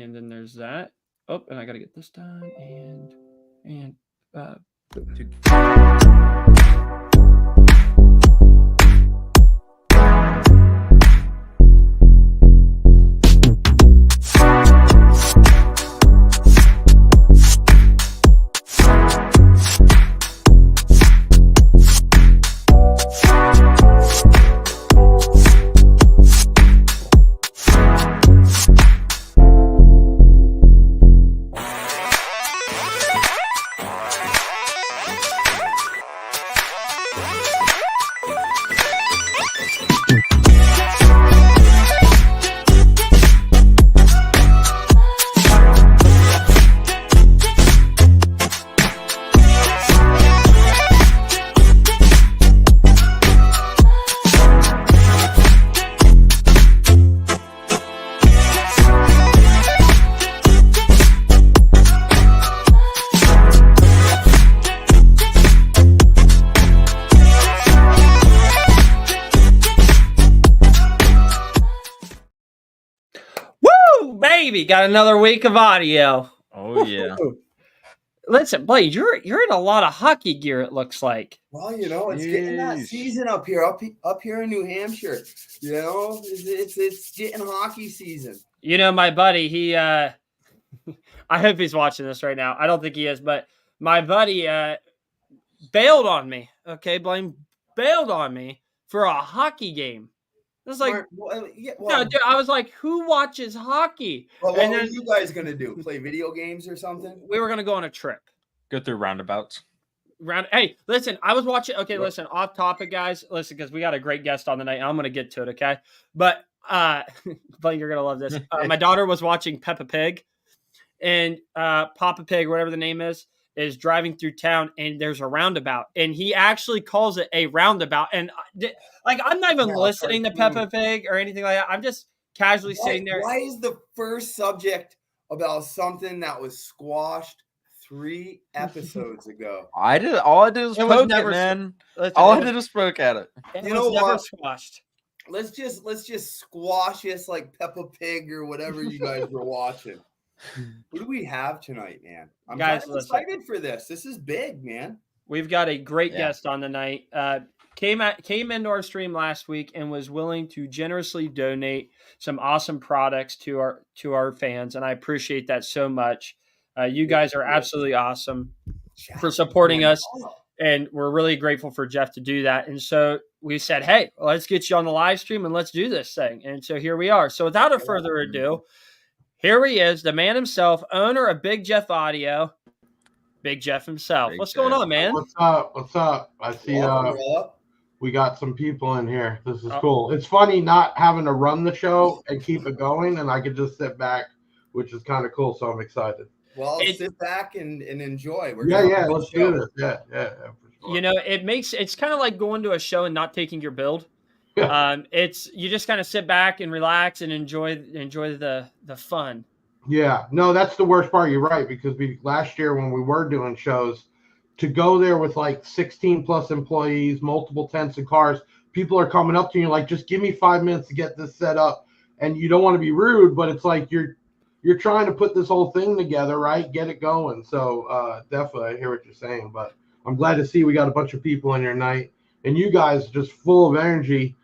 And then there's that. Oh, and I got to get this done. And baby, got another week of audio. Oh yeah. Listen, Blade, you're in a lot of hockey gear. It looks like. Well, it's getting that season up here in New Hampshire. It's getting hockey season. My buddy, he I hope he's watching this right now. I don't think he is, but my buddy bailed on me. Okay, Blaine bailed on me for a hockey game. It was like, no, dude, I was like, who watches hockey? Well, what were you guys going to do? Play video games or something? We were going to go on a trip. Go through roundabouts. Hey, listen, I was watching. Okay, listen, off topic, guys. Listen, because we got a great guest on the night, and I'm going to get to it, okay? But, Blake, you're going to love this. My daughter was watching Peppa Pig, and Papa Pig, whatever the name is driving through town, and there's a roundabout, and he actually calls it a roundabout. And I'm not even listening to Peppa Pig or anything like that. I'm just casually sitting there. Why is the first subject about something that was squashed 3 episodes ago? All I did was poke it, man. All I did was poke at it. You know what? Squashed. Let's just squash this like Peppa Pig or whatever you guys were watching. Who do we have tonight, man? I'm excited for this. This is big, man. We've got a great guest on the night. Came into our stream last week and was willing to generously donate some awesome products to our fans, and I appreciate that so much. You guys are absolutely awesome for supporting us, and we're really grateful for Jeff to do that. And so we said, hey, let's get you on the live stream and let's do this thing. And so here we are. So without a further ado, here he is, the man himself, owner of BigJeff Audio, BigJeff himself. What's going on, man? What's up? I see we got some people in here. This is cool. It's funny not having to run the show and keep it going, and I could just sit back, which is kind of cool, so I'm excited. Well, sit back and enjoy. Let's do this. Yeah, for sure. It's kind of like going to a show and not taking your build. You just kind of sit back and relax and enjoy the fun. Yeah, no, that's the worst part. You're right, because last year when we were doing shows, to go there with like 16 plus employees, multiple tents and cars, people are coming up to you like, just give me 5 minutes to get this set up, and you don't want to be rude, but it's like you're trying to put this whole thing together, right? Get it going. So definitely, I hear what you're saying, but I'm glad to see we got a bunch of people in here tonight, and you guys just full of energy.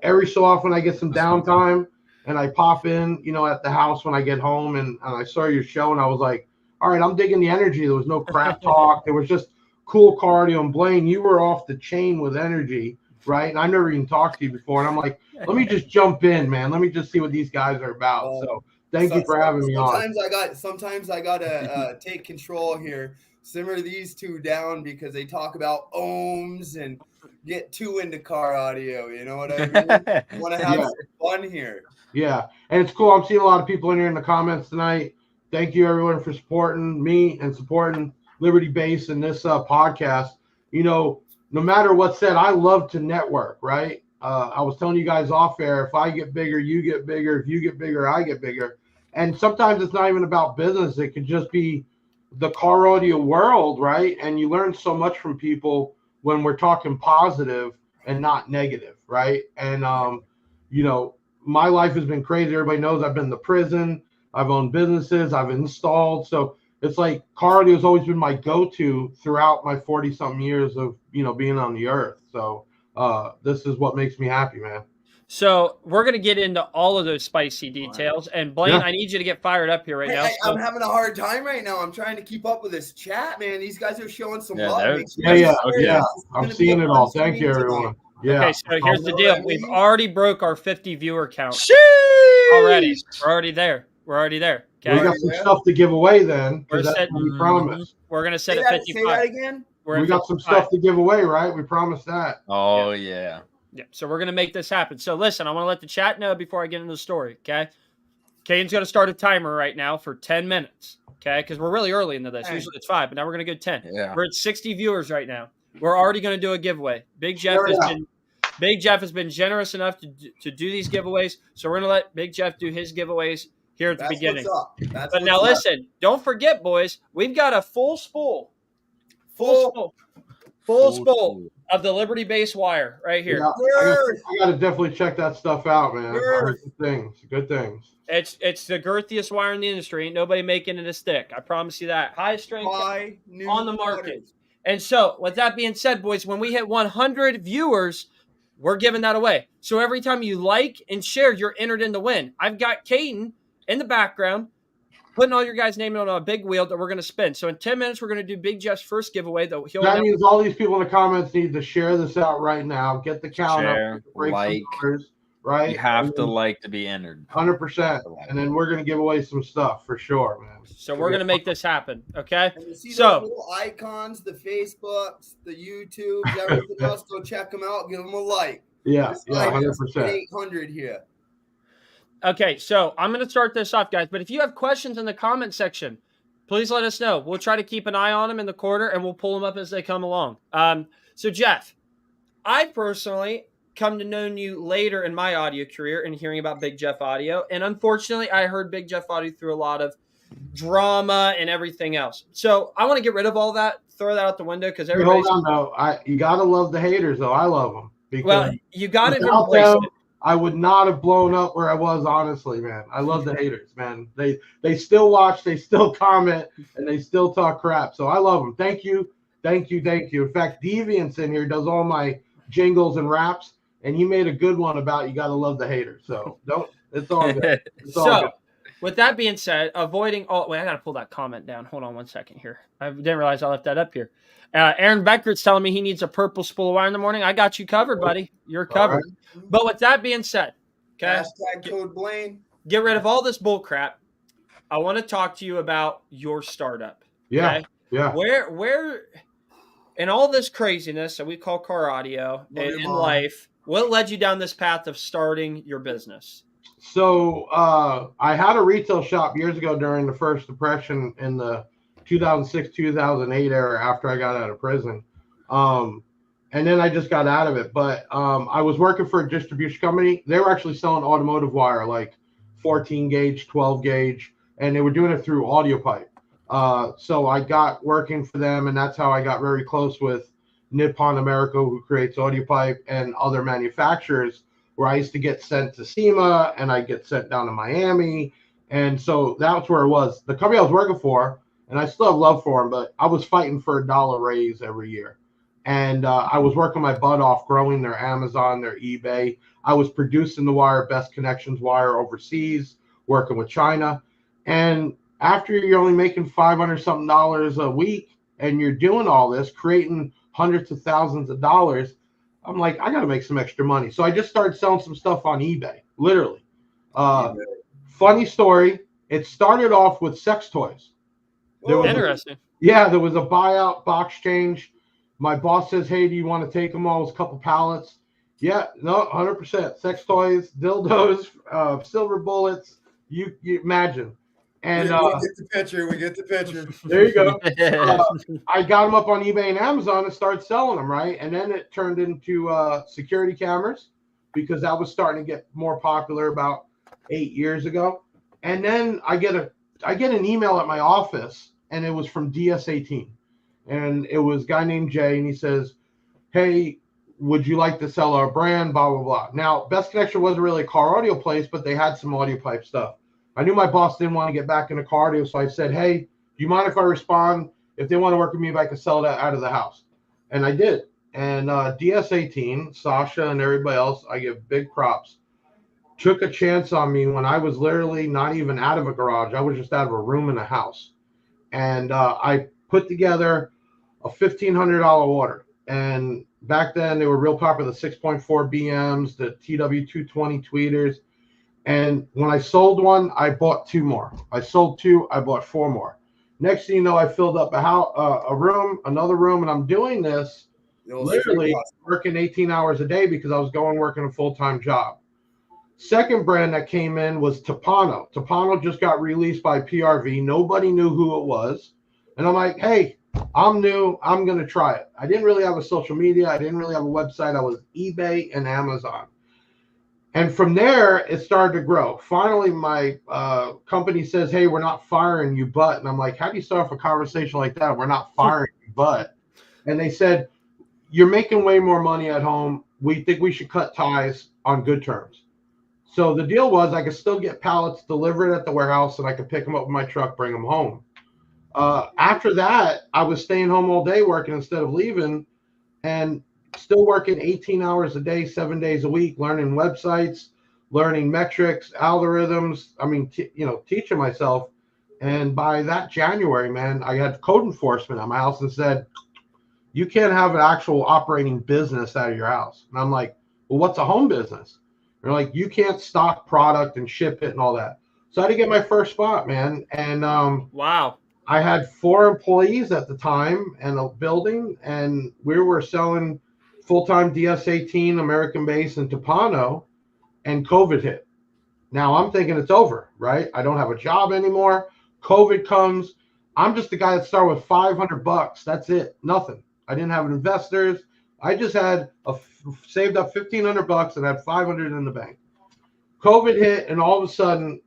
Every so often I get some downtime and I pop in, at the house when I get home, and I saw your show and I was like, all right, I'm digging the energy. There was no crap talk. There was just cool cardio. And Blaine, you were off the chain with energy, right? And I never even talked to you before. And I'm like, let me just jump in, man. Let me just see what these guys are about. So thank you for having me on. Sometimes I gotta take control here. Simmer these two down because they talk about ohms and get too into car audio. You know what I mean? Want to have some fun here. Yeah, and it's cool. I'm seeing a lot of people in here in the comments tonight. Thank you, everyone, for supporting me and supporting Liberty Base and this podcast. No matter what's said, I love to network, right? I was telling you guys off air, if I get bigger, you get bigger. If you get bigger, I get bigger. And sometimes it's not even about business. It could just be the car audio world, right? And you learn so much from people when we're talking positive and not negative, right? And, my life has been crazy. Everybody knows I've been to prison. I've owned businesses. I've installed. So it's like car audio has always been my go-to throughout my 40-something years of, being on the earth. So this is what makes me happy, man. So we're going to get into all of those spicy details. And Blaine, I need you to get fired up here right now. I'm having a hard time right now. I'm trying to keep up with this chat, man. These guys are showing some love. Yeah. I'm seeing it all. Thank you, everyone. Yeah. Okay, so here's the deal. We've already broke our 50 viewer count. Sheesh! Already. We're already there. Okay? We got some stuff to give away then. We're set, we promised. We're going to set at 55. Say that again? We got some stuff to give away, right? We promised that. Oh, yeah. Yeah, so we're going to make this happen. So listen, I want to let the chat know before I get into the story, okay? Caden's going to start a timer right now for 10 minutes, okay? Because we're really early into this. Usually it's 5, but now we're going to go 10. Yeah. We're at 60 viewers right now. We're already going to do a giveaway. Big Jeff has been generous enough to do these giveaways, so we're going to let Big Jeff do his giveaways here at the beginning. But now listen, don't forget, boys, we've got a full spool of the Liberty Base wire right here. Yeah, I got to definitely check that stuff out, man. Good things. It's the girthiest wire in the industry. Ain't nobody making it a stick. I promise you that. Highest strength on the market. And so, with that being said, boys, when we hit 100 viewers, we're giving that away. So every time you like and share, you're entered in the win. I've got Caden in the background putting all your guys' name on a big wheel that we're going to spin. So in 10 minutes, we're going to do Big Jeff's first giveaway. That means all these people in the comments need to share this out right now. Get the count up. Like, numbers, right? You have to like to be entered. 100%. And then we're going to give away some stuff for sure, man. So we're going to make this happen, okay? And you see those little icons, the Facebooks, the YouTubes, everything else, go check them out. Give them a like. Yeah, 100%. 800 here. Okay, so I'm going to start this off, guys. But if you have questions in the comment section, please let us know. We'll try to keep an eye on them in the corner, and we'll pull them up as they come along. So, Jeff, I personally come to know you later in my audio career and hearing about Big Jeff Audio. And unfortunately, I heard Big Jeff Audio through a lot of drama and everything else. So I want to get rid of all that, throw that out the window because everybody's... Hold on, though. You got to love the haters, though. I love them. Well, you got to embrace it. I would not have blown up where I was, honestly, man. I love the haters, man. They still watch, they still comment, and they still talk crap. So I love them. Thank you. In fact, Deviant's in here, does all my jingles and raps, and he made a good one about you got to love the haters. So it's all good. Good. With that being said, avoiding all... Wait, I got to pull that comment down. Hold on 1 second here. I didn't realize I left that up here. Aaron Beckert's telling me he needs a purple spool of wire in the morning. I got you covered, buddy. You're covered. Right. But with that being said, okay, #code Blaine. Get rid of all this bull crap. I want to talk to you about your startup. Yeah. Okay? Yeah. Where in all this craziness that we call car audio in life, what led you down this path of starting your business? So I had a retail shop years ago during the first depression in the 2006, 2008 era after I got out of prison. And then I just got out of it. But I was working for a distribution company. They were actually selling automotive wire, like 14 gauge, 12 gauge, and they were doing it through audio pipe. So I got working for them, and that's how I got very close with Nippon America, who creates audio pipe, and other manufacturers, where I used to get sent to SEMA and I get sent down to Miami. And so that's where it was. The company I was working for, and I still have love for them, but I was fighting for $1 raise every year. And I was working my butt off growing their Amazon, their eBay. I was producing the wire, Best Connections wire overseas, working with China. And after you're only making $500-something a week and you're doing all this, creating hundreds of thousands of dollars, I'm like, I got to make some extra money. So I just started selling some stuff on eBay, literally. Funny story. It started off with sex toys. Interesting. There was a buyout box change. My boss says, hey, do you want to take them all? It was a couple pallets. Yeah, no, 100%. Sex toys, dildos, silver bullets. You imagine. And we get the picture. There you go. I got them up on eBay and Amazon and started selling them, right? And then it turned into security cameras, because that was starting to get more popular about 8 years ago. And then I get an email at my office, and it was from DS18. And it was a guy named Jay, and he says, hey, would you like to sell our brand, blah, blah, blah. Now, Best Connection wasn't really a car audio place, but they had some audio pipe stuff. I knew my boss didn't want to get back into cardio, so I said, hey, do you mind if I respond? If they want to work with me, if I could sell that out of the house. And I did. And DS18, Sasha and everybody else, I give big props, took a chance on me when I was literally not even out of a garage. I was just out of a room in a house. And I put together a $1,500 order. And back then, they were real popular, the 6.4 BMs, the TW220 tweeters. And when I sold one, I bought 2 more. I sold 2, I bought 4 more. Next thing you know, I filled up a room, another room, and I'm doing this literally working 18 hours a day because I was going working a full-time job. Second brand that came in was Tepano. Tepano just got released by PRV. Nobody knew who it was. And I'm like, hey, I'm new. I'm going to try it. I didn't really have a social media. I didn't really have a website. I was eBay and Amazon. And from there, it started to grow. Finally, my company says, hey, we're not firing you, but. And I'm like, how do you start off a conversation like that? We're not firing you, but. And they said, you're making way more money at home. We think we should cut ties on good terms. So the deal was I could still get pallets delivered at the warehouse, and I could pick them up with my truck, bring them home. After that, I was staying home all day working instead of leaving, and still working 18 hours a day, 7 days a week, learning websites, learning metrics, algorithms. I mean, teaching myself. And by that January, man, I had code enforcement at my house and said, you can't have an actual operating business out of your house. And I'm like, well, what's a home business? They're like, you can't stock product and ship it and all that. So I had to get my first spot, man. And wow. I had 4 employees at the time and a building, and we were selling full-time DS18 American base in Tepano, and COVID hit. Now I'm thinking it's over, right? I don't have a job anymore. COVID comes. I'm just the guy that started with $500. That's it. Nothing. I didn't have investors. I just had saved up $1,500 and had 500 in the bank. COVID hit, and all of a sudden,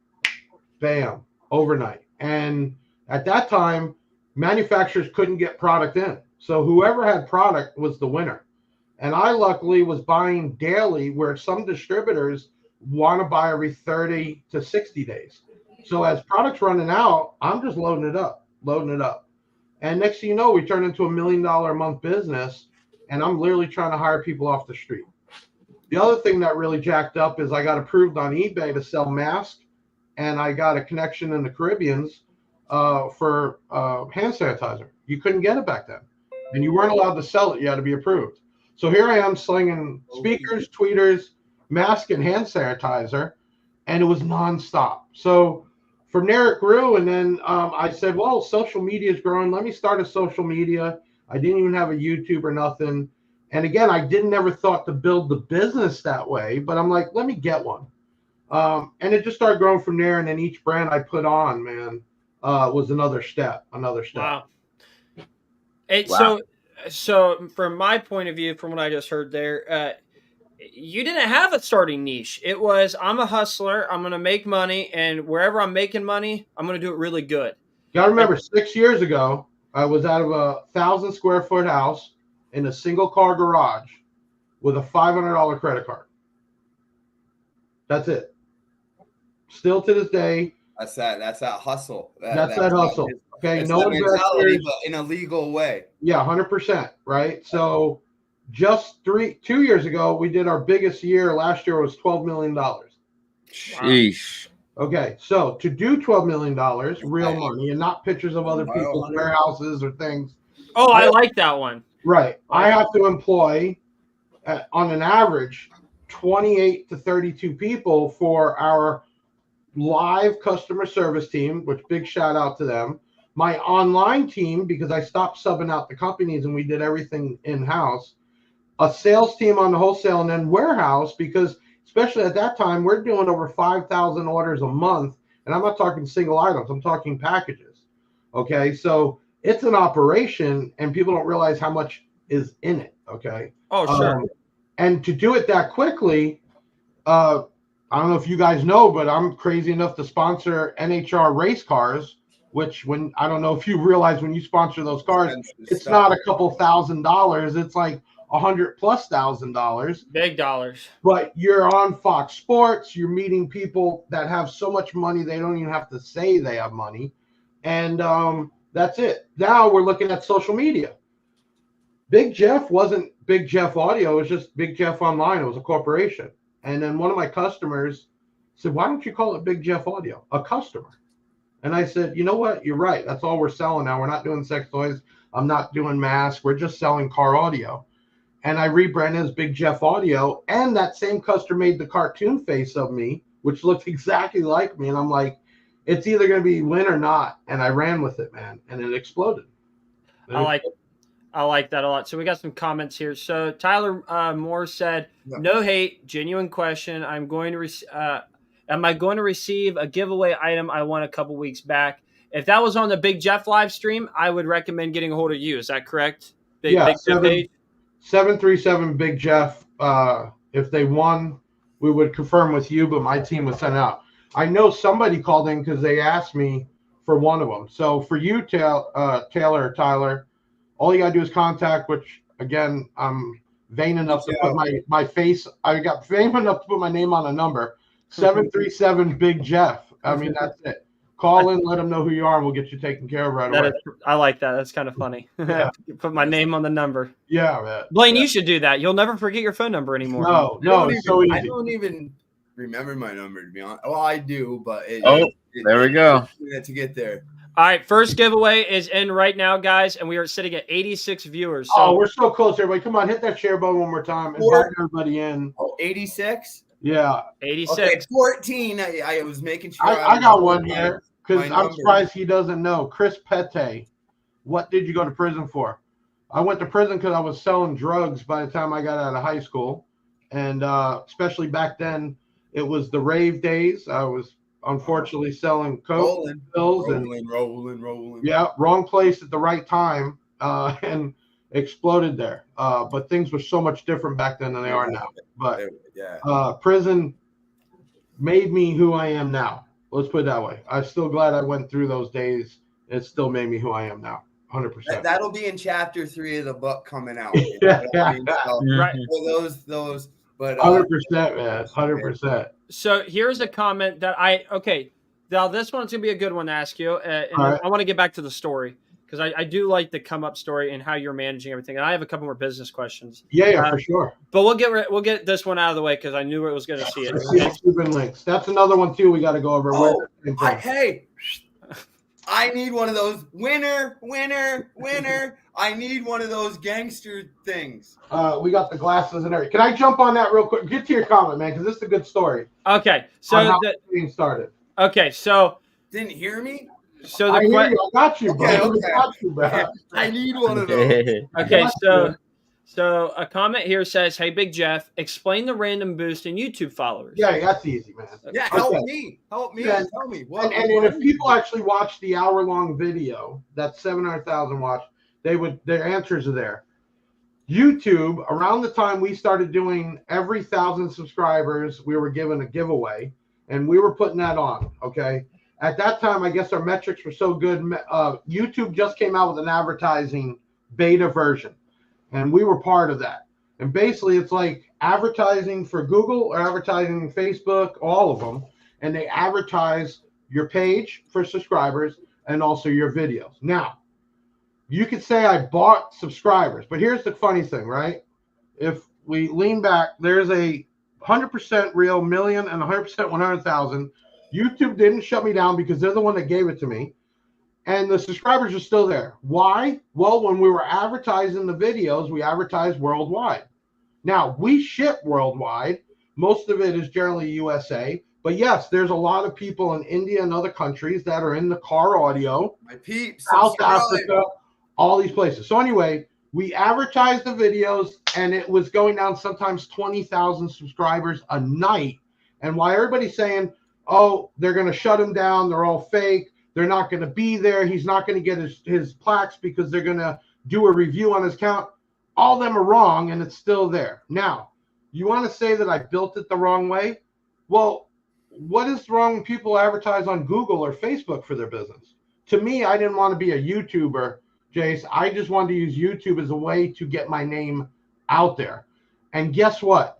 bam, overnight. And at that time, manufacturers couldn't get product in. So whoever had product was the winner. And I luckily was buying daily, where some distributors want to buy every 30 to 60 days. So as product's running out, I'm just loading it up. And next thing you know, we turned into $1 million a month business, and I'm literally trying to hire people off the street. The other thing that really jacked up is I got approved on eBay to sell masks, and I got a connection in the Caribbeans for hand sanitizer. You couldn't get it back then, and you weren't allowed to sell it. You had to be approved. So here I am slinging speakers, tweeters, mask, and hand sanitizer, and it was nonstop. So from there it grew, and then I said, well, social media is growing. Let me start a social media. I didn't even have a YouTube or nothing. And again, I didn't ever thought to build the business that way, but I'm like, let me get one. And it just started growing from there. And then each brand I put on, man, was another step. Wow. Wow. So from my point of view, from what I just heard there, you didn't have a starting niche. It was, I'm a hustler. I'm going to make money. And wherever I'm making money, I'm going to do it really good. You got to remember, 6 years ago, I was out of a 1,000 square foot house in a single car garage with a $500 credit card. That's it. Still to this day. That's that hustle. That's that hustle. Okay. No investors, but in a legal way. Yeah, 100%. Right. So just 2 years ago, we did our biggest year. Last year was $12 million. Sheesh. Okay. So to do $12 million, real money, and not pictures of other people's warehouses or things. Oh, I like that one. Right. I have to employ, on an average, 28 to 32 people for our live customer service team, which big shout out to them. My online team, because I stopped subbing out the companies and we did everything in-house. A sales team on the wholesale, and then warehouse, because especially at that time, we're doing over 5,000 orders a month. And I'm not talking single items. I'm talking packages. Okay. So it's an operation, and people don't realize how much is in it. Okay. Oh, sure. And to do it that quickly, I don't know if you guys know, but I'm crazy enough to sponsor NHR race cars, which I don't know if you realize when you sponsor those cars, it's not a couple $1,000s. It's like $100,000+. Big dollars. But you're on Fox Sports. You're meeting people that have so much money they don't even have to say they have money, and that's it. Now we're looking at social media. Big Jeff wasn't Big Jeff Audio. It was just Big Jeff Online. It was a corporation. And then one of my customers said, "Why don't you call it Big Jeff Audio?" A customer. And I said, "You know what? You're right. That's all we're selling now. We're not doing sex toys. I'm not doing masks. We're just selling car audio." And I rebranded as Big Jeff Audio. And that same customer made the cartoon face of me, which looked exactly like me. And I'm like, it's either going to be win or not. And I ran with it, man. And it exploded. I like that a lot. So we got some comments here. So Tyler Moore said, "No hate, genuine question. Am I going to receive a giveaway item I won a couple weeks back? If that was on the Big Jeff live stream, I would recommend getting a hold of you. Is that correct? Big Jeff page? 737 Big Jeff. If they won, we would confirm with you, but my team would send out. I know somebody called in because they asked me for one of them. So for you, Tyler, all you got to do is contact, which, again, I'm vain enough to put my face. I got vain enough to put my name on a number. 737 Big Jeff. I mean, that's it. Call in, let them know who you are, and we'll get you taken care of right away. I like that. That's kind of funny. Yeah. Put my name on the number. Yeah, man. Blaine, you should do that. You'll never forget your phone number anymore. No, it's so easy. I don't even remember my number, to be honest. Well, I do, but there we go. To get there. All right, first giveaway is in right now, guys, and we are sitting at 86 viewers. So we're so close, everybody. Come on, hit that share button one more time. Invite everybody in. 86? Yeah. 86. Okay, 14. I was making sure. I got one here because I'm surprised he doesn't know. Chris Pete, what did you go to prison for? I went to prison because I was selling drugs by the time I got out of high school. And especially back then, it was the rave days. I was unfortunately selling coke, pills, rolling. Yeah, wrong place at the right time, and exploded there. But things were so much different back then than they are now. But prison made me who I am now. Let's put it that way. I'm still glad I went through those days. It still made me who I am now. 100%. That'll be in chapter 3 of the book coming out. Yeah. Right. Well, those. But 100%, man. 100%. So here's a comment that now this one's gonna be a good one to ask you, and right. I want to get back to the story because I do like the come up story and how you're managing everything, and I have a couple more business questions. Yeah, for sure. But we'll get this one out of the way because I knew it was going to see it. Cuban links. That's another one too. We got to go over. I need one of those winner. I need one of those gangster things. We got the glasses and everything. Can I jump on that real quick? Get to your comment, man, because this is a good story. Okay, so how the thing started. Okay, so didn't hear me. So I got you, bro. Okay. I need one of those. Okay, so a comment here says, "Hey, Big Jeff, explain the random boost in YouTube followers." Yeah, that's easy, man. Yeah, help me. Yeah. Tell me. And if people actually watch the hour-long video, that's 700,000 watch, their answers are there. YouTube, around the time we started doing every 1,000 subscribers, we were given a giveaway, and we were putting that on, okay? At that time, I guess our metrics were so good. YouTube just came out with an advertising beta version, and we were part of that. And basically, it's like advertising for Google or advertising Facebook, all of them, and they advertise your page for subscribers and also your videos. Now, you could say I bought subscribers, but here's the funny thing, right? If we lean back, there's a 100% real million and 100% 100,000. YouTube didn't shut me down because they're the one that gave it to me. And the subscribers are still there. Why? Well, when we were advertising the videos, we advertised worldwide. Now, we ship worldwide. Most of it is generally USA. But yes, there's a lot of people in India and other countries that are in the car audio. My peeps. South Africa, all these places. So anyway, we advertised the videos, and it was going down sometimes 20,000 subscribers a night. And while everybody's saying, oh, they're going to shut him down, they're all fake, they're not going to be there, he's not going to get his plaques because they're going to do a review on his account, all of them are wrong, and it's still there. Now, you want to say that I built it the wrong way? Well, what is wrong when people advertise on Google or Facebook for their business? To me, I didn't want to be a YouTuber, Jace. I just wanted to use YouTube as a way to get my name out there. And guess what?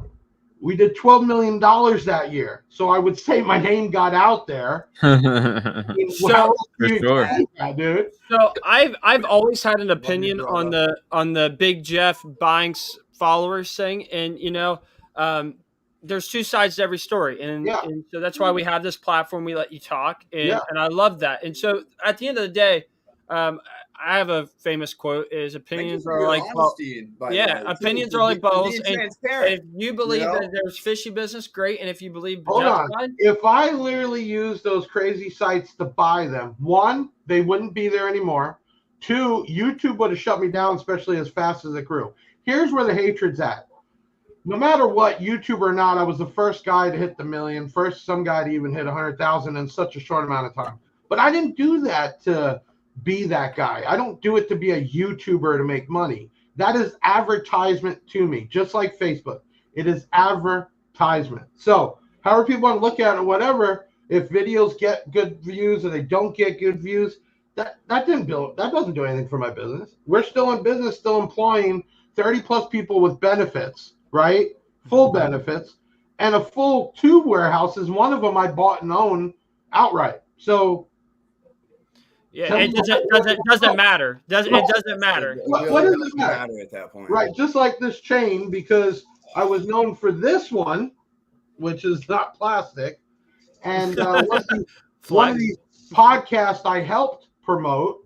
We did $12 million that year. So I would say my name got out there. So, for sure. Dude. So I've always had an opinion on the BigJeff buying followers thing, and there's two sides to every story, and so that's why we have this platform. We let you talk, and I love that. And so at the end of the day, I have a famous quote: "Is opinions are like opinions are like bubbles." And if you believe that there's fishy business, great. And if you believe, hold on, if I literally use those crazy sites to buy them, one, they wouldn't be there anymore. Two, YouTube would have shut me down, especially as fast as it grew. Here's where the hatred's at. No matter what, YouTube or not, I was the first guy to hit the million, first some guy to even hit 100,000 in such a short amount of time. But I didn't do that to be that guy. I don't do it to be a YouTuber to make money. That is advertisement to me, just like Facebook. It is advertisement. So however people want to look at it, whatever, if videos get good views or they don't get good views, that doesn't do anything for my business. We're still in business, still employing 30 plus people with benefits, right? Full benefits, and a full tube warehouse is one of them I bought and own outright. So yeah, it doesn't matter. It doesn't matter. What does it matter at that point? Right, just like this chain, because I was known for this one, which is not plastic, and one of these podcasts I helped promote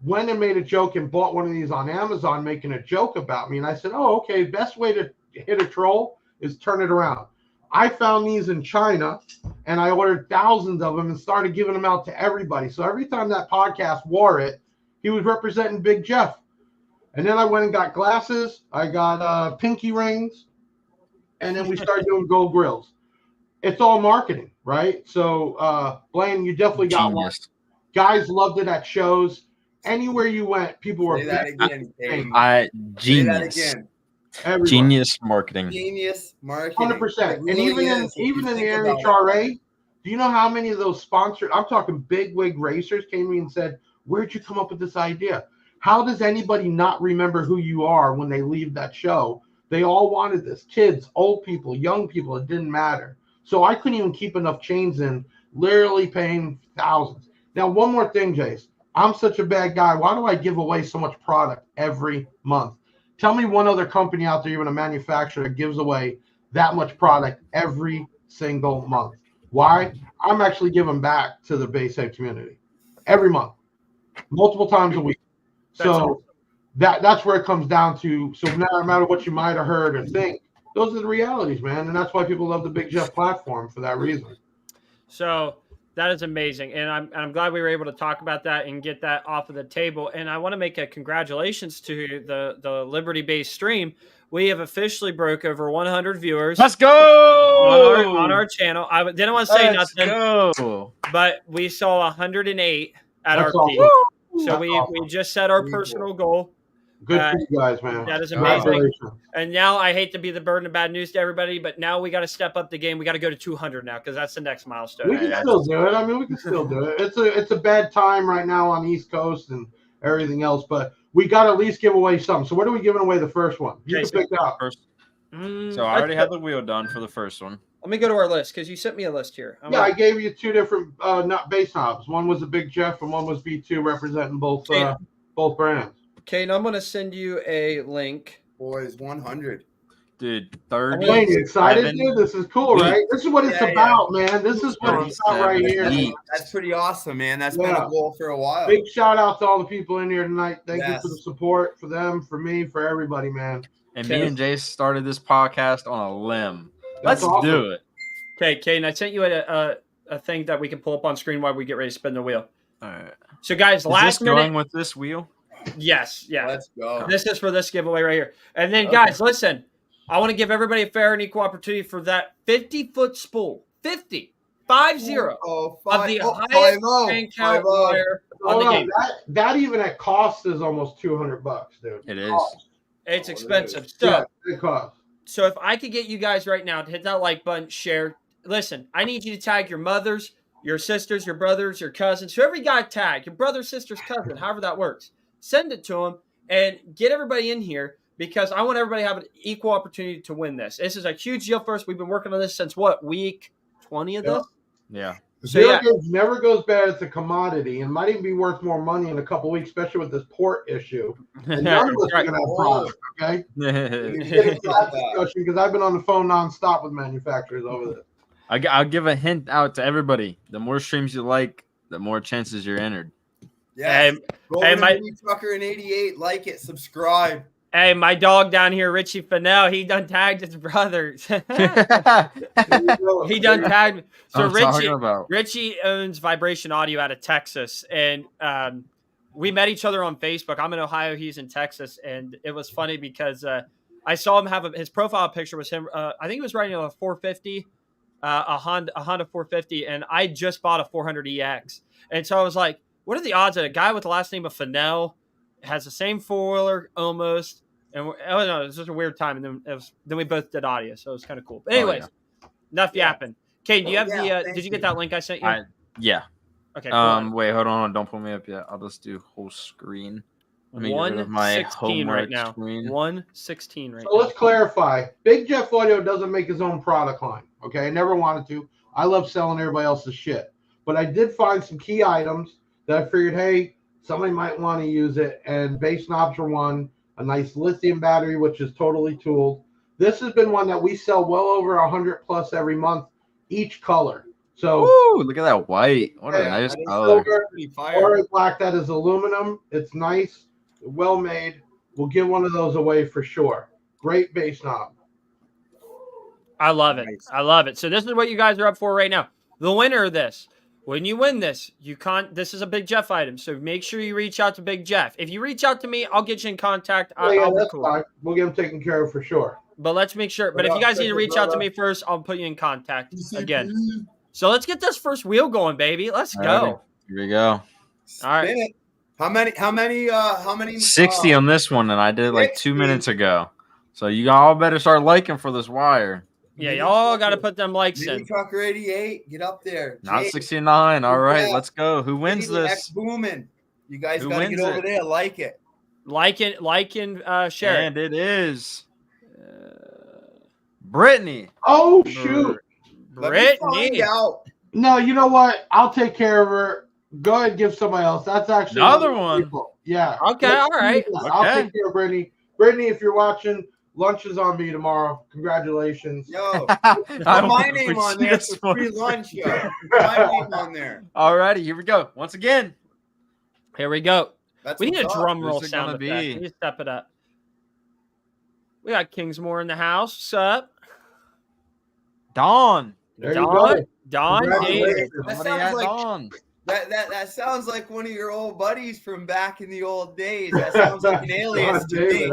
went and made a joke and bought one of these on Amazon, making a joke about me, and I said, "Oh, okay, best way to hit a troll is turn it around." I found these in China, and I ordered thousands of them and started giving them out to everybody. So every time that podcast wore it, he was representing BigJeff. And then I went and got glasses. I got pinky rings. And then we started doing gold grills. It's all marketing, right? So, Blaine, you definitely got one. Guys loved it at shows. Anywhere you went, people were... Say that again, genius. Say that again. Everybody. Genius marketing. 100%. And even in the NHRA, do you know how many of those sponsored, I'm talking big wig racers, came to me and said, "Where'd you come up with this idea? How does anybody not remember who you are when they leave that show?" They all wanted this. Kids, old people, young people, it didn't matter. So I couldn't even keep enough chains in, literally paying thousands. Now, one more thing, Jace. I'm such a bad guy. Why do I give away so much product every month? Tell me one other company out there, even a manufacturer, that gives away that much product every single month. Why? I'm actually giving back to the Bayside community every month, multiple times a week. So that's where it comes down to. So no matter what you might have heard or think, those are the realities, man. And that's why people love the BigJeff platform for that reason. So that is amazing. And I'm glad we were able to talk about that and get that off of the table. And I want to make a congratulations to the Liberty-based stream. We have officially broke over 100 viewers. Let's go on our channel. I didn't want to say nothing, but we saw 108 at our peak. So we just set our personal goal. Good for you guys, man. That is amazing. And now I hate to be the burden of bad news to everybody, but now we got to step up the game. We got to go to 200 now because that's the next milestone. We can still do it. I mean, we can still do it. It's a bad time right now on the East Coast and everything else, but we got to at least give away some. So what are we giving away the first one? You can pick out. So I already have the wheel done for the first one. Let me go to our list because you sent me a list here. I gave you two different base knobs. One was a BigJeff and one was B2, representing both brands. Okay, now I'm going to send you a link. Boys, 100. Dude, 30. Are you excited, dude? This is cool, right? This is what it's about, man. This is what it's about right here. That's pretty awesome, man. That's been a goal for a while. Big shout out to all the people in here tonight. Thank you for the support, for them, for me, for everybody, man. And me and Jace started this podcast on a limb. Let's do it. Okay, Caden, I sent you a thing that we can pull up on screen while we get ready to spin the wheel. All right. So, guys, last minute. Going with this wheel? Yes. Yeah. Let's go. This is for this giveaway right here. And then, guys, listen. I want to give everybody a fair and equal opportunity for that 50-foot spool. 50. 50. Of the highest fan count wire on the game. That even at cost is almost $200, dude. It is. It's expensive. So, it costs. So if I could get you guys right now to hit that like button, share. Listen, I need you to tag your mothers, your sisters, your brothers, your cousins, whoever you got tagged, your brother, sister's cousin, however that works. Send it to them and get everybody in here because I want everybody to have an equal opportunity to win this. This is a huge deal for us. We've been working on this since week 20 of this? Yeah. So, Zero gauge never goes bad. It's a commodity and might even be worth more money in a couple of weeks, especially with this port issue. And none of us are going to have product, okay? Because I've been on the phone nonstop with manufacturers over this. I'll give a hint out to everybody. The more streams you like, the more chances you're entered. Yeah. Hey, my trucker in 88, like it, subscribe. Hey, my dog down here, Richie Fennell, he done tagged his brother. He done tagged me. So Richie owns Vibration Audio out of Texas, and we met each other on Facebook. I'm in Ohio, he's in Texas, and it was funny because I saw him have his profile picture was him. I think he was riding a 450, a Honda 450, and I just bought a 400EX, and so I was like, what are the odds that a guy with the last name of Fennell has the same four-wheeler almost? And it was just a weird time, and then we both did audio, so it was kind of cool. But anyways, enough yapping. Kate, do you have did you get that link I sent you? Yeah. Okay. Cool. Wait, hold on. Don't pull me up yet. I'll just do whole screen. Let me get rid of my 116 right now. Screen. 116 right now. So let's clarify. BigJeff Audio doesn't make his own product line. Okay, I never wanted to. I love selling everybody else's shit, but I did find some key items that I figured, hey, somebody might want to use it, and bass knobs are one. A nice lithium battery, which is totally tooled. This has been one that we sell well over 100 plus every month, each color. So, ooh, look at that white. What a nice color. Or black, that is aluminum. It's nice, well made. We'll give one of those away for sure. Great bass knob. I love it. I love it. So this is what you guys are up for right now. The winner of this. When you win this, this is a BigJeff item, so make sure you reach out to BigJeff. If you reach out to me, I'll get you in contact. That's fine. We'll get them taken care of for sure. But let's make sure. But if you guys need to reach out to me first, I'll put you in contact again. So let's get this first wheel going, baby. Let's go. Here we go. All right. How many? 60 on this one, and I did it like 2 minutes ago. So you all better start liking for this wire. Yeah, y'all got to put them likes in. Trucker 88, get up there. Not 69. All right, let's go. Who wins this? Booming. You guys got to get over there. Like it. Like and share. And it is Brittany. Oh, shoot. Brittany. No, you know what? I'll take care of her. Go ahead and give somebody else. That's actually another one. People. Yeah. Okay, all right. I'll take care of Brittany. Brittany, if you're watching, lunch is on me tomorrow. Congratulations. Yo, put my name on there for free lunch, yo. Put my name on there. All righty, here we go. Once again. Here we go. We need a drum roll sound effect. We need to step it up. We got Kingsmore in the house. What's up? Dawn. Dawn. David. That sounds like one of your old buddies from back in the old days. That sounds like an alias to me.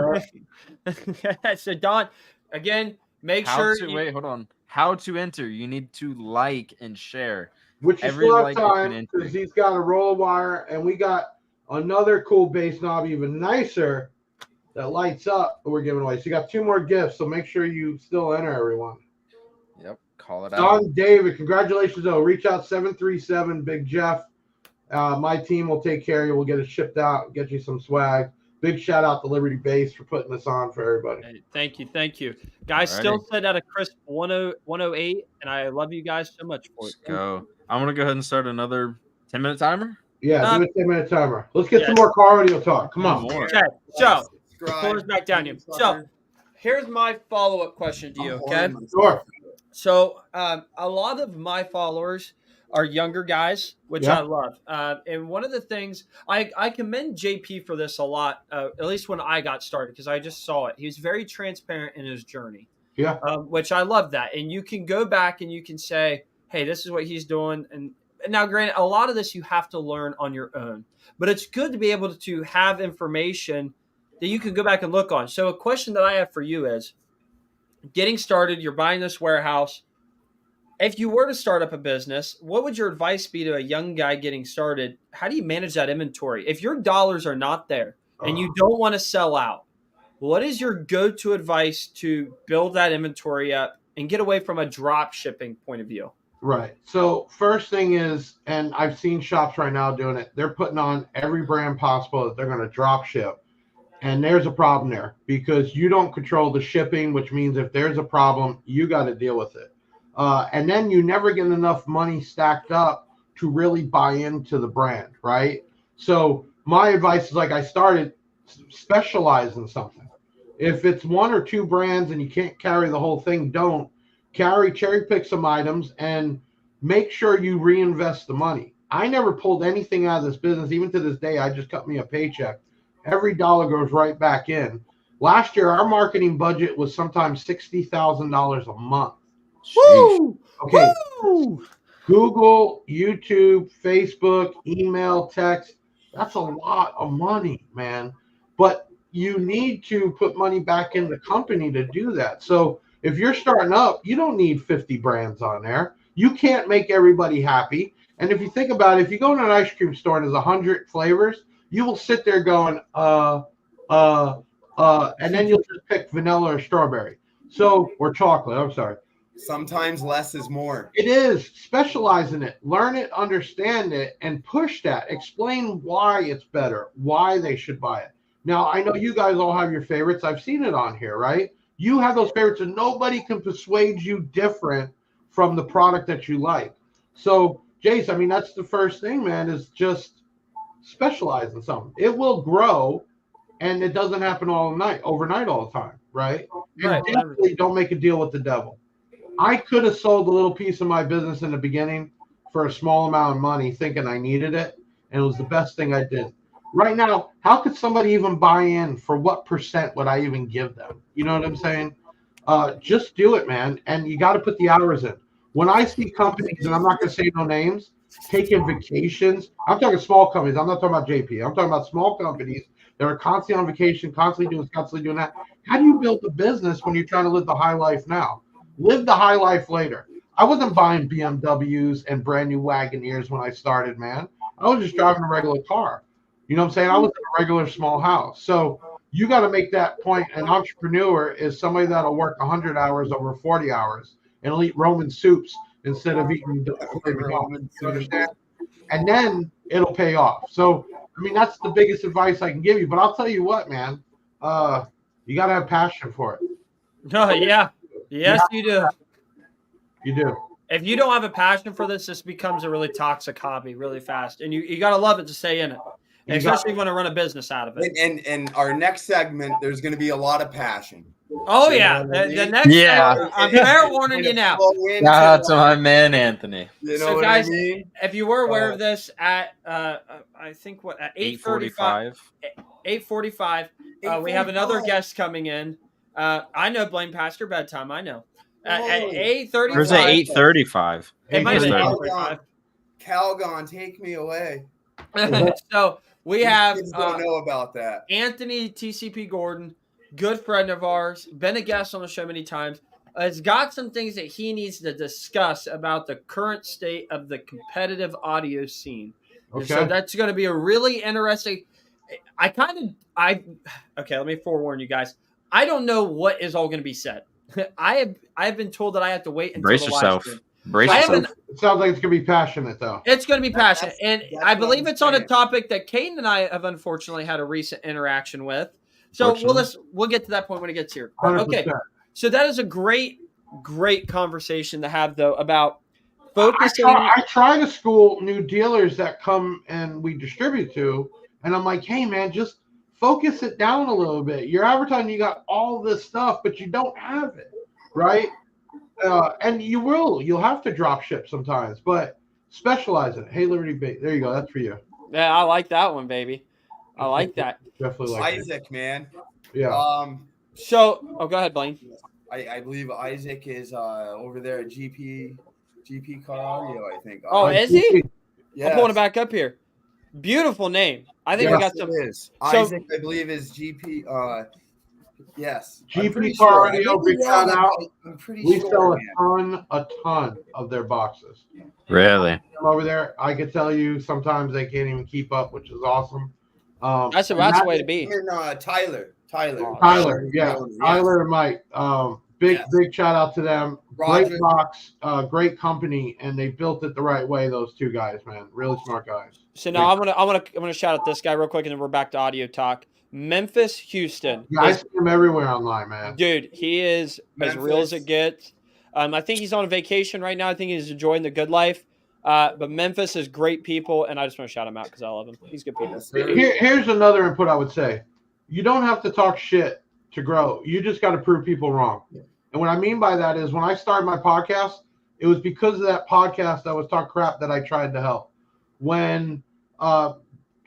So Don, again, make sure. Wait, hold on. How to enter? You need to like and share. Which is still have time because he's got a roll wire, and we got another cool bass knob, even nicer, that lights up. That we're giving away. So you got 2 more gifts. So make sure you still enter, everyone. Yep, call it out. Don David, congratulations! Though, reach out 737 BigJeff. My team will take care of you. We'll get it shipped out, get you some swag. Big shout out to Liberty Bass for putting this on for everybody. Hey, thank you. Guys, still set at a crisp 108, and I love you guys so much for it. Let's go. I'm going to go ahead and start another 10-minute timer. Yeah, do a 10-minute timer. Let's get some more car audio talk. Come on. Okay, so pull this back down here. So here's my follow-up question to you, okay? Sure. So a lot of my followers are younger guys, which I love. And one of the things I commend JP for this a lot, at least when I got started, because I just saw it. He was very transparent in his journey. Yeah. Which I love that. And you can go back and you can say, hey, this is what he's doing. And now, granted, a lot of this you have to learn on your own. But it's good to be able to have information that you can go back and look on. So a question that I have for you is, getting started, you're buying this warehouse. If you were to start up a business, what would your advice be to a young guy getting started? How do you manage that inventory? If your dollars are not there and you don't want to sell out, what is your go-to advice to build that inventory up and get away from a drop shipping point of view? Right. So first thing is, and I've seen shops right now doing it, they're putting on every brand possible that they're going to drop ship. And there's a problem there because you don't control the shipping, which means if there's a problem, you got to deal with it. And then you never get enough money stacked up to really buy into the brand, right? So my advice is like I started specialize in something. If it's one or two brands and you can't carry the whole thing, don't cherry pick some items and make sure you reinvest the money. I never pulled anything out of this business. Even to this day, I just cut me a paycheck. Every dollar goes right back in. Last year, our marketing budget was sometimes $60,000 a month. Woo! Okay. Woo! Google, YouTube, Facebook, email, text. That's a lot of money, man. But you need to put money back in the company to do that. So if you're starting up, you don't need 50 brands on there. You can't make everybody happy. And if you think about it, if you go in an ice cream store and there's 100 flavors, you will sit there going, and then you'll just pick vanilla or strawberry. So, or chocolate, I'm sorry. Sometimes less is more. It is. Specialize in it. Learn it, understand it, and push that. Explain why it's better, why they should buy it. Now, I know you guys all have your favorites. I've seen it on here, right? You have those favorites, and nobody can persuade you different from the product that you like. So, Jace, I mean, that's the first thing, man, is just specialize in something. It will grow, and it doesn't happen overnight all the time, right? Right. And definitely don't make a deal with the devil. I could have sold a little piece of my business in the beginning for a small amount of money thinking I needed it, and it was the best thing I did. Right now, how could somebody even buy in? For what percent would I even give them? You know what I'm saying? Just do it, man, and you got to put the hours in. When I see companies, and I'm not going to say no names, taking vacations, I'm talking small companies. I'm not talking about JP. I'm talking about small companies that are constantly on vacation, constantly doing that. How do you build a business when you're trying to live the high life now? Live the high life later. I wasn't buying BMWs and brand new Wagoneers when I started, man. I was just driving a regular car. You know what I'm saying? I was in a regular small house. So you got to make that point. An entrepreneur is somebody that'll work 100 hours over 40 hours and will eat Roman soups instead of eating ramen. You understand? And then it'll pay off. So, I mean, that's the biggest advice I can give you. But I'll tell you what, man, you got to have passion for it. Oh, yeah. Yes, you do. You do. If you don't have a passion for this becomes a really toxic hobby really fast. And you got to love it to stay in it. And especially if you want to run a business out of it. And our next segment, there's going to be a lot of passion. Oh, yeah. The next segment, I'm fair warning you now. Shout out to my man, Anthony. You know so, what guys, I mean? if you were aware of this at, I think, at 8:45. 8:45, we have another guest coming in. I know, Blaine, past your bedtime. I know. At 8:35. Where's it? 8:35. It might be 8:35. Calgon, take me away. So we have Kids don't know about that. Anthony Tcp Gordon, good friend of ours, been a guest on the show many times, has got some things that he needs to discuss about the current state of the competitive audio scene. Okay. So that's going to be a really interesting. Okay, let me forewarn you guys. I don't know what is all going to be said. I've been told that I have to wait until Brace the yourself. live stream. Brace yourself. It sounds like it's going to be passionate, though. It's going to be passionate. And That's I believe what it's on a saying. topic that Caden and I have unfortunately had a recent interaction with. So we'll get to that point when it gets here. 100%. Okay. So that is a great conversation to have, though, about focusing. I try to school new dealers that come and we distribute to, and I'm like, hey, man, just focus it down a little bit. You're advertising, you got all this stuff, but you don't have it, right? And you'll have to drop ship sometimes, but specialize in it. Hey, Liberty Bay, there you go. That's for you. Yeah, I like that one, baby. I like that. Definitely like Isaac, man. Yeah. So, go ahead, Blaine. I believe Isaac is over there at GP Car Audio, I think. Oh, is he? Yes. I'm pulling it back up here. Beautiful name. I think we got some. It is. So- Isaac, I believe, is GP. Yes. GP Car Audio, big shout out. I'm pretty We sure. sell a ton of their boxes. Really? Over there, I could tell you sometimes they can't even keep up, which is awesome. That's the way to be. And Tyler. Tyler, yeah. Tyler and Mike. Big shout out to them. Roger. Great box, great company, and they built it the right way. Those two guys, man, really smart guys. So now I'm gonna shout out this guy real quick, and then we're back to audio talk. Memphis, Houston. Yeah, I see him everywhere online, man. Dude, he is as real as it gets. I think he's on vacation right now. I think he's enjoying the good life. But Memphis is great people, and I just want to shout him out because I love him. He's good people. Here's another input I would say. You don't have to talk shit to grow. You just got to prove people wrong. And what I mean by that is when I started my podcast, it was because of that podcast I was talking crap that I tried to help. When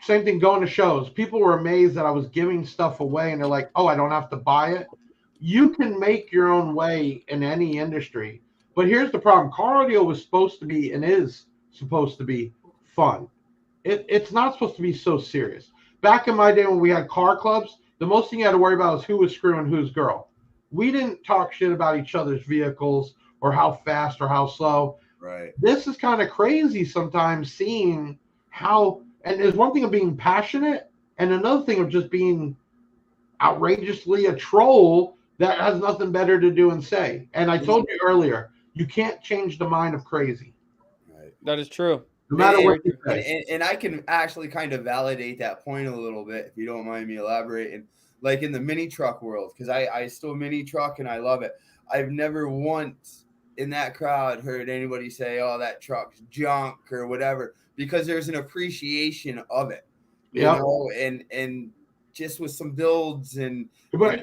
same thing going to shows, people were amazed that I was giving stuff away, and they're like, "Oh, I don't have to buy it." You can make your own way in any industry. But here's the problem. Car audio was supposed to be and is supposed to be fun. It's not supposed to be so serious. Back in my day when we had car clubs, the most thing you had to worry about was who was screwing whose girl. We didn't talk shit about each other's vehicles or how fast or how slow. Right. This is kind of crazy sometimes seeing how, and there's one thing of being passionate and another thing of just being outrageously a troll that has nothing better to do and say. And I told you earlier, you can't change the mind of crazy. Right. That is true. No matter what you say. And I can actually kind of validate that point a little bit, if you don't mind me elaborating. Like in the mini truck world, because I still mini truck and I love it. I've never once in that crowd heard anybody say, "Oh, that truck's junk" or whatever, because there's an appreciation of it. You know, and just with some builds and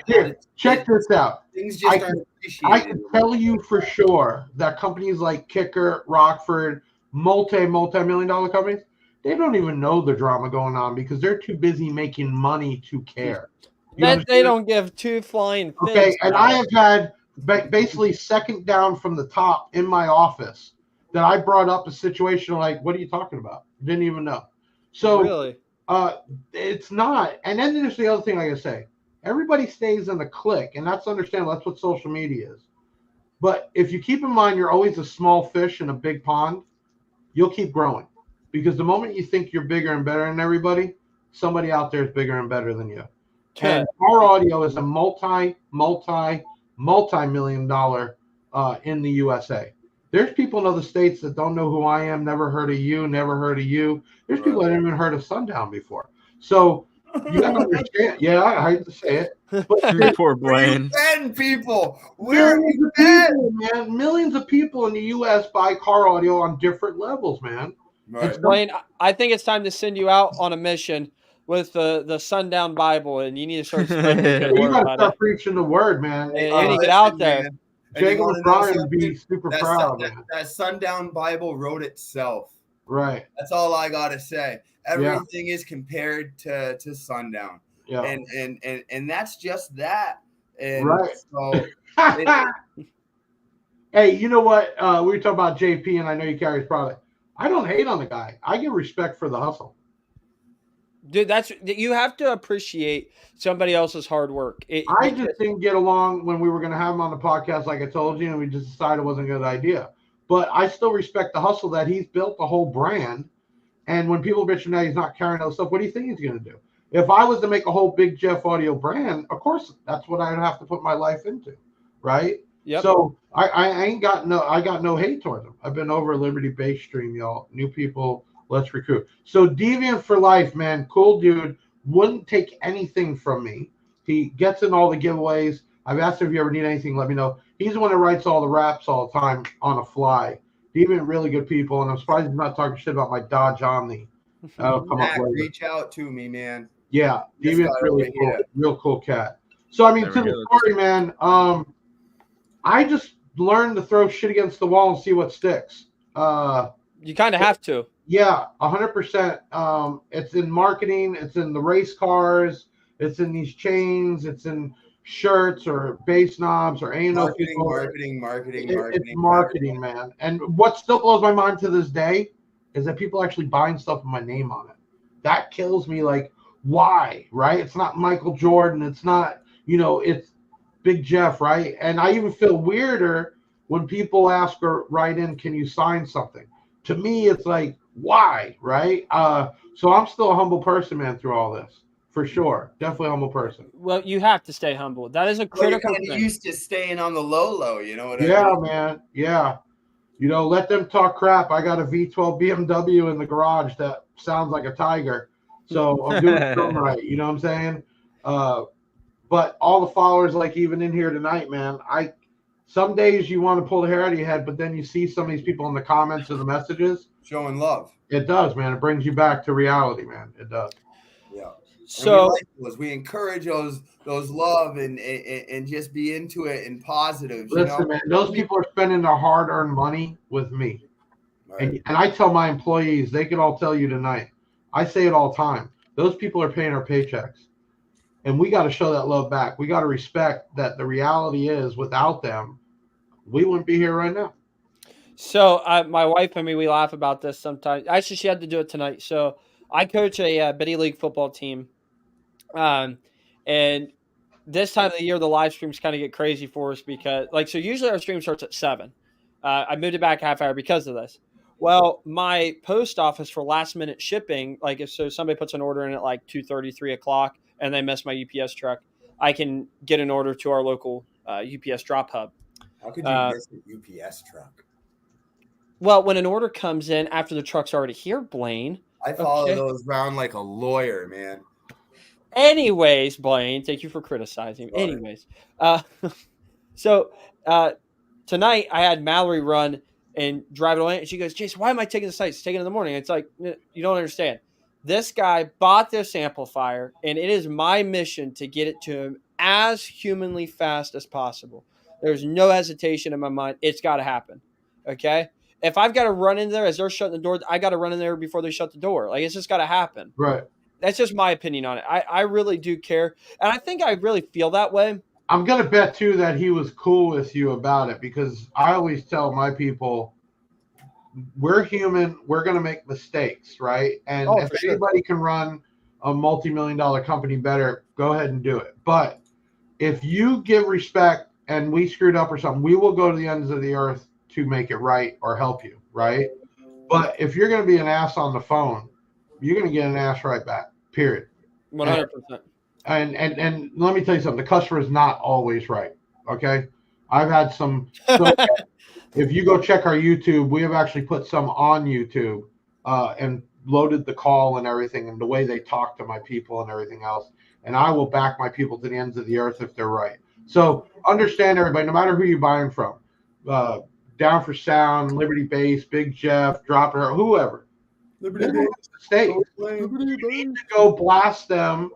here, check this out. Things just aren't appreciated. I can tell you for sure that companies like Kicker, Rockford, multi-million-dollar companies, they don't even know the drama going on because they're too busy making money to care. They don't give two flying figs. Okay, and I have had basically second down from the top in my office that I brought up a situation like, "What are you talking about?" Didn't even know. So really, it's not. And then there's the other thing I gotta say. Everybody stays in the clique, and that's understandable. That's what social media is. But if you keep in mind you're always a small fish in a big pond, you'll keep growing. Because the moment you think you're bigger and better than everybody, somebody out there is bigger and better than you. And our audio is a multi-million-dollar in the USA. There's people in other states that don't know who I am, never heard of you, never heard of you. There's people that haven't even heard of Sundown before. So you got to understand. Yeah, I hate to say it. But poor Blaine. People. Millions of people in the U.S. buy car audio on different levels, man. Right. Blaine, I think it's time to send you out on a mission with the Sundown Bible, and you need to start spreading the good You word got to about start it. preaching the word, man. And you need to get out there. Man. Jacob O'Brien would be super proud, man. That Sundown Bible wrote itself. Right. That's all I gotta say. Everything is compared to Sundown. Yeah. And that's just that. And right. So hey, you know what? We were talking about JP, and I know you carry his product. I don't hate on the guy. I give respect for the hustle. Dude, you have to appreciate somebody else's hard work. I just didn't get along when we were going to have him on the podcast, like I told you, and we just decided it wasn't a good idea. But I still respect the hustle that he's built the whole brand. And when people bitch now he's not carrying those stuff, what do you think he's going to do? If I was to make a whole BigJeff audio brand, of course, that's what I'd have to put my life into, right? Yep. So I got no hate towards him. I've been over Liberty Base Stream, y'all. New people, let's recruit. So Deviant for life, man. Cool dude. Wouldn't take anything from me. He gets in all the giveaways. I've asked him if you ever need anything, let me know. He's the one that writes all the raps all the time on a fly. Deviant, really good people, and I'm surprised he's not talking shit about my Dodge Omni. Mac, reach out to me, man. Yeah, Deviant's really cool, real cool cat. So I mean, to the story, man. I just learned to throw shit against the wall and see what sticks. You kind of have to. Yeah, 100%. It's in marketing. It's in the race cars. It's in these chains. It's in shirts or bass knobs or A&O people. Marketing. It's marketing, man. And what still blows my mind to this day is that people actually buying stuff with my name on it. That kills me. Like, why, right? It's not Michael Jordan. It's not, it's BigJeff, right? And I even feel weirder when people ask or write in, can you sign something? To me, it's like, why, right? So I'm still a humble person, man, through all this, for sure. Definitely a humble person. Well, you have to stay humble. That is a critical thing. You're used to staying on the low, you know what I mean? Yeah, man. Yeah. Let them talk crap. I got a V12 BMW in the garage that sounds like a tiger. So I'm doing something right. You know what I'm saying? But all the followers, like even in here tonight, man, some days you want to pull the hair out of your head, but then you see some of these people in the comments and the messages showing love. It does, man. It brings you back to reality, man. It does. Yeah. So we encourage those love and just be into it and positives. Listen, man, those people are spending their hard-earned money with me. Right. And I tell my employees, they can all tell you tonight. I say it all the time. Those people are paying our paychecks. And we got to show that love back. We got to respect that the reality is without them, we wouldn't be here right now. So my wife and me, we laugh about this sometimes. Actually, she had to do it tonight. So I coach a Biddy League football team. And this time of the year, the live streams kind of get crazy for us because, so usually our stream starts at 7. I moved it back half hour because of this. Well, my post office for last minute shipping, if somebody puts an order in at 2:30, 3 o'clock, and they miss my UPS truck, I can get an order to our local UPS drop hub. How could you miss a UPS truck? Well, when an order comes in after the truck's already here, Blaine. I follow those around like a lawyer, man. Anyways, Blaine, thank you for criticizing. Sorry. Anyways, so tonight I had Mallory run and drive it away, and she goes, "Jason, why am I taking the site? It's taking in the morning." It's like, you don't understand. This guy bought this amplifier, and it is my mission to get it to him as humanly fast as possible. There's no hesitation in my mind. It's got to happen. Okay? If I've got to run in there as they're shutting the door, I got to run in there before they shut the door. It's just got to happen. Right. That's just my opinion on it. I really do care. And I think I really feel that way. I'm going to bet, too, that he was cool with you about it because I always tell my people, we're human. We're going to make mistakes, right? And if anybody can run a multi-million-dollar company better, go ahead and do it. But if you give respect and we screwed up or something, we will go to the ends of the earth to make it right or help you, right? But if you're going to be an ass on the phone, you're going to get an ass right back, period. 100%. And let me tell you something. The customer is not always right, okay? I've had some if you go check our YouTube, we have actually put some on YouTube and loaded the call and everything and the way they talk to my people and everything else. And I will back my people to the ends of the earth if they're right. So understand, everybody, no matter who you're buying from, Down for Sound, Liberty Base, BigJeff, Dropper, whoever. Liberty Base. You need to go blast them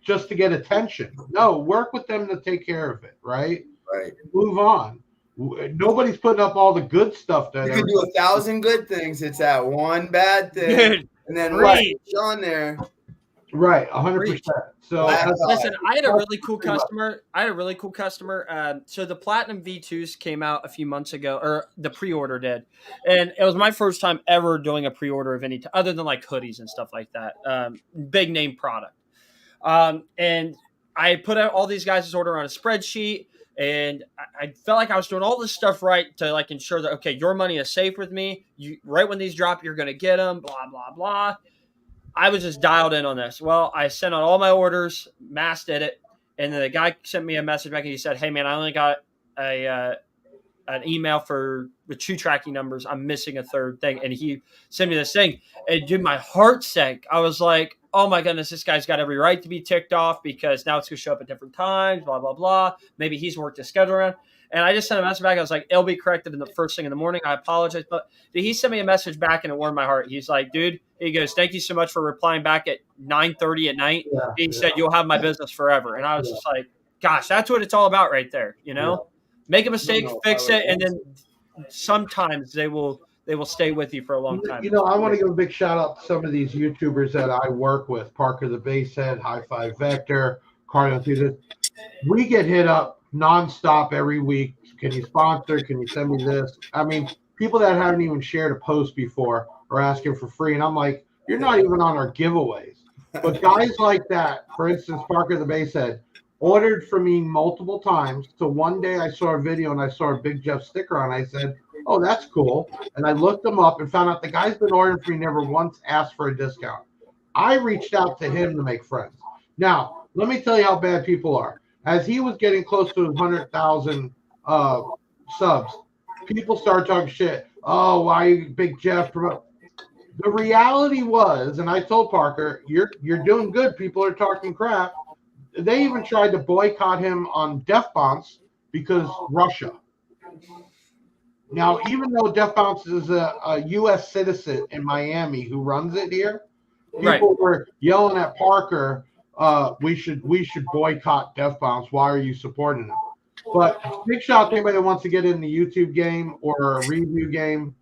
just to get attention. No, work with them to take care of it, right? Right. Move on. Nobody's putting up all the good stuff that you can do 1,000 good things. It's that one bad thing, and then right on there. Right, 100%. So listen, I had a really cool customer. So the Platinum V2s came out a few months ago, or the pre-order did, and it was my first time ever doing a pre-order of any other than hoodies and stuff like that. Big name product, and I put out all these guys' order on a spreadsheet. And I felt like I was doing all this stuff right to ensure that, okay, your money is safe with me. Right when these drop, you're going to get them, blah, blah, blah. I was just dialed in on this. Well, I sent out all my orders, mass did it. And then the guy sent me a message back and he said, "Hey man, I only got an email with 2 tracking numbers. I'm missing a third thing." And he sent me this thing. And dude, my heart sank. I was like, oh my goodness, this guy's got every right to be ticked off because now it's going to show up at different times, blah, blah, blah. Maybe he's worked his schedule around. And I just sent a message back. I was like, it'll be corrected in the first thing in the morning. I apologize. But dude, he sent me a message back and it warmed my heart. He's like, dude, he goes, "Thank you so much for replying back at 9:30 at night." He said, "You'll have my business forever." And I was just like, gosh, that's what it's all about right there. Make a mistake, fix it. And then sometimes they will stay with you for a long time. I want to give a big shout out to some of these YouTubers that I work with. Parker the Basehead, High Five Vector, Cardinal. We get hit up nonstop every week. Can you sponsor? Can you send me this? I mean, people that haven't even shared a post before are asking for free. And I'm like, you're not even on our giveaways. But guys like that, for instance, Parker the Basehead, ordered from me multiple times. So one day I saw a video and I saw a BigJeff sticker on. I said, "Oh, that's cool." And I looked him up and found out the guy's been ordering for me, never once asked for a discount. I reached out to him to make friends. Now, let me tell you how bad people are. As he was getting close to 100,000 subs, people started talking shit. "Oh, why you BigJeff promote?" The reality was, and I told Parker, you're doing good. People are talking crap. they even tried to boycott him on Def Bounce because Russia. Now, even though Def Bounce is a U.S. citizen in Miami who runs it here, people were yelling at Parker, we should boycott Def Bounce. Why are you supporting him? But big shout to anybody that wants to get in the YouTube game or a review game.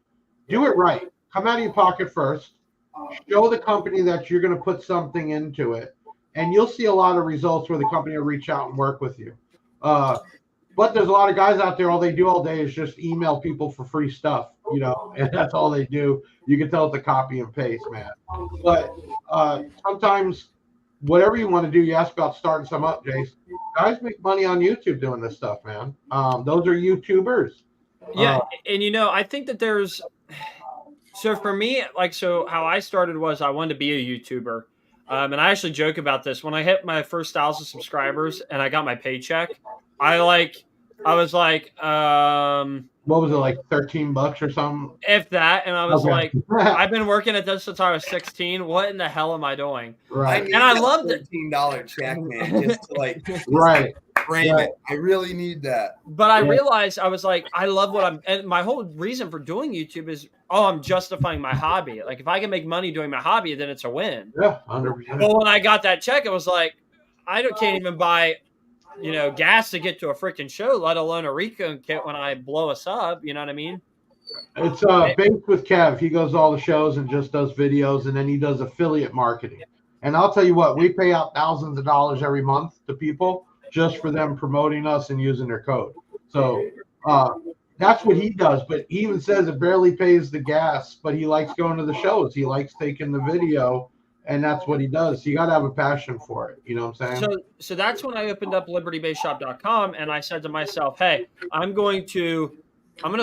Do it right. Come out of your pocket first. Show the company that you're going to put something into it, and you'll see a lot of results where the company will reach out and work with you. But there's a lot of guys out there, all they do all day is just email people for free stuff, and that's all they do. You can tell it's a copy and paste, man. But sometimes whatever you want to do, you ask about starting some up, Jace. Guys make money on YouTube doing this stuff, man. Those are YouTubers. Yeah, and I think that there's so for me, so how I started was I wanted to be a YouTuber. And I actually joke about this. When I hit my first 1,000 subscribers and I got my paycheck, I was like, what was it, like $13 or something? If that, and I was like, I've been working at this since I was 16. What in the hell am I doing? Right. And I loved it. $13 check, man, just to right. Frame it. I really need that. But I realized I was like, I love what and my whole reason for doing YouTube is, I'm justifying my hobby. Like if I can make money doing my hobby, then it's a win. Yeah, 100%. But when I got that check, it was like, can't even buy, gas to get to a freaking show, let alone a Rico kit when I blow a sub. You know what I mean? It's based with Kev. He goes to all the shows and just does videos, and then he does affiliate marketing. And I'll tell you what, we pay out thousands of dollars every month to people just for them promoting us and using their code. So that's what he does. But he even says it barely pays the gas, but he likes going to the shows. He likes taking the video, and that's what he does. So you got to have a passion for it. You know what I'm saying? So that's when I opened up libertybaseshop.com, and I said to myself, hey, I'm going to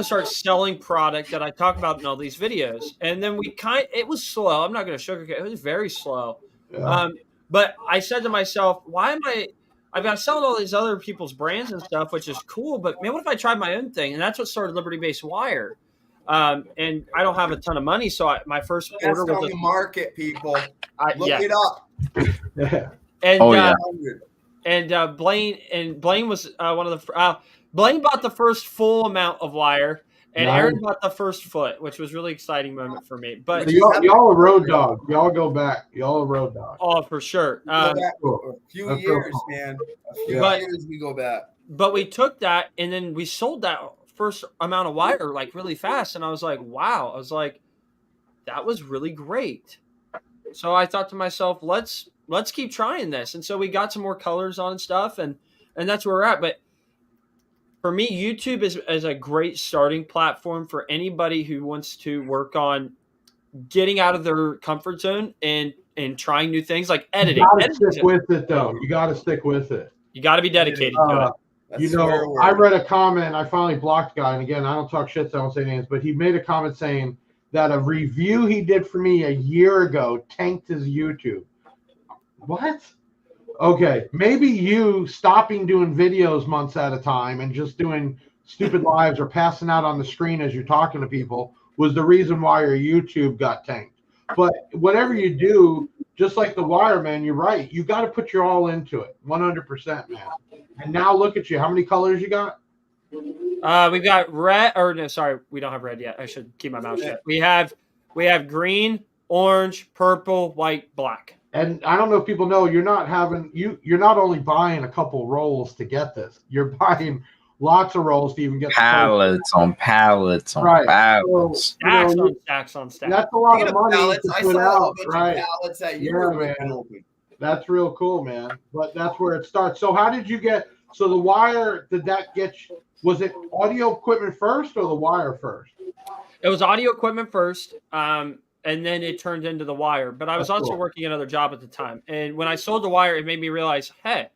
start selling product that I talk about in all these videos. And then it was slow. I'm not going to sugarcoat it. It was very slow. Yeah. But I said to myself, I've got selling all these other people's brands and stuff, which is cool. But man, what if I tried my own thing? And that's what started Liberty Base Wire. And I don't have a ton of money, so my first order was on the market, people. Look it up. And Blaine was one of the Blaine bought the first full amount of wire, and Aaron bought the first foot, which was a really exciting moment for me. But so y'all a road dog. Y'all go back. Y'all a road dog. Oh, for sure. A few years, man. A few years we go back. But we took that, and then we sold that first amount of wire like really fast, and I was like, wow. I was like, that was really great. So I thought to myself, let's keep trying this. And so we got some more colors on and stuff, and that's where we're at. But for me, YouTube is a great starting platform for anybody who wants to work on getting out of their comfort zone and trying new things like editing. You got to stick with it, though. You got to stick with it. You got to be dedicated to it. I read a comment. I finally blocked the guy. And again, I don't talk shit, so I don't say names. But he made a comment saying that a review he did for me a year ago tanked his YouTube. What? Okay, maybe you stopping doing videos months at a time and just doing stupid lives or passing out on the screen as you're talking to people was the reason why your YouTube got tanked. But whatever you do, just like the Wire, man, you're right. You got to put your all into it, 100%, man. And now look at you. How many colors you got? We've got red. Or no, sorry, we don't have red yet. I should keep my mouth shut. We have green, orange, purple, white, black. And I don't know if people know, you're not only buying a couple rolls to get this. You're buying lots of rolls to even get pallets on pallets on pallets. So, stacks on stacks. That's a lot of money pallets. to put out, right? Pallets that man. That's real cool, man. But that's where it starts. So how did you get? So the Wire, did that get? Was it audio equipment first or the Wire first? It was audio equipment first. And then it turned into the Wire. But I was also working another job at the time. And when I sold the Wire, it made me realize, hey,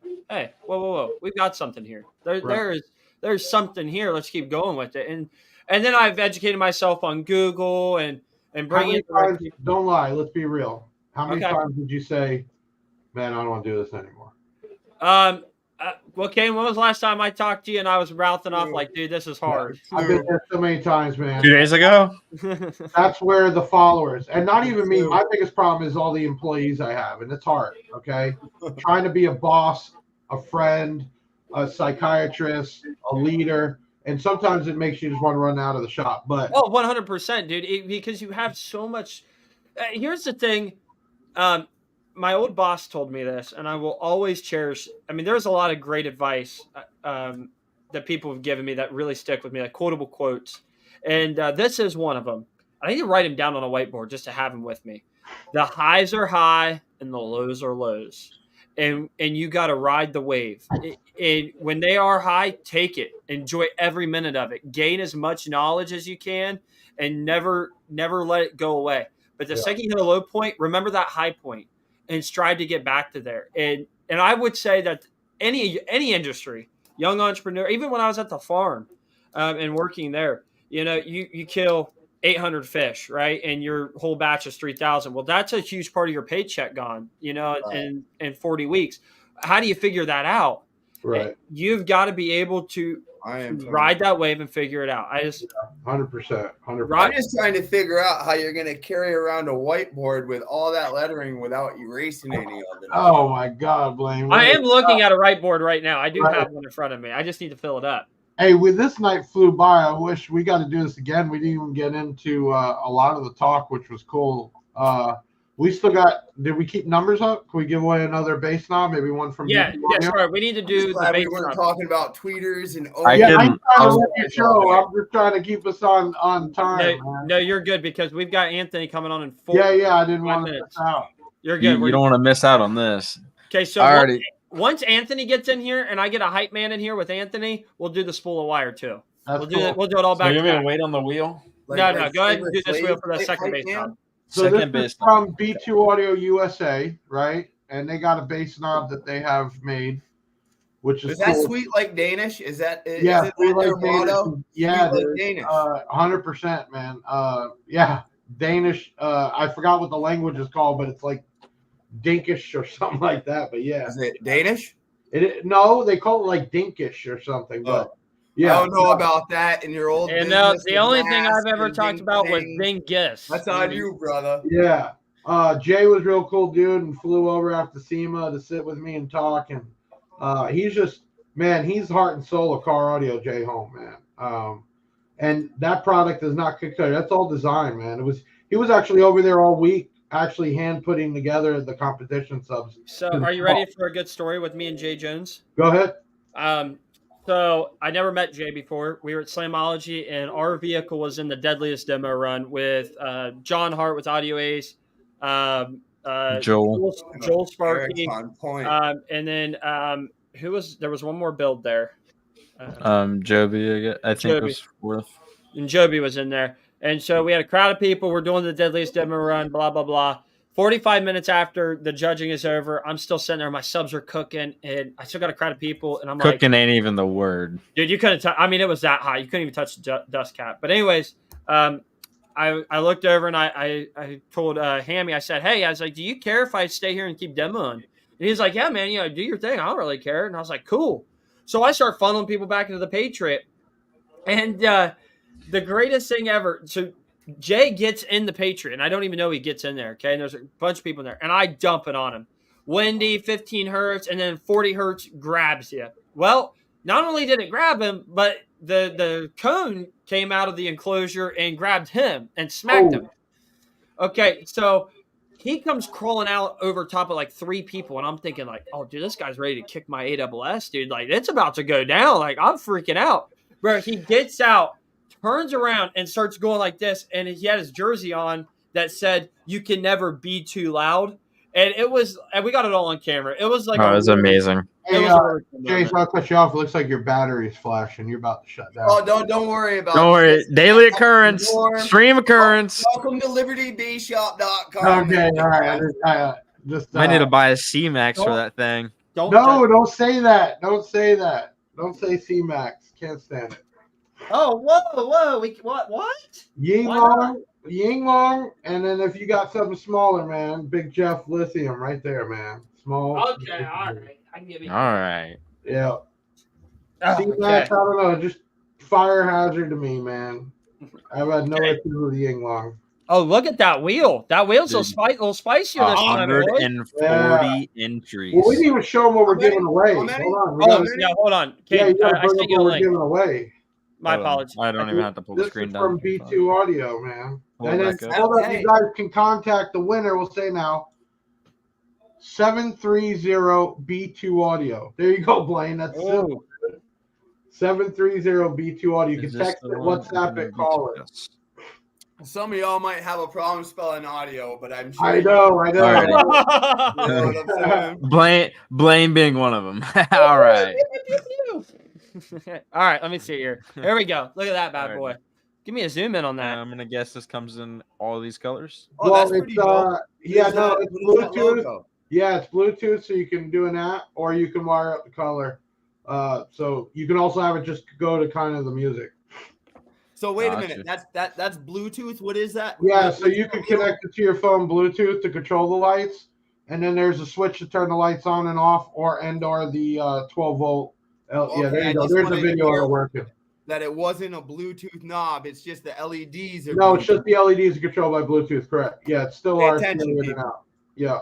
whoa. We've got something here. There's something here. Let's keep going with it. And then I've educated myself on Google and bringing it. Don't lie. Let's be real. How many times did you say, man, I don't want to do this anymore? Well, Kane, when was the last time I talked to you and I was mouthing off like, dude, this is hard? I've been there so many times, man. 2 days ago? That's where the followers, and not even me, my biggest problem is all the employees I have, and it's hard, okay? Trying to be a boss a friend, a psychiatrist, a leader, and sometimes it makes you just want to run out of the shop. But 100%, dude, because you have so much. Here's the thing. My old boss told me this, and I will always cherish. I mean, there's a lot of great advice that people have given me that really stick with me, like quotable quotes. And this is one of them. I need to write them down on a whiteboard just to have them with me. The highs are high and the lows are lows. And you got to ride the wave. And when they are high, take it. Enjoy every minute of it. Gain as much knowledge as you can and never let it go away. But the second you hit a low point, remember that high point and strive to get back to there. And I would say that any industry, young entrepreneur, even when I was at the farm and working there, you kill 800 fish, right? And your whole batch is 3,000. Well, that's a huge part of your paycheck gone, in 40 weeks. How do you figure that out? right, You've got to be able to ride that wave and figure it out. 100%. I'm just trying to figure out how you're going to carry around a whiteboard with all that lettering without erasing any of it. Oh my God, Blaine! I am looking at a whiteboard right now. I do have one in front of me. I just need to fill it up. Hey, with this night flew by. I wish we got to do this again. We didn't even get into a lot of the talk, which was cool. We still got. Did we keep numbers up? Can we give away another base knob? Maybe one from sorry. We need to do the base we weren't knob. talking about tweeters and I'm trying to let you show. I'm just trying to keep us on time. No, you're good because we've got Anthony coming on in 4 Yeah. I didn't want to miss out. You're good. You don't want to miss out on this. Okay, so once Anthony gets in here and I get a hype man in here with Anthony, we'll do the spool of wire too. We'll do it all back. So you're going to wait on the wheel? No. Go ahead and do this wheel for the second base knob. So this is from B2 Audio USA, right? And they got a bass knob that they have made, which is that cool. Sweet Like Danish? Is that Sweet their like motto? Yeah, Sweet Like Danish. 100%, man. Danish. I forgot what the language is called, but it's like Dinkish or something like that. But yeah, is it Danish? No, they call it like Dinkish or something. But yeah, I don't know about that in your old. And the only thing I've ever talked about was Dingus. That's on you, brother. Yeah. Jay was real cool dude and flew over after SEMA to sit with me and talk. And he's just, man, he's the heart and soul of car audio, Jay Home, man. And that product is not cooked. That's all design, man. He was actually over there all week, actually hand putting together the competition subs. So are you ready for a good story with me and Jay Jones? Go ahead. So I never met Jay before. We were at Slamology, and our vehicle was in the deadliest demo run with John Hart with Audio Ace, Joel Sparky, and then there was one more build there. Joby, I think was fourth. And Joby was in there. And so we had a crowd of people. We're doing the deadliest demo run, blah, blah, blah. 45 minutes after the judging is over, I'm still sitting there. My subs are cooking, and I still got a crowd of people. And I'm like, cooking ain't even the word, dude. You couldn't. It was that hot. You couldn't even touch the dust cap. But anyways, I looked over and I told Hammy. I said, "Hey, I was like, do you care if I stay here and keep demoing?" And he's like, "Yeah, man. Do your thing. I don't really care." And I was like, "Cool." So I start funneling people back into the Patriot, and the greatest thing ever. So Jay gets in the Patriot, and I don't even know he gets in there, okay? And there's a bunch of people in there, and I dump it on him. Windy, 15 hertz, and then 40 hertz grabs you. Well, not only did it grab him, but the cone came out of the enclosure and grabbed him and smacked him. Okay, so he comes crawling out over top of like 3 people, and I'm thinking like, oh, dude, this guy's ready to kick my ASS, dude. Like, it's about to go down. Like, I'm freaking out. Bro, he gets out, turns around and starts going like this, and he had his jersey on that said "You can never be too loud," and we got it all on camera. It was like, it was amazing. Hey, Jay, I'll cut you off. It looks like your battery's flashing. You're about to shut down. Oh, don't worry about it. Don't worry. Daily occurrence, stream occurrence. Welcome to LibertyBShop.com. Okay, all right. I need to buy a C-Max for that thing. Don't say that. Don't say that. Don't say C-Max. Can't stand it. Oh, whoa! What? Ying Long, and then if you got something smaller, man, BigJeff lithium right there, man. Small. Okay, all right. I can give you. All right. Yeah. Oh, C-Max, I don't know, just fire hazard to me, man. I've had no issues with Ying Long. Oh, look at that wheel. That wheel's a Dude. little spicier this time, boys. 140 entries. Well, we didn't even show them what we're giving away. How many? Hold on. We Oh, gotta, yeah, hold on. yeah, Okay, you gotta I bring sent up you what a we're link. giving away. My Hold on. apologies. I don't even have to pull the This screen is down. from B2 Audio, man. Hold And then back up. hold up, Okay. you guys can contact the winner. We'll say now 730B2 Audio. There you go, Blaine. That's simple. 730B2 Audio. You can Is this text the it, one? WhatsApp it, call it. Yes. Some of y'all might have a problem spelling audio, but I'm sure I know. You know what I'm saying? Blaine being one of them. All right. All right, let me see here. Here we go. Look at that bad All boy. right. Give me a zoom in on that. I'm gonna guess this comes in all these colors. Oh, Well, that's pretty dope. yeah, What is no, that- it's what is that Bluetooth. logo? Yeah, it's Bluetooth, so you can do an app, or you can wire up the color. So you can also have it just go to kind of the music. So wait a Gotcha. minute. That's Bluetooth. What is that? Yeah, What- so you can connect it to your phone Bluetooth to control the lights, and then there's a switch to turn the lights on and off, or the 12 volt. Yeah, Okay, there I you go. just There's a wanted to video of hear- it working. That it wasn't a Bluetooth knob. It's just the LEDs. Are No, it's Bluetooth. just the LEDs are controlled by Bluetooth. Correct. Yeah, it's still Pay RC attention, in and people. out. Yeah,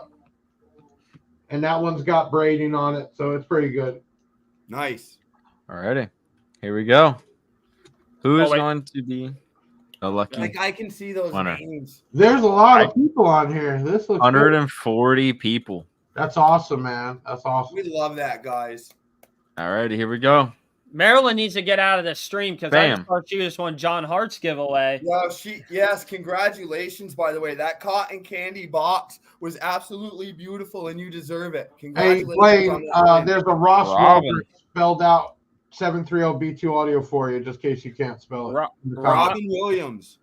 and that one's got braiding on it, so it's pretty good. Nice. Alrighty. Here we go. Who is wait. going to be the lucky Like I can see those Winner. names. There's a lot of people on here. This looks good. 140 people? That's awesome, man. That's awesome. We love that, guys. Alrighty, here we go. Marilyn needs to get out of this stream because I Bam. just thought she just won John Hart's giveaway. Yes, congratulations, by the way. That cotton candy box was absolutely beautiful and you deserve it. Hey, Congratulations Blaine, on that win. there's a Ross Robin. Walker spelled out 730B2 Audio for you, just in case you can't spell it. Ro- in the comments. Robin Williams.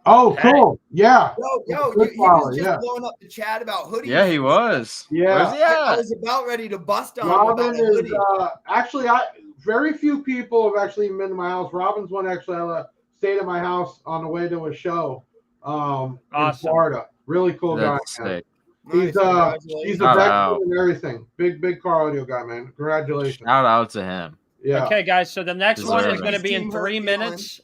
Oh, Hey. cool. Yeah. Yo, Good he follow, was just yeah. blowing up the chat about hoodies. Yeah, he was. Yeah. Where's he I at? was about ready to bust on him Robin about a is hoodie. actually very few people have actually been to my house. Robin's one actually stayed at my house on the way to a show in Awesome. Florida. Really cool That's guy. Man. sick. He's Nice, he's congratulations. a Shout veteran out. and everything. Big car audio guy, man. Congratulations. Shout out to him. Yeah. Okay, guys. So the next one Deserve is it. going to be in Team hurt 3 feelings. minutes.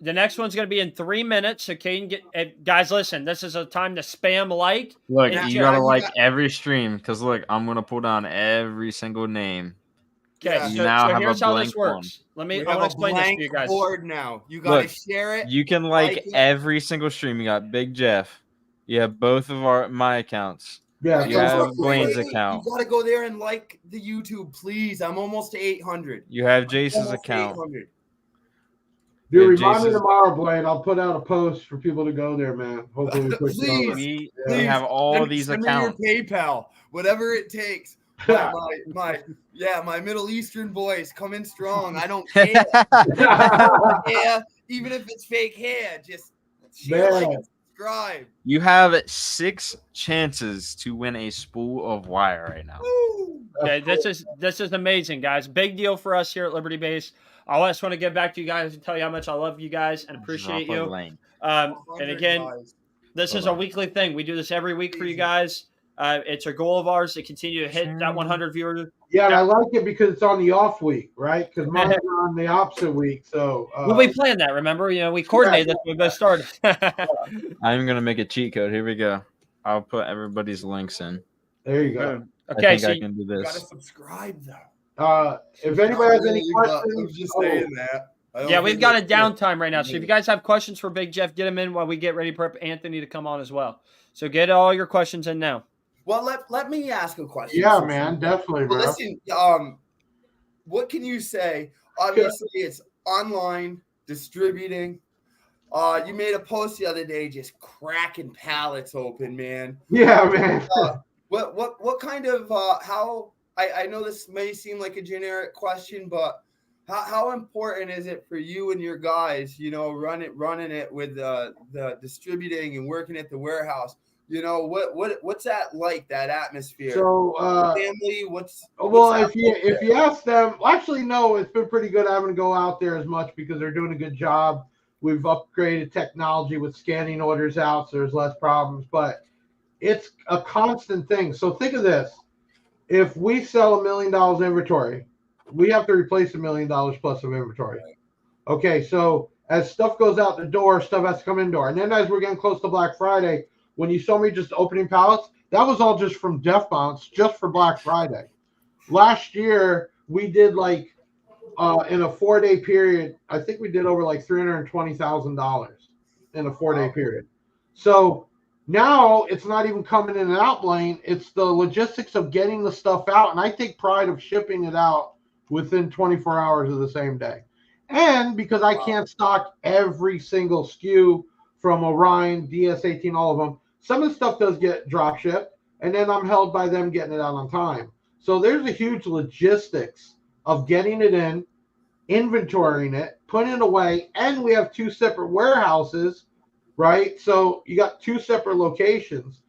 The next one's going to be in 3 minutes. So Caden, guys, listen. This is a time to spam like. Look, Yeah, you yeah, gotta you like got- every stream because look, I'm gonna pull down every single name. Okay, Yeah. You so, now so have a here's how this blank one. works. Let me. We I have want to a explain this to blank you guys. board now. You got to Look, share it. You can like like it. every single stream. You got Big Jeff. You have both of my accounts. Yeah. You so- have Wait, Blaine's wait, account. You got to go there and like the YouTube, please. I'm almost to 800. You have Jason's Almost to account. 800. Dude, Yeah, remind me Jason's- tomorrow, Blaine. I'll put out a post for people to go there, man. Hopefully we push it Please. over. We Please, have all Send- these send accounts. me your PayPal, whatever it takes. My Middle Eastern boys coming strong. I don't care. Yeah, even if it's fake hair, just share, like, Man. and subscribe. You have 6 chances to win a spool of wire right now. Woo! Okay, this is amazing, guys. Big deal for us here at Liberty Base. I just want to get back to you guys and tell you how much I love you guys and appreciate Drop a you. link. And 100 again, guys. this Hold is a on. weekly thing. We do this every week for you Easy. guys. It's a goal of ours to continue to hit that 100 viewers. Yeah, and I like it because it's on the off week, right? Because mine's on the opposite week. So we planned that, remember? We coordinated this when we both started. I'm gonna make a cheat code. Here we go. I'll put everybody's links in. there you go. Okay, I think so I can do You gotta this. subscribe though. If anybody has any I was questions, just saying that. I don't yeah, we've think got a it's- downtime right now. So if you guys have questions for Big Jeff, get them in while we get ready for Anthony to come on as well. So get all your questions in now. Well, let me ask a question. yeah, man, definitely, bro. Well, listen, what can you say? Obviously, it's online distributing. You made a post the other day, just cracking pallets open, man. Yeah, man. What kind of how? I know this may seem like a generic question, but how important is it for you and your guys? Running it with the distributing and working at the warehouse. What's that like? That atmosphere. So, family. well, what's if you ask them, well, actually, no, it's been pretty good having to go out there as much because they're doing a good job. We've upgraded technology with scanning orders out, so there's less problems. But it's a constant thing. So think of this: if we sell $1 million inventory, we have to replace $1 million plus of inventory. Okay, so As stuff goes out the door, stuff has to come indoor. And then as we're getting close to Black Friday, when you saw me just opening pallets, that was all just from Def Bounce, just for Black Friday. Last year, we did like in a 4-day period, I think we did over like $320,000 in a 4-day period. So now it's not even coming in and out, Blaine. It's the logistics of getting the stuff out. And I take pride of shipping it out within 24 hours of the same day. And because I can't stock every single SKU from Orion, DS18, all of them, some of the stuff does get drop shipped, and then I'm held by them getting it out on time. So there's a huge logistics of getting it in, inventorying it, putting it away, and we have 2 separate warehouses, right? So you got 2 separate locations.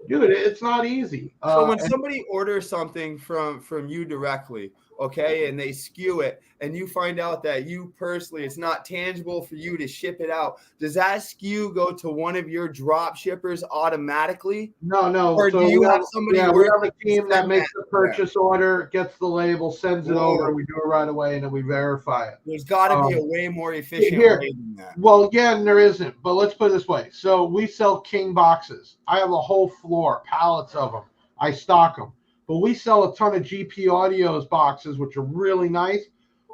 Dude, it's not easy. So when somebody orders something from you directly, okay, and they skew it, and you find out that you personally, it's not tangible for you to ship it out, does that skew go to one of your drop shippers automatically? No. Or do you have somebody? Yeah, we have a team that makes the purchase order, gets the label, sends it over, we do it right away, and then we verify it. There's got to be a way more efficient way than that. Well, again, there isn't, but let's put it this way. So we sell King boxes. I have a whole floor, pallets of them. I stock them. But we sell a ton of GP Audio's boxes, which are really nice,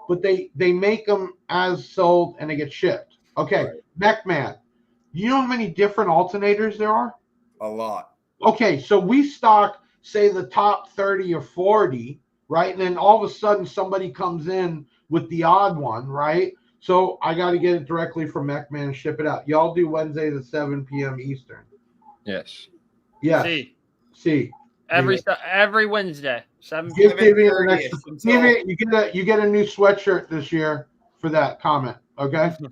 but they make them as sold and they get shipped. Okay, right. MechMan, you know how many different alternators there are? A lot. Okay, so we stock, say, the top 30 or 40, right? And then all of a sudden somebody comes in with the odd one, right? So I got to get it directly from MechMan and ship it out. Y'all do Wednesdays at 7 p.m. Eastern. Yes. Yes. See. Every Wednesday, 7 p.m. You get a new sweatshirt this year for that comment. Okay. So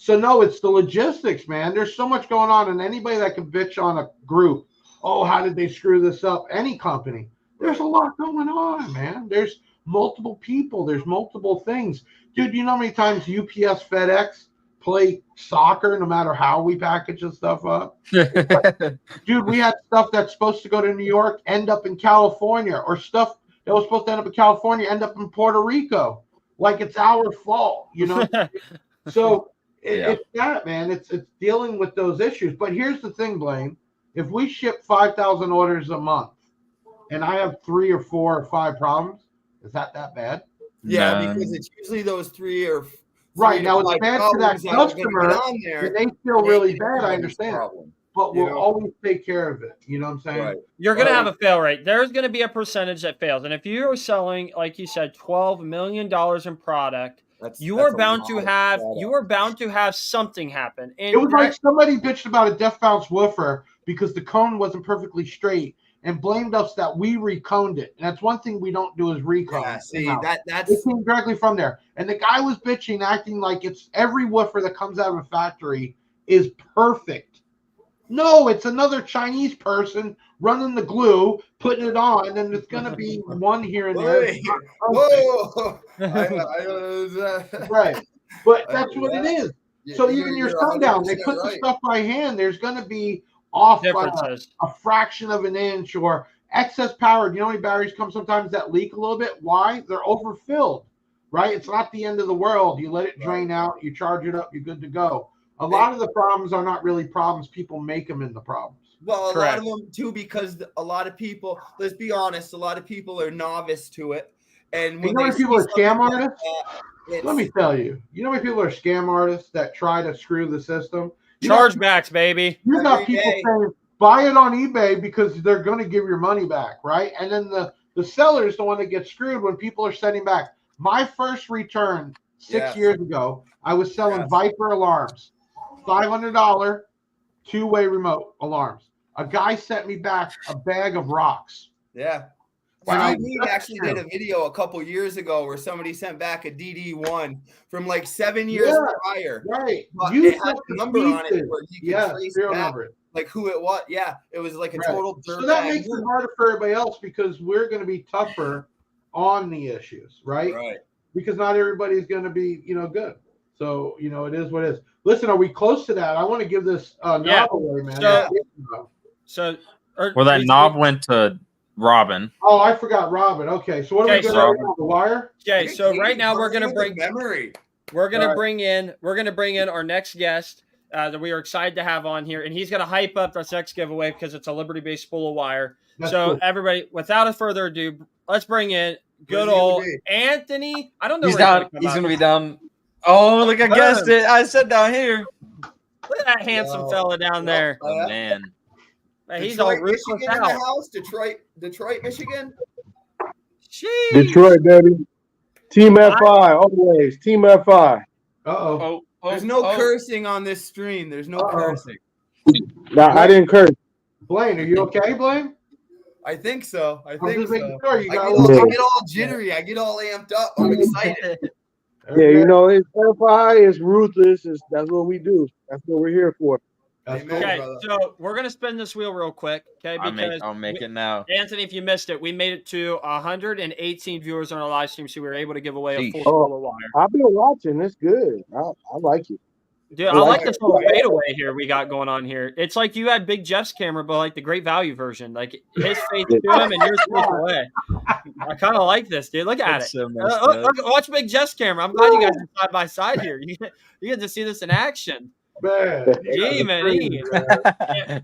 no, it's the logistics, man. There's so much going on, and anybody that can bitch on a group, oh, how did they screw this up? Any company, there's a lot going on, man. There's multiple people. There's multiple things, dude. You know how many times UPS, FedEx play soccer no matter how we package the stuff up? Dude, we had stuff that's supposed to go to New York end up in California, or stuff that was supposed to end up in California end up in Puerto Rico. Like it's our fault, you know? So it's that, man. It's dealing with those issues. But here's the thing, Blaine. If we ship 5,000 orders a month and I have 3 or 4 or 5 problems, is that bad? Yeah, because it's usually those 3 or 4. Right, now it's bad for that customer, and they feel really bad, I understand. But we'll always take care of it. You know what I'm saying? Right. You're going to have a fail rate. There's going to be a percentage that fails. And if you're selling, like you said, $12 million in product, you are bound to have something happen. And it was like somebody bitched about a Def Bounce woofer because the cone wasn't perfectly straight and blamed us that we reconed it. And that's one thing we don't do is recone. Yeah, see, that's it came directly from there. And the guy was bitching, acting like it's every woofer that comes out of a factory is perfect. No, it's another Chinese person running the glue, putting it on, and then there's going to be one here and there. Whoa! Right. But that's what it is. So even your sundown, they put the stuff by hand. There's going to be off by a fraction of an inch or excess power. You know how many batteries come sometimes that leak a little bit? Why? They're overfilled, right? It's not the end of the world. You let it drain out, you charge it up, you're good to go. A lot of the problems are not really problems. People make them into problems. Well, a lot of them too, because a lot of people, let's be honest, a lot of people are novice to it. And when you know how many people are scam artists? Let me tell you. You know how many people are scam artists that try to screw the system? Chargebacks, baby. You got people saying, buy it on eBay because they're going to give your money back, right? And then the seller is the one that gets screwed when people are sending back. My first return 6 years ago, I was selling Viper alarms. $500 2-way remote alarms. A guy sent me back a bag of rocks. Yeah. Wow. We actually did a video a couple years ago where somebody sent back a DD1 from like 7 years prior. Right. It had a number on it where you can trace back like who it was. Yeah. It was like a total dirt. So that makes it harder for everybody else because we're going to be tougher on the issues, right? Right. Because not everybody's going to be, good. So, it is what it is. Listen, are we close to that? I want to give this knob away, man. Well, that knob went to Robin. Oh, I forgot Robin. Okay, so what are we doing right now? The wire? Okay, so right now we're going to break memory. we're gonna bring in our next guest that we are excited to have on here, and he's gonna hype up our next giveaway because it's a Liberty-based spool of wire. That's so cool. everybody, without further ado, let's bring in good Where's he old gonna be? Anthony. I don't know. He's where down. He's gonna be down. Oh, look! I guessed it. I said down here. Look at that handsome fella down there. Oh man. He's all Detroit, ruthless Michigan in the out. house. Detroit, Michigan. Jeez. Detroit, baby. Team FI, always. Team FI. Uh-oh. There's no cursing on this stream. There's no cursing. Nah, I didn't curse. Blaine, are you okay, Blaine? I think so. I I'm think just making so. sure you I got get all jittery. I get all amped up. I'm excited. Yeah, you know, it's FI, it's ruthless. That's what we do. That's what we're here for. That's Amen, Okay, brother. so we're gonna spin this wheel real quick, okay? Because I'll make it now. Anthony, if you missed it, we made it to 118 viewers on our live stream, so we were able to give away a full spool of wire. I've been watching. It's good. I like it. Dude, I like this little fadeaway here we got going on here. It's like you had Big Jeff's camera, but like the great value version. Like his face to him and yours face away. I kind of like this, dude. Look at it. So Look, watch Big Jeff's camera. I'm glad you guys are side by side here. You get to see this in action. Man. Gee, man.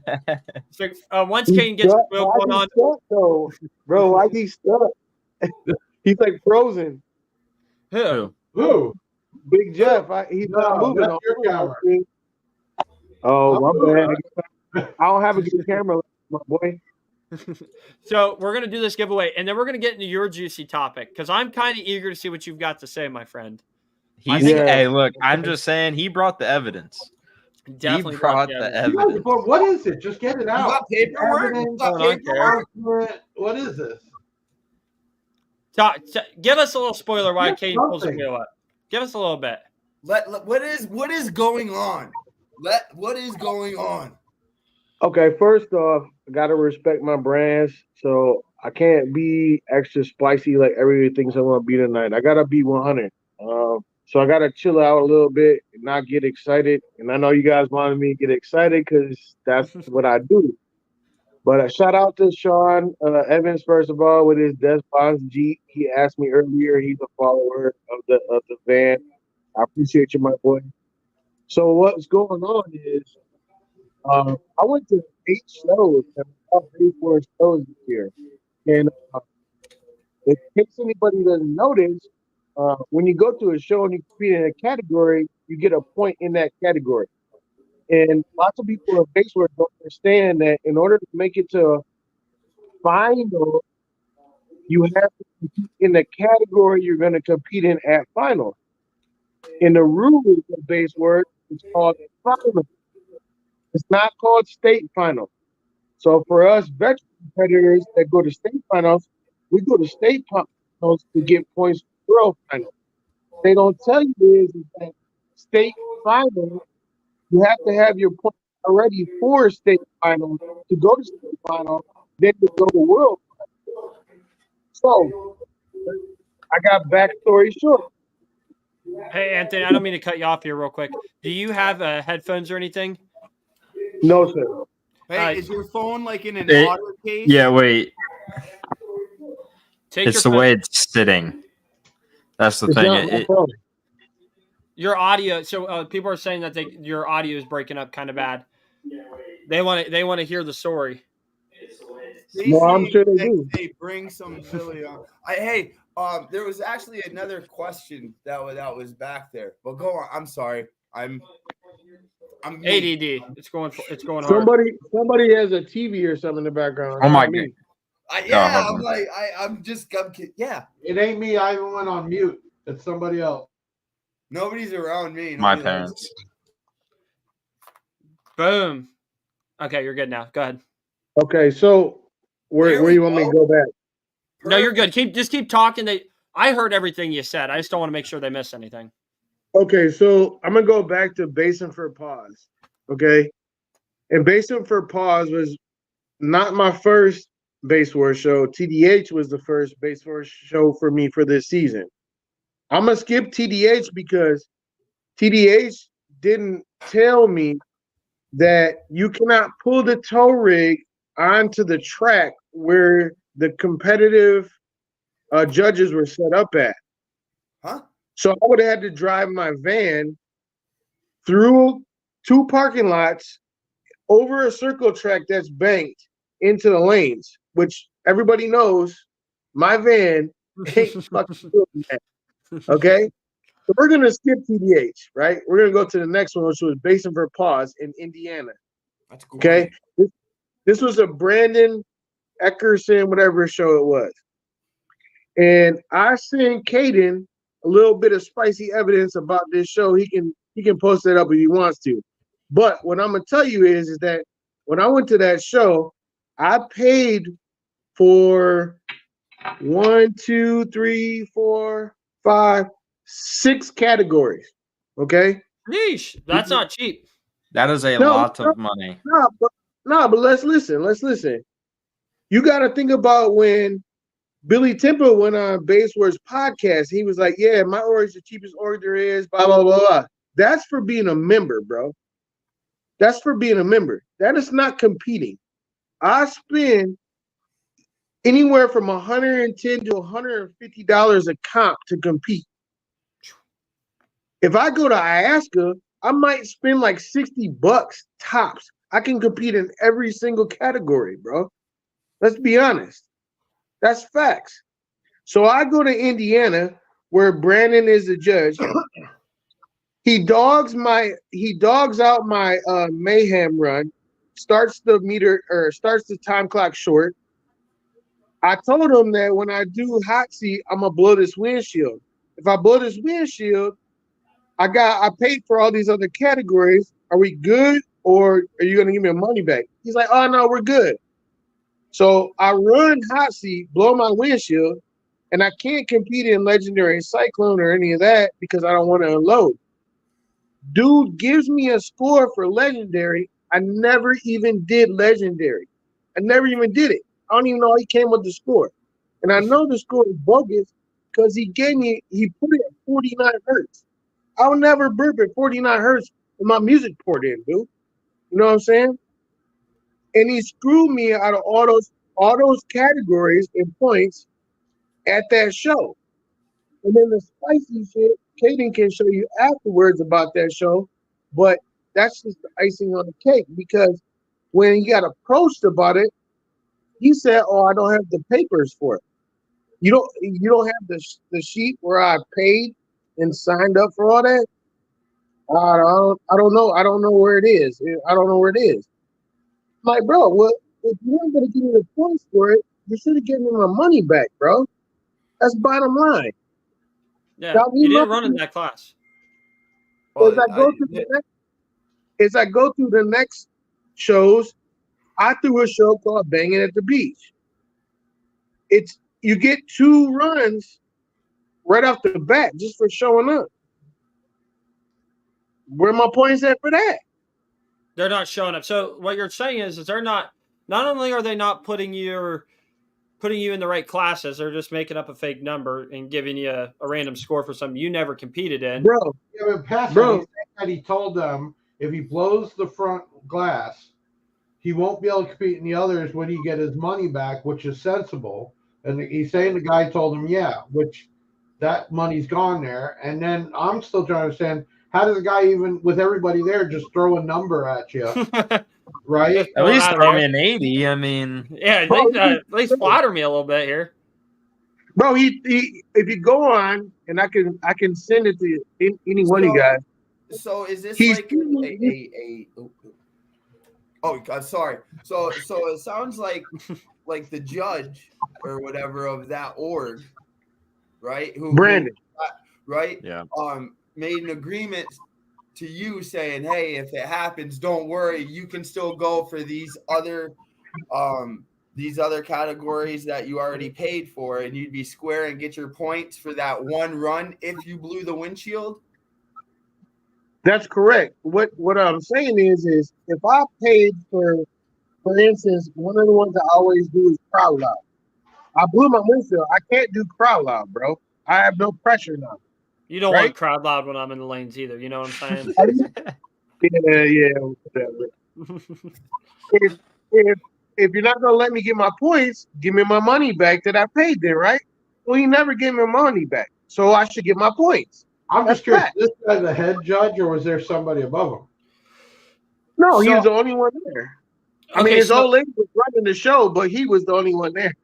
So, once Kane gets the wheel going on. Stuck, though? Bro, why he stuck? He's like frozen. Who? Who? Big Jeff, he's not moving. That's your camera. Oh, my bad. I don't have a good camera, my boy. So we're gonna do this giveaway, and then we're gonna get into your juicy topic because I'm kind of eager to see what you've got to say, my friend. Hey, look, I'm just saying he brought the evidence. Definitely he brought the evidence. But what is it? Just get it You out. got paperwork? Evidence, You got paperwork? What is this? Give us a little spoiler why Yes, Kane pulls the something. wheel up. Give us a little bit. What is going on? What is going on? Okay, first off, I gotta respect my brands, so I can't be extra spicy like everybody thinks I'm gonna be tonight. I gotta be 100. So I gotta chill out a little bit and not get excited. And I know you guys wanted me to get excited because that's what I do. But shout out to Sean Evans first of all with his Des Bonds Jeep. He asked me earlier. He's a follower of the van. I appreciate you, my boy. So what's going on is I went to 8 shows and I paid 4 shows this year. And in case anybody doesn't notice, when you go to a show and you compete in a category, you get a point in that category. And lots of people in baseball don't understand that in order to make it to final, you have to compete in the category you're going to compete in at final. In the rules of baseball, it's called final. It's not called state final. So for us veteran competitors that go to state finals, we go to state finals to get points for world final. They don't tell you is that state final, you have to have your points already for state final to go to state final, then to go to world final. So I got backstory short. Hey, Anthony, I don't mean to cut you off here real quick. Do you have headphones or anything? No, sir. Hey, is your phone like in an auto case? Yeah, wait. Take It's the way it's sitting. That's the thing. Your audio. So people are saying that your audio is breaking up kind of bad. They want to hear the story. No, I'm sure they do. Hey, bring some Philly on. There was actually another question that was back there. But go on. I'm sorry. I'm ADD. It's going hard. Somebody has a TV or something in the background. Oh my god. Yeah. It ain't me. I even went on mute. It's somebody else. Nobody's around me. My parents. Boom. Okay, you're good now. Go ahead. Okay, so where do you want me to go back? No, you're good. Just keep talking. I heard everything you said. I just don't want to make sure they miss anything. Okay, so I'm gonna go back to Basing for Pause. Okay, and Basing for Pause was not my first Base Wars show. TDH was the first Base Wars show for me for this season. I'm gonna skip TDH because TDH didn't tell me that you cannot pull the tow rig onto the track where the competitive judges were set up at. Huh? So I would have had to drive my van through 2 parking lots, over a circle track that's banked into the lanes, which everybody knows my van ain't fucking doing that. Okay? So we're gonna skip TDH, right? We're gonna go to the next one, which was Basin for Pause in Indiana. That's cool. Okay. This was a Brandon Eckerson, whatever show it was. And I sent Caden a little bit of spicy evidence about this show. He can post that up if he wants to. But what I'm gonna tell you is that when I went to that show, I paid for 1, 2, 3, 4, 5, 6 categories. Okay. Yeesh, that's not cheap. That is a lot of money. But let's listen. You got to think about when Billy Temple went on Basewords podcast. He was like, "Yeah, my org is the cheapest org there is." Blah blah blah blah. That's for being a member, bro. That's for being a member. That is not competing. I spend anywhere from $110 to $150 a comp to compete. If I go to Alaska, I might spend like $60 tops. I can compete in every single category, bro. Let's be honest. That's facts. So I go to Indiana, where Brandon is the judge. He dogs out my mayhem run, starts the time clock short. I told him that when I do hot seat, I'm gonna blow this windshield. If I blow this windshield, I paid for all these other categories. Are we good, or are you gonna give me my money back? He's like, oh no, we're good. So I run hot seat, blow my windshield, and I can't compete in Legendary Cyclone or any of that because I don't want to unload. Dude gives me a score for Legendary. I never even did Legendary. I never even did it. I don't even know how he came with the score. And I know the score is bogus because he put it at 49 hertz. I'll never burp at 49 hertz with my music poured in, dude. You know what I'm saying? And he screwed me out of all those categories and points at that show. And then the spicy shit, Kaden can show you afterwards about that show, but that's just the icing on the cake because when he got approached about it, he said, "Oh, I don't have the papers for it. You don't have the sheet where I paid and signed up for all that. I don't know. I don't know where it is. I don't know where it is." I'm like, bro, well, if you weren't gonna give me the points for it, you should have given me my money back, bro. That's bottom line. Yeah, you didn't run in that class. As I go through the next shows, I threw a show called Banging at the Beach. You get 2 runs right off the bat just for showing up. Where are my points at for that? They're not showing up. So what you're saying is they're not only are they not putting you in the right classes, they're just making up a fake number and giving you a random score for something you never competed in. Bro. Yeah, but he told them if he blows the front glass, he won't be able to compete in the others when he get his money back, which is sensible. And he's saying the guy told him, yeah, which that money's gone there. And then I'm still trying to understand, how does the guy, even with everybody there, just throw a number at you? Right? At least throw me an 80. I mean, yeah, at least flatter me a little bit here. Bro, he if you go on, and I can send it to any one of you guys. So is this like a oh God, sorry. So it sounds like the judge or whatever of that org, right? Brandon. Right? Yeah. Made an agreement to you saying, hey, if it happens, don't worry, you can still go for these other categories that you already paid for, and you'd be square and get your points for that one run if you blew the windshield. That's correct. What I'm saying is if I paid for instance, one of the ones I always do is crowd loud. I blew my windshield. I can't do crowd loud, bro. I have no pressure now. You don't want crowd loud when I'm in the lanes either. You know what I'm saying? Yeah, whatever. If you're not gonna let me get my points, give me my money back that I paid there, right? Well, you never gave me my money back. so I should get my points. I'm That's just curious. fact. Is this guy the head judge, or was there somebody above him? No, he So- was the only one there. I mean, Okay, his so- old lady was running the show, but he was the only one there.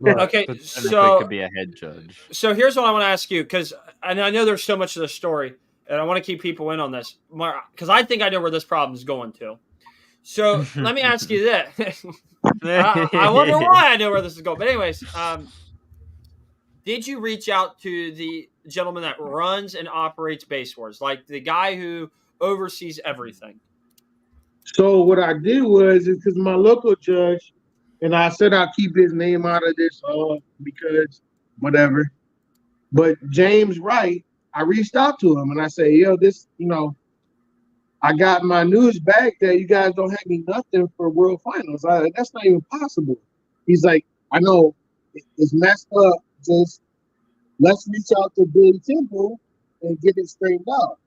Right. Okay, But so could be a head judge. So here's what I want to ask you, because I know there's so much of the story, and I want to keep people in on this, because I think I know where this problem is going to. So let me ask you this. I wonder why I know where this is going. But anyways, did you reach out to the gentleman that runs and operates Base Wars, like the guy who oversees everything? So what I did was, because my local judge, and I said I'll keep his name out of this because whatever. But James Wright, I reached out to him and I said, yo, I got my news back that you guys don't have me nothing for World Finals. That's not even possible. He's like, I know it's messed up. Just let's reach out to Billy Temple and get it straightened out.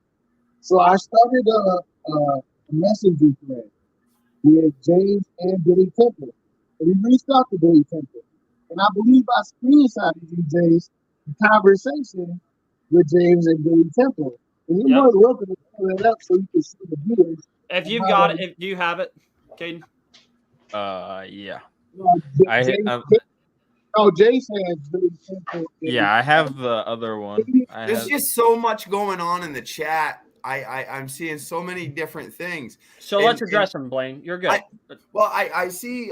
So I started a messenger thread with James and Billy Temple. And we reached out to Billy Temple. And I believe I screenshotted you, James, the conversation with James and Billy Temple. And you're more than welcome to pull it up so you can see the viewers. If you've got it, if you have it, Caden. Yeah. Jason has Billy Temple. Yeah, I have the other one. There's just so much going on in the chat. I'm seeing so many different things. So let's address them, Blaine. You're good. I see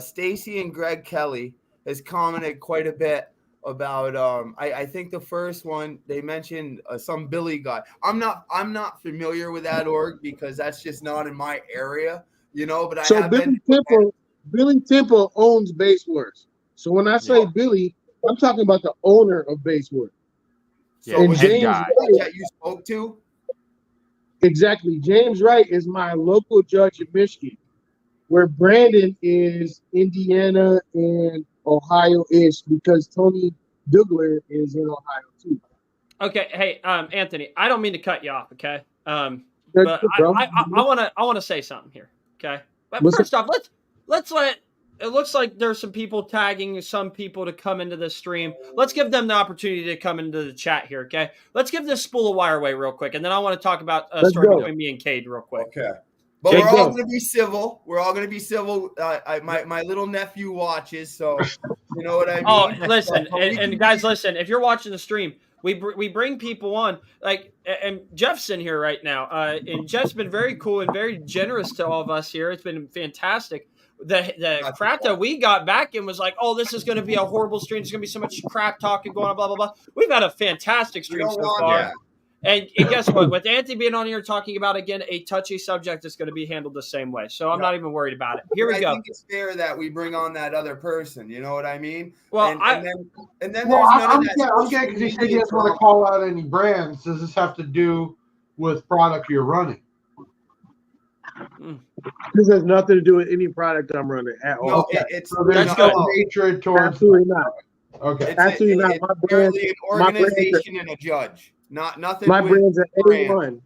Stacy and Greg Kelly has commented quite a bit about I think the first one they mentioned some Billy guy. I'm not familiar with that org because that's just not in my area, but Billy Temple owns Base Wars. So when I say Billy, I'm talking about the owner of Base Wars. So and James Wright that you spoke to? Exactly. James Wright is my local judge in Michigan, where Brandon is Indiana and Ohio-ish because Tony Dougler is in Ohio too. Okay, hey, Anthony, I don't mean to cut you off, okay? But I want to say something here, okay? But first off, let's let. It looks like there's some people tagging some people to come into the stream. Let's give them the opportunity to come into the chat here, okay? Let's give this spool of wire away real quick, and then I want to talk about a story between me and Cade real quick. Okay. But we're all going to be civil. We're all going to be civil. My little nephew watches, so you know what I mean? Oh, listen, and guys, listen. If you're watching the stream, we bring people on. And Jeff's in here right now. And Jeff's been very cool and very generous to all of us here. It's been fantastic. The crap that we got back in was like, oh, this is going to be a horrible stream. There's going to be so much crap talking going on, blah, blah, blah. We've had a fantastic stream so far. That. And guess what? With Anthony being on here talking about, again, a touchy subject that's going to be handled the same way. So I'm not even worried about it. Here we go. I think it's fair that we bring on that other person. You know what I mean? Well, and then there's I'm getting because he said he doesn't want to call out any brands. Does this have to do with product you're running? This has nothing to do with any product I'm running at all. No, so there's no hatred towards. Absolutely not. Okay. Absolutely not. My brand, an organization and a judge. Nothing. My brand's at A1.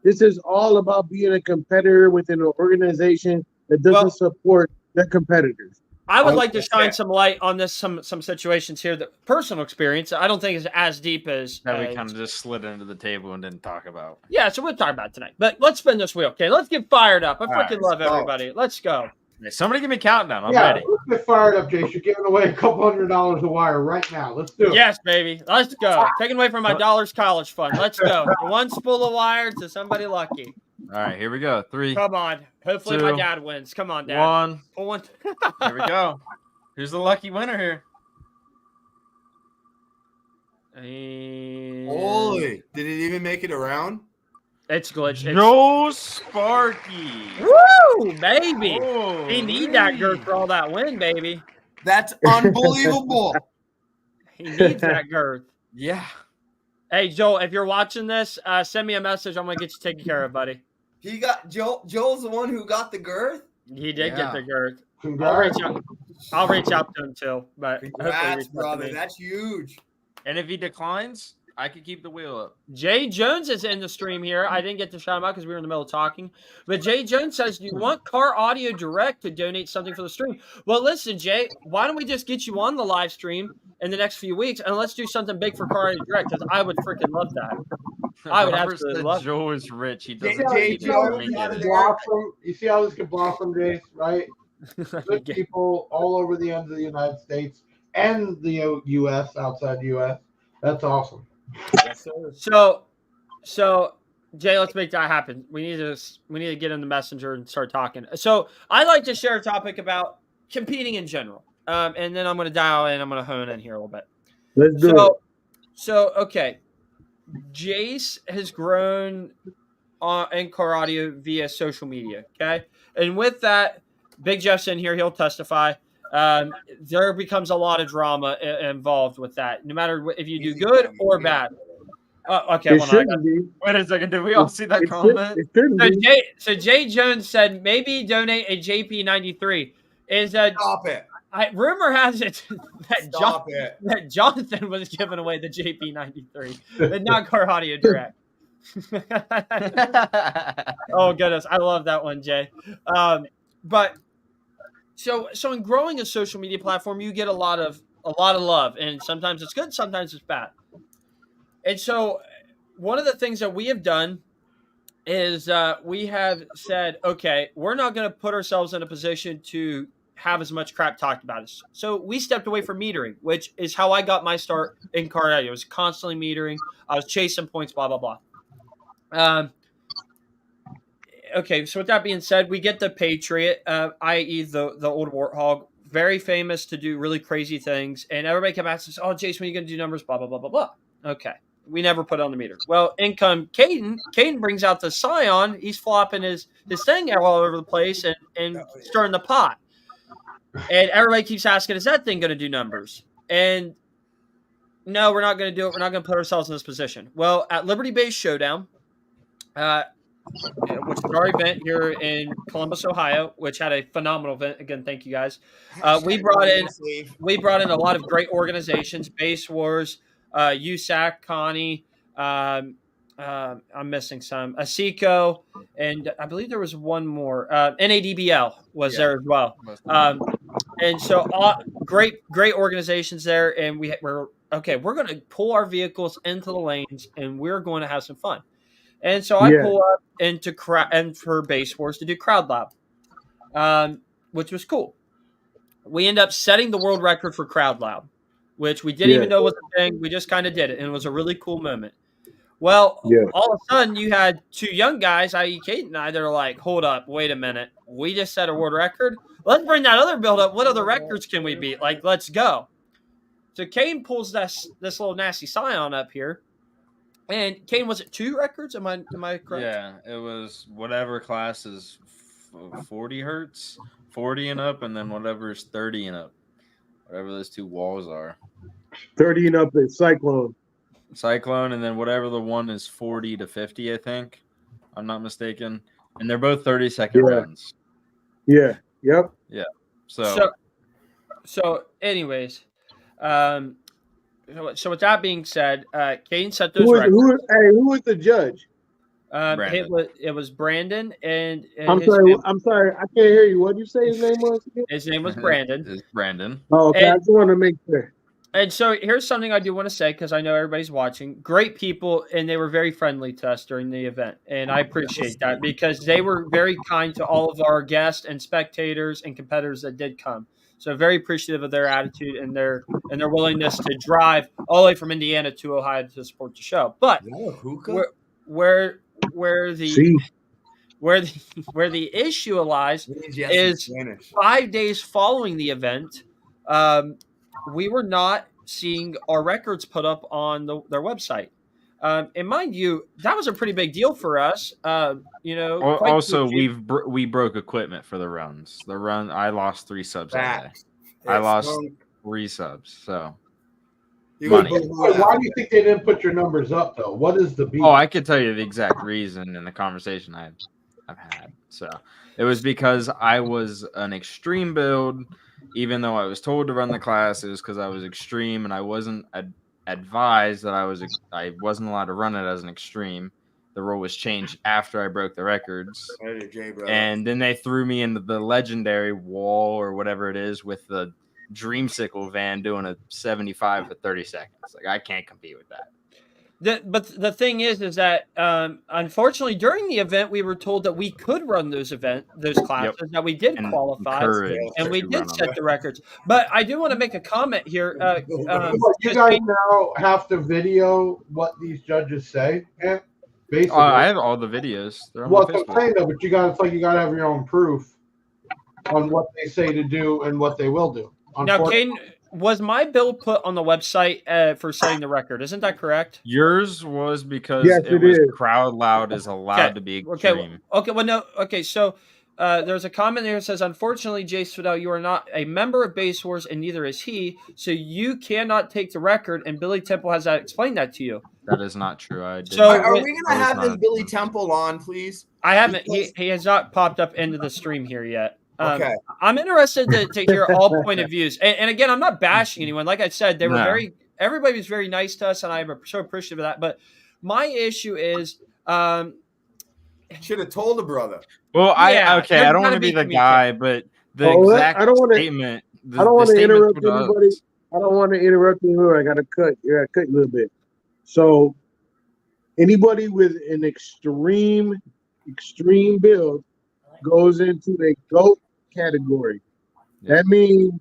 This is all about being a competitor within an organization that doesn't support their competitors. I would like to shine some light on this, some situations here that personal experience. I don't think is as deep as that we kind of just slid into the table and didn't talk about. Yeah, so we'll talk about it tonight. But let's spin this wheel, okay? Let's get fired up. I freaking love everybody. Let's go. Hey, somebody give me a countdown. I'm ready. Let's get fired up, Jace. You're giving away $200 a wire right now. Let's do it. Yes, baby. Let's go. Taking away from my dollars college fund. Let's go. One spool of wire to somebody lucky. All right, here we go. 3. Come on. Hopefully 2, my dad wins. Come on, Dad. 1. Pull one. Here we go. Who's the lucky winner here? Holy! Did it even make it around? It's glitched. Joe Sparky. Woo, baby. Oh, He need that girth for all that win, baby. That's unbelievable. He needs that girth. Yeah. Hey, Joel, if you're watching this, send me a message. I'm going to get you taken care of, buddy. He got Joel's the one who got the girth? He did get the girth. Congrats. I'll reach out to him too. But congrats, brother. That's huge. And if he declines, I could keep the wheel up. Jay Jones is in the stream here. I didn't get to shout him out because we were in the middle of talking. But Jay Jones says, "Do you want Car Audio Direct to donate something for the stream?" Well, listen, Jay, why don't we just get you on the live stream in the next few weeks and let's do something big for Car Audio Direct, because I would freaking love that. I would Robert absolutely said love it. Joe is rich. He doesn't Jay need it. Jones, Let me get it. You see how this can blossom, Jace, right? Good people all over the end of the United States and the U.S. outside the U.S. That's awesome. Yes, sir. So Jay, let's make that happen. We need to get in the messenger and start talking. So I'd like to share a topic about competing in general, and then I'm going to dial in. I'm going to hone in here a little bit. Let's do it. So okay, Jace has grown in Car Audio via social media. Okay, and with that, Big Jeff's in here. He'll testify. There becomes a lot of drama involved with that, no matter if you do good or bad. Okay, It shouldn't be. Wait a second. Did we all see that It comment? shouldn't be. So Jay Jones said maybe donate a JP93. Is Stop it. Rumor has it Stop it. that Jonathan was giving away the JP93, but not Car Audio Direct. Oh goodness, I love that one, Jay. But so in growing a social media platform, you get a lot of love, and sometimes it's good, sometimes it's bad. And so one of the things that we have done is we have said, okay, we're not going to put ourselves in a position to have as much crap talked about us. So we stepped away from metering, which is how I got my start in Car Audio. I was constantly metering. I was chasing points, blah, blah, blah. Okay, so with that being said, we get the Patriot, i.e. the old Warthog, very famous to do really crazy things. And everybody kept asking us, oh, Jason, when are you going to do numbers, blah, blah, blah, blah, blah. Okay. We never put on the meter. Well, in come Caden. Caden brings out the Scion. He's flopping his thing all over the place and stirring the pot. And everybody keeps asking, is that thing going to do numbers? And no, we're not going to do it. We're not going to put ourselves in this position. Well, at Liberty Base Showdown, which is our event here in Columbus, Ohio, which had a phenomenal event. Again, thank you guys. We brought in a lot of great organizations, Base Wars, USAC, Connie, I'm missing some, ASECO, and I believe there was one more. NADBL was there as well. And so great organizations there. And we're going to pull our vehicles into the lanes and we're going to have some fun. And so I pull up and for Base Wars to do Crowd Lab, which was cool. We end up setting the world record for Crowd Lab, which we didn't even know was a thing. We just kind of did it, and it was a really cool moment. Well, all of a sudden, you had two young guys, i.e. Kate and I, that are like, hold up, wait a minute. We just set a world record. Let's bring that other build up. What other records can we beat? Like, let's go. So Kane pulls this little nasty Scion up here. And Kane, was it 2 records? Am I correct? Yeah, it was whatever class is 40 hertz, 40 and up, and then whatever is 30 and up. Whatever those 2 walls are. 30 and up is Cyclone. Cyclone, and then whatever the one is 40 to 50, I think. I'm not mistaken. And they're both 30-second rounds. Yeah. Yep. Yeah. So anyways, so with that being said, Kane set those records. Who was the judge? It was Brandon, and I'm sorry, I can't hear you. What did you say his name was? His name was Brandon. It's Brandon. Oh, okay. I just want to make sure. And so here's something I do want to say, because I know everybody's watching. Great people, and they were very friendly to us during the event, and I appreciate that, because they were very kind to all of our guests and spectators and competitors that did come. So very appreciative of their attitude and their willingness to drive all the way from Indiana to Ohio to support the show. But where the issue lies is 5 days following the event, we were not seeing our records put up on their website. And mind you, that was a pretty big deal for us. Also, we broke equipment for the runs. The run, I lost 3 subs that day. I lost 3 subs. So, why do you think they didn't put your numbers up though? What is the beef? Oh, I could tell you the exact reason in the conversation I've had. So it was because I was an extreme build. Even though I was told to run the class, it was because I was extreme and I wasn't advised that I wasn't allowed to run it as an extreme. The rule was changed after I broke the records. And then they threw me into the legendary wall or whatever it is with the Dreamsicle van doing a 75 for 30 seconds. Like, I can't compete with that. But the thing is that unfortunately during the event we were told that we could run those classes, that we did qualify, and we did set the records. But I do want to make a comment here. You guys now have to video what these judges say. Basically, I have all the videos. They're on my Facebook. I'm saying though, but you got to have your own proof on what they say to do and what they will do. Now, Caden, was my bill put on the website for setting the record? Isn't that correct? Yours was because it was crowd loud is allowed to be extreme. Okay. So there's a comment there that says, unfortunately, Jace Fidel, you are not a member of Base Wars, and neither is he, so you cannot take the record. And Billy Temple has explained that to you. That is not true. Are we going to have this Billy Temple on, please? I haven't. He has not popped up into the stream here yet. Okay. I'm interested to hear all point of views. And again, I'm not bashing anyone. Like I said, they were everybody was very nice to us, and I'm so appreciative of that. But my issue is, should have told the brother. Well, I don't want to be the guy, but the exact statement. I don't want to interrupt anybody. I don't want to interrupt you. I got to cut. You got to cut a little bit. So, anybody with an extreme build goes into a GOAT category. That means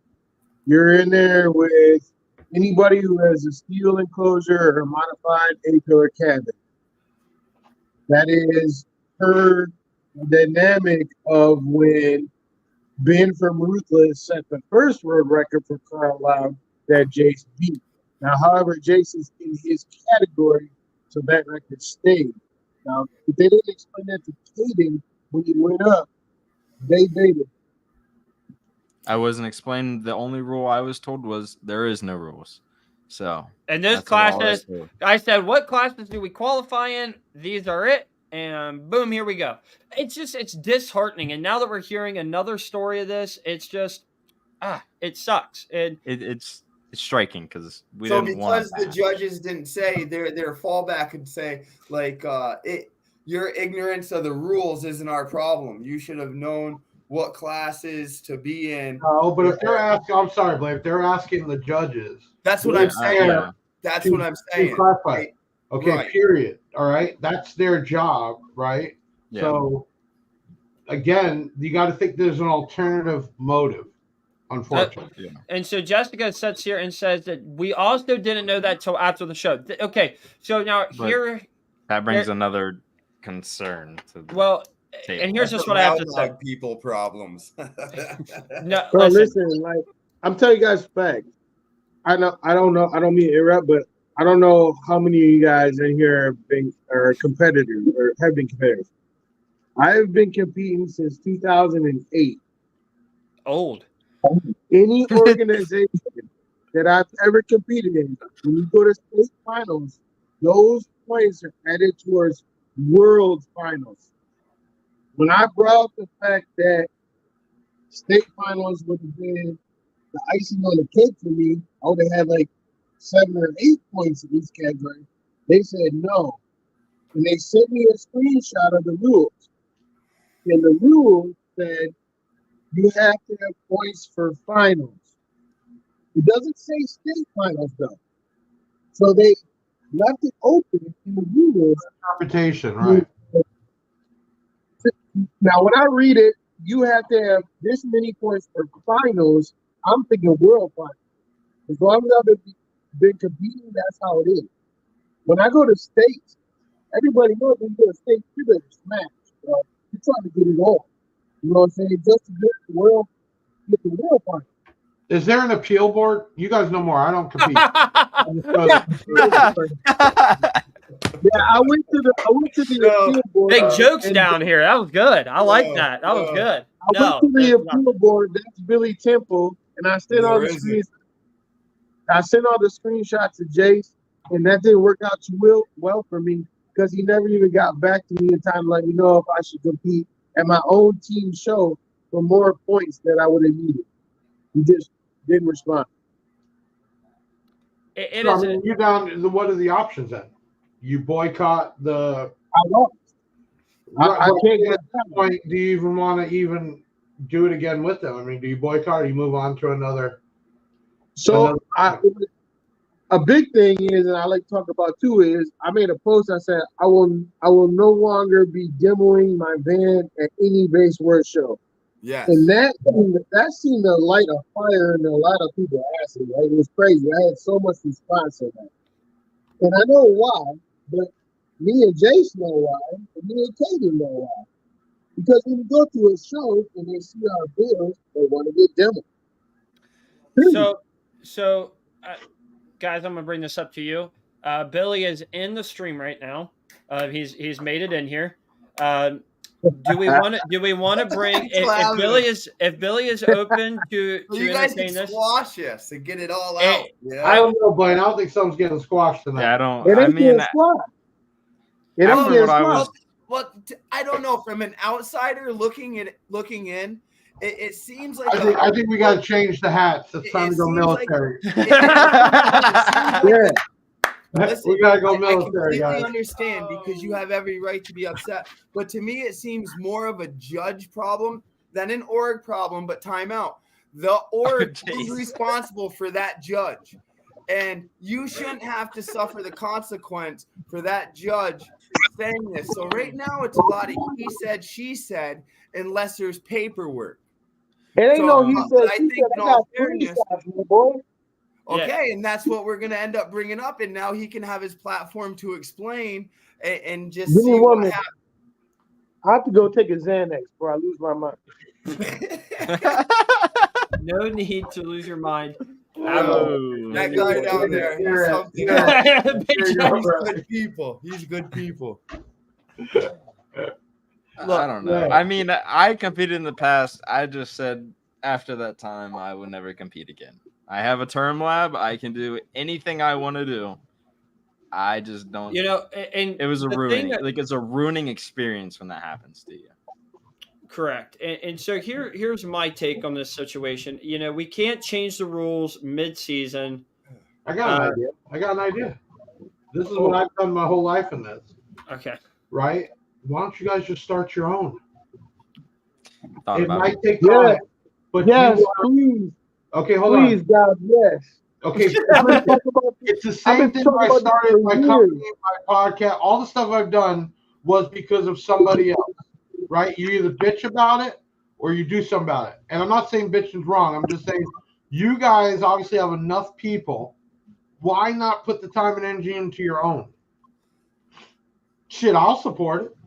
you're in there with anybody who has a steel enclosure or a modified A-pillar cabin. That is her dynamic of when Ben from Ruthless set the first world record for crying out loud that Jace beat. Now, however, Jace is in his category, so that record stayed. Now, if they didn't explain that to Caden when he went up, they baited. I wasn't explaining. The only rule I was told was there is no rules. So, and those classes, I said, what classes do we qualify in? These are it. And boom, here we go. It's disheartening. And now that we're hearing another story of this, it's just, it sucks. And it's striking because we didn't want because the judges didn't say their fallback could say like your ignorance of the rules isn't our problem. You should have known what classes to be in. Oh, but if they're asking, I'm sorry, Blake, if they're asking the judges, that's what I'm saying. That's what I'm saying. Right? Okay, period. All right, that's their job, right? Yeah. So again, you got to think there's an alternative motive. Unfortunately. And so Jessica sits here and says that we also didn't know that till after the show. Okay, so now that brings another concern to and here's just what I have to say: people problems. No, listen, like I'm telling you guys facts. I don't know. I don't mean to interrupt, but I don't know how many of you guys in here are competitors or have been competitors. I have been competing since 2008. Old. Any organization that I've ever competed in, when you go to state finals, those points are added towards world finals. When I brought the fact that state finals would have been the icing on the cake for me, I would have had like 7 or 8 points in each category. They said no. And they sent me a screenshot of the rules. And the rules said you have to have points for finals. It doesn't say state finals though. So they left it open in the rules. Interpretation, right? Now, when I read it, you have to have this many points for finals. I'm thinking world finals. As long as I've been competing, that's how it is. When I go to states, everybody knows when you go to states, you're going to smash. You're trying to get it all. You know what I'm saying? Just to get the world finals. Is there an appeal board? You guys know more. I don't compete. Yeah, I went to the appeal board. Big jokes down here. That was good. I like that. That was good. I went to the appeal board. That's Billy Temple, and I sent all the screenshots. I sent all the screenshots to Jace, and that didn't work out too well for me because he never even got back to me in time to let me know if I should compete at my own team show for more points that I would have needed. He just didn't respond. I mean, you down. What are the options then? You boycott the. I don't. I can't get at that point. Do you even want to even do it again with them? I mean, do you boycott or you move on to another? So a big thing is, and I like to talk about too, is I made a post. I said I will no longer be demoing my van at any base word show. Yes. And that seemed to light a fire in a lot of people's asses. Right? It was crazy. I had so much response on that, and I know why. But me and Jace know why, and me and Katie know why. Because when you go to a show and they see our bills, they want to get demoed. So, guys, I'm gonna bring this up to you. Billy is in the stream right now. He's made it in here. Do we want to bring if Billy is open to you guys can this? Squash this and get it all out. Yeah. I don't know, Blaine. I don't think something's getting squashed tonight. Yeah, I don't. It ain't getting squashed. It ain't getting squashed. Well, I don't know. From an outsider looking in, it seems like I think we got to change the hats. It's time to go military. Yeah. Listen, we got to go military, I completely guys. understand because you have every right to be upset. But to me, it seems more of a judge problem than an org problem. But time out. The org is responsible for that judge. And you shouldn't have to suffer the consequence for that judge saying this. So right now, it's a lot of he said, she said, unless there's paperwork. It ain't no he said, I she think said, in I all got fairness, boy. okay, and that's what we're going to end up bringing up. And now he can have his platform to explain and just see what happens. I have to go take a Xanax before I lose my mind. No need to lose your mind. That guy down there, he's good people. He's good people. I don't know. I mean, I competed in the past. I just said after that time, I would never compete again. I have a term lab. I can do anything I want to do. I just don't. And it was a ruining. It's a ruining experience when that happens to you. Correct. And so here's my take on this situation. We can't change the rules mid-season. I got an idea. This is what I've done my whole life in this. Okay. Right? Why don't you guys just start your own? It might take time. But yes, please. Okay, hold on. Please, God, yes. Okay, it's the same thing I started my company, my podcast. All the stuff I've done was because of somebody else. Right? You either bitch about it or you do something about it. And I'm not saying bitching's wrong. I'm just saying you guys obviously have enough people. Why not put the time and energy into your own? Shit, I'll support it.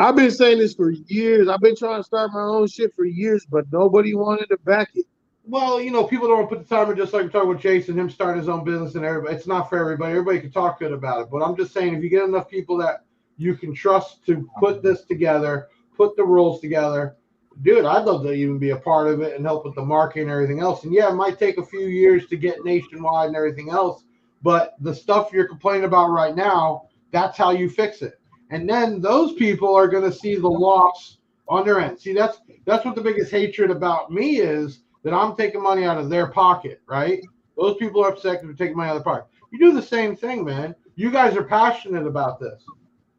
I've been saying this for years. I've been trying to start my own shit for years, but nobody wanted to back it. Well, people don't want to put the time in, just like we're talking with Jason, him starting his own business and everybody. It's not for everybody. Everybody can talk good about it. But I'm just saying if you get enough people that you can trust to put this together, put the rules together. Dude, I'd love to even be a part of it and help with the marketing and everything else. And yeah, it might take a few years to get nationwide and everything else, but the stuff you're complaining about right now, that's how you fix it. And then those people are going to see the loss on their end. See, that's what the biggest hatred about me is, that I'm taking money out of their pocket, right? Those people are upset because they're taking money out of their pocket. You do the same thing, man. You guys are passionate about this.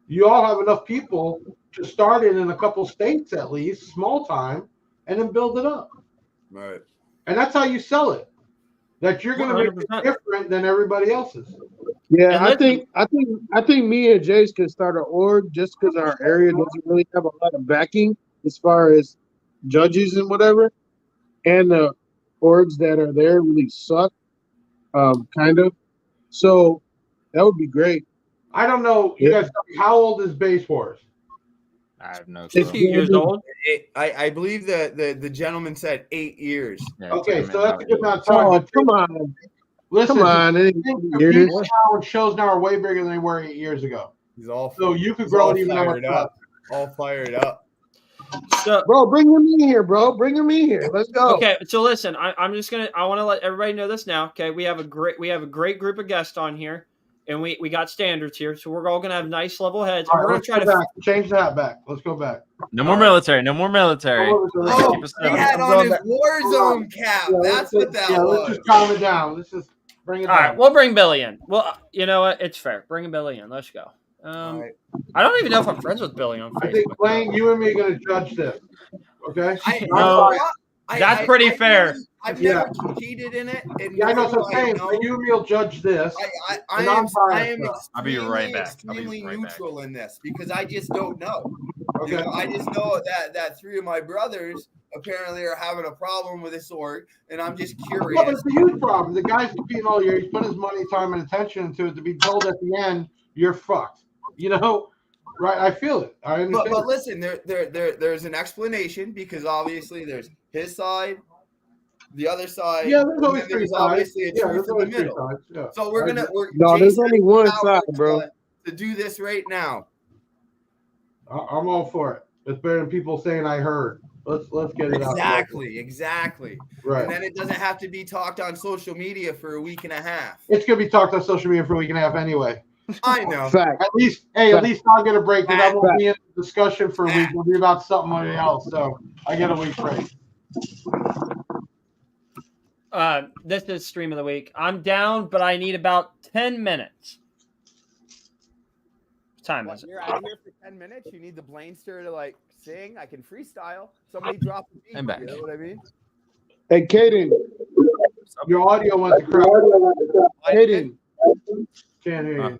You all have enough people to start it in a couple states at least, small time, and then build it up. Right. And that's how you sell it. That you're going to make it different than everybody else's. Yeah, I think me and Jace could start an org just because our area doesn't really have a lot of backing as far as judges and whatever, and the orgs that are there really suck, kind of. So that would be great. I don't know. You guys, how old is Base Wars? I have no clue. 50 years old. I believe the gentleman said 8 years. Yeah, okay, so that's a good amount of time. Oh, come on. Listen, come on. Shows now are way bigger than they were 8 years ago. He's all so you could grow it even fired up. All fired up. So, bro, bring him in here, bro. Bring him in here. Let's go. Okay, so listen, I want to let everybody know this now. Okay, we have a great group of guests on here, and we got standards here, so we're all gonna have nice level heads. All right, we're gonna try to change that back. Let's go back. No more military. No more military. Oh, he had on his Warzone cap. That's what that was. Let's just calm it down. Bring it All down. right, we'll bring Billy in. Well, you know what? It's fair. Bring Billy in. Let's go. Right. I don't even know if I'm friends with Billy on Facebook. I think, Blaine, you and me are going to judge this. Okay? That's pretty fair. I've never competed in it. And I know what I'm saying. So you and me will judge this. I am I'll be right back. extremely neutral in this because I just don't know. Okay. You know, I just know that 3 of my brothers apparently are having a problem with this org, and I'm just curious. Well, it's a huge problem. The guy's competing all year. He's put his money, time, and attention into it to be told at the end, you're fucked. You know? Right? I feel it. I understand. But listen, there's an explanation because obviously there's his side, the other side. Yeah, there's always 3 sides. Obviously a truth in the middle. Yeah. So we're there's only one side, bro. To do this right now. I'm all for it. It's better than people saying I heard. Let's get it out. Exactly. Right. And then it doesn't have to be talked on social media for a week and a half. It's gonna be talked on social media for a week and a half anyway. I know. Fact. At least I'll get a break. Because I won't be in discussion for a week. It'll be about something else. So I get a week break. This is stream of the week. I'm down, but I need about 10 minutes. What time is it? You're out of here for 10 minutes. You need the Blainster to like sing. I can freestyle. Somebody drop the beat. I'm back. You know what I mean? Hey, Kaden. Your audio went to crap. Kaden. Can't hear you.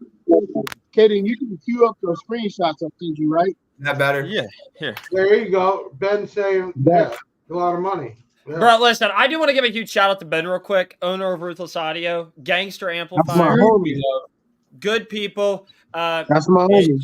Kaden, you can queue up those screenshots I sent you, right? Is that better? Yeah, here. There you go. Ben saying a lot of money. Yeah. Bro, listen, I do want to give a huge shout out to Ben real quick, owner of Ruthless Audio, Gangster That's my Amplifier. homie. Good people. That's my homie.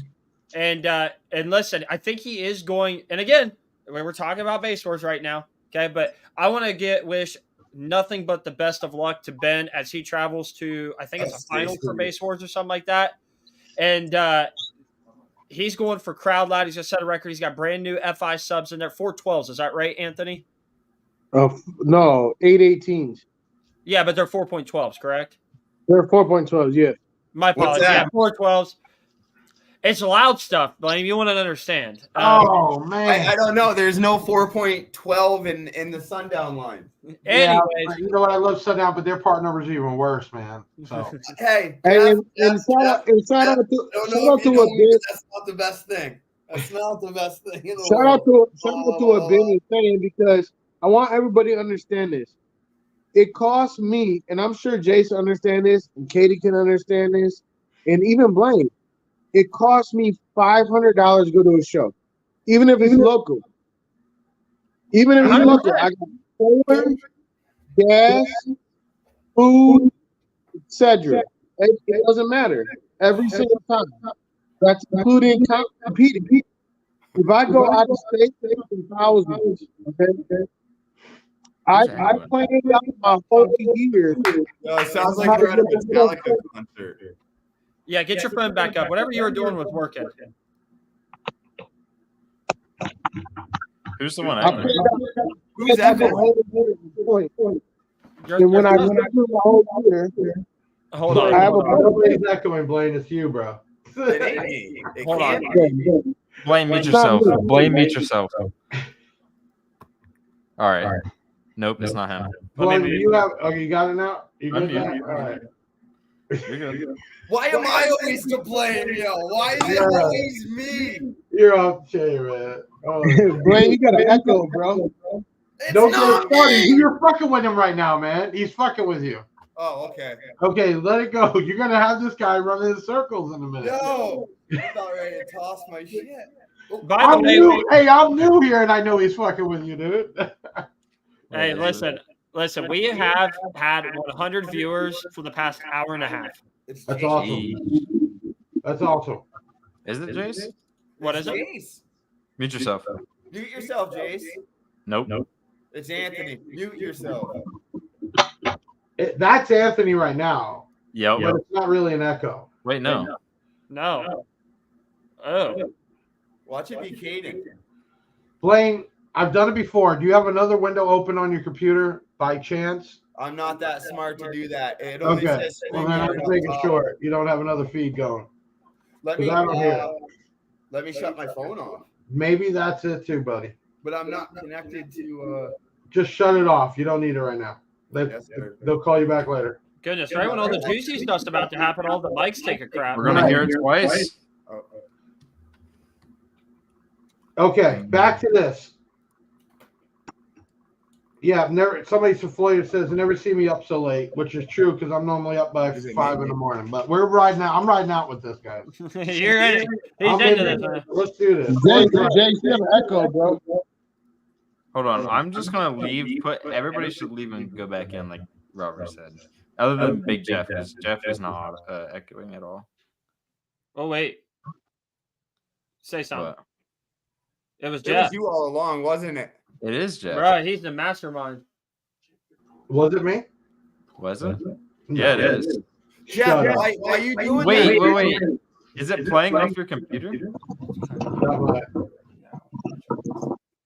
And listen, I think he is going. And again, we're talking about Base Wars right now, okay? But I want to wish nothing but the best of luck to Ben as he travels to. I think it's a final for Base Wars or something like that. And he's going for Crowd Loud. He's just set a record. He's got brand new FI subs in there. 412s. Is that right, Anthony? No, 818s. Yeah, but they're 4.12s, correct? They're 4.12s, yeah. My apologies. Yeah, 412s. It's loud stuff, but you want to understand. Oh, man. I don't know. There's no 4.12 in the Sundown line. Anyways. Yeah, you know what? I love Sundown, but their part numbers are even worse, man. So Hey, and shout out to what Ben. That's not the best thing. That's not the best thing in the Shout out world. to what Ben is saying, because I want everybody to understand this. It costs me, and I'm sure Jason understand this, and Katie can understand this, and even Blaine. It costs me $500 to go to a show, even if it's local. Even if it's local, I got food, gas, food, etc. It doesn't matter every single time. That's including competing. If I go out of state, it's thousands. Okay. I planned out my whole year. It sounds like you're at a Metallica concert. Yeah, get your phone back up. Whatever you were doing was working. Who's the one? Who's that? And when I do my whole year, Hold on. I have a nobody's echoing, Blaine. It's you, bro. It ain't me. It Hold on. can't be. Blame mute yourself. Blame mute yourself. All right. Nope, it's not him. Blaine, you have? Okay, you got it now. You good now? Unmute. All right. You're good. Why am I always to blame, yo? Why is it always me? You're off the chain, man. Oh. Blaine, you got an echo, bro. It's Don't get not started. me. You're fucking with him right now, man. He's fucking with you. Oh, okay. Okay, let it go. You're gonna have this guy running in circles in a minute. No, I'm not ready to toss my shit. By the I'm way, new. Hey, I'm new here, and I know he's fucking with you, dude. hey, listen. We have had 100 viewers for the past hour and a half. That's awesome. That's awesome. Is it Jace? What is it? Jace. Mute yourself. Mute yourself, Jace. Nope. It's Anthony. Mute yourself. That's Anthony right now, Yep. but it's not really an echo. Wait, no. No. Oh. Watch it be Caden. Blaine, I've done it before. Do you have another window open on your computer by chance? I'm not that smart to do that. It only Okay. says Well, then I'm up making top. sure you don't have another feed going. Let 'Cause me I don't hear it. let me shut my phone off. Maybe that's it too, buddy. But I'm not connected to Just shut it off. You don't need it right now. Yes, sir. They'll call you back later. Goodness, right when all the juicy stuff's about to happen, all the mics take a crap. We're gonna hear it twice. Okay, back to this. Yeah, somebody says never see me up so late, which is true because I'm normally up by 5 in the morning. But we're riding out. I'm riding out with this guy. You're ready. He's into this. Man. Let's do this. Jay, you have an echo, bro. Hold on, I'm just gonna leave. Everybody should leave and go back in, like Robert said. Other than Big Jeff, because Jeff is not echoing at all. Oh wait, say something. What? It was It Jeff. was you all along, wasn't it? It is Jeff. Bro, he's the mastermind. Was it me? Was it? Yeah, it is. Jeff, why are you doing that? Wait. Is it playing off your computer?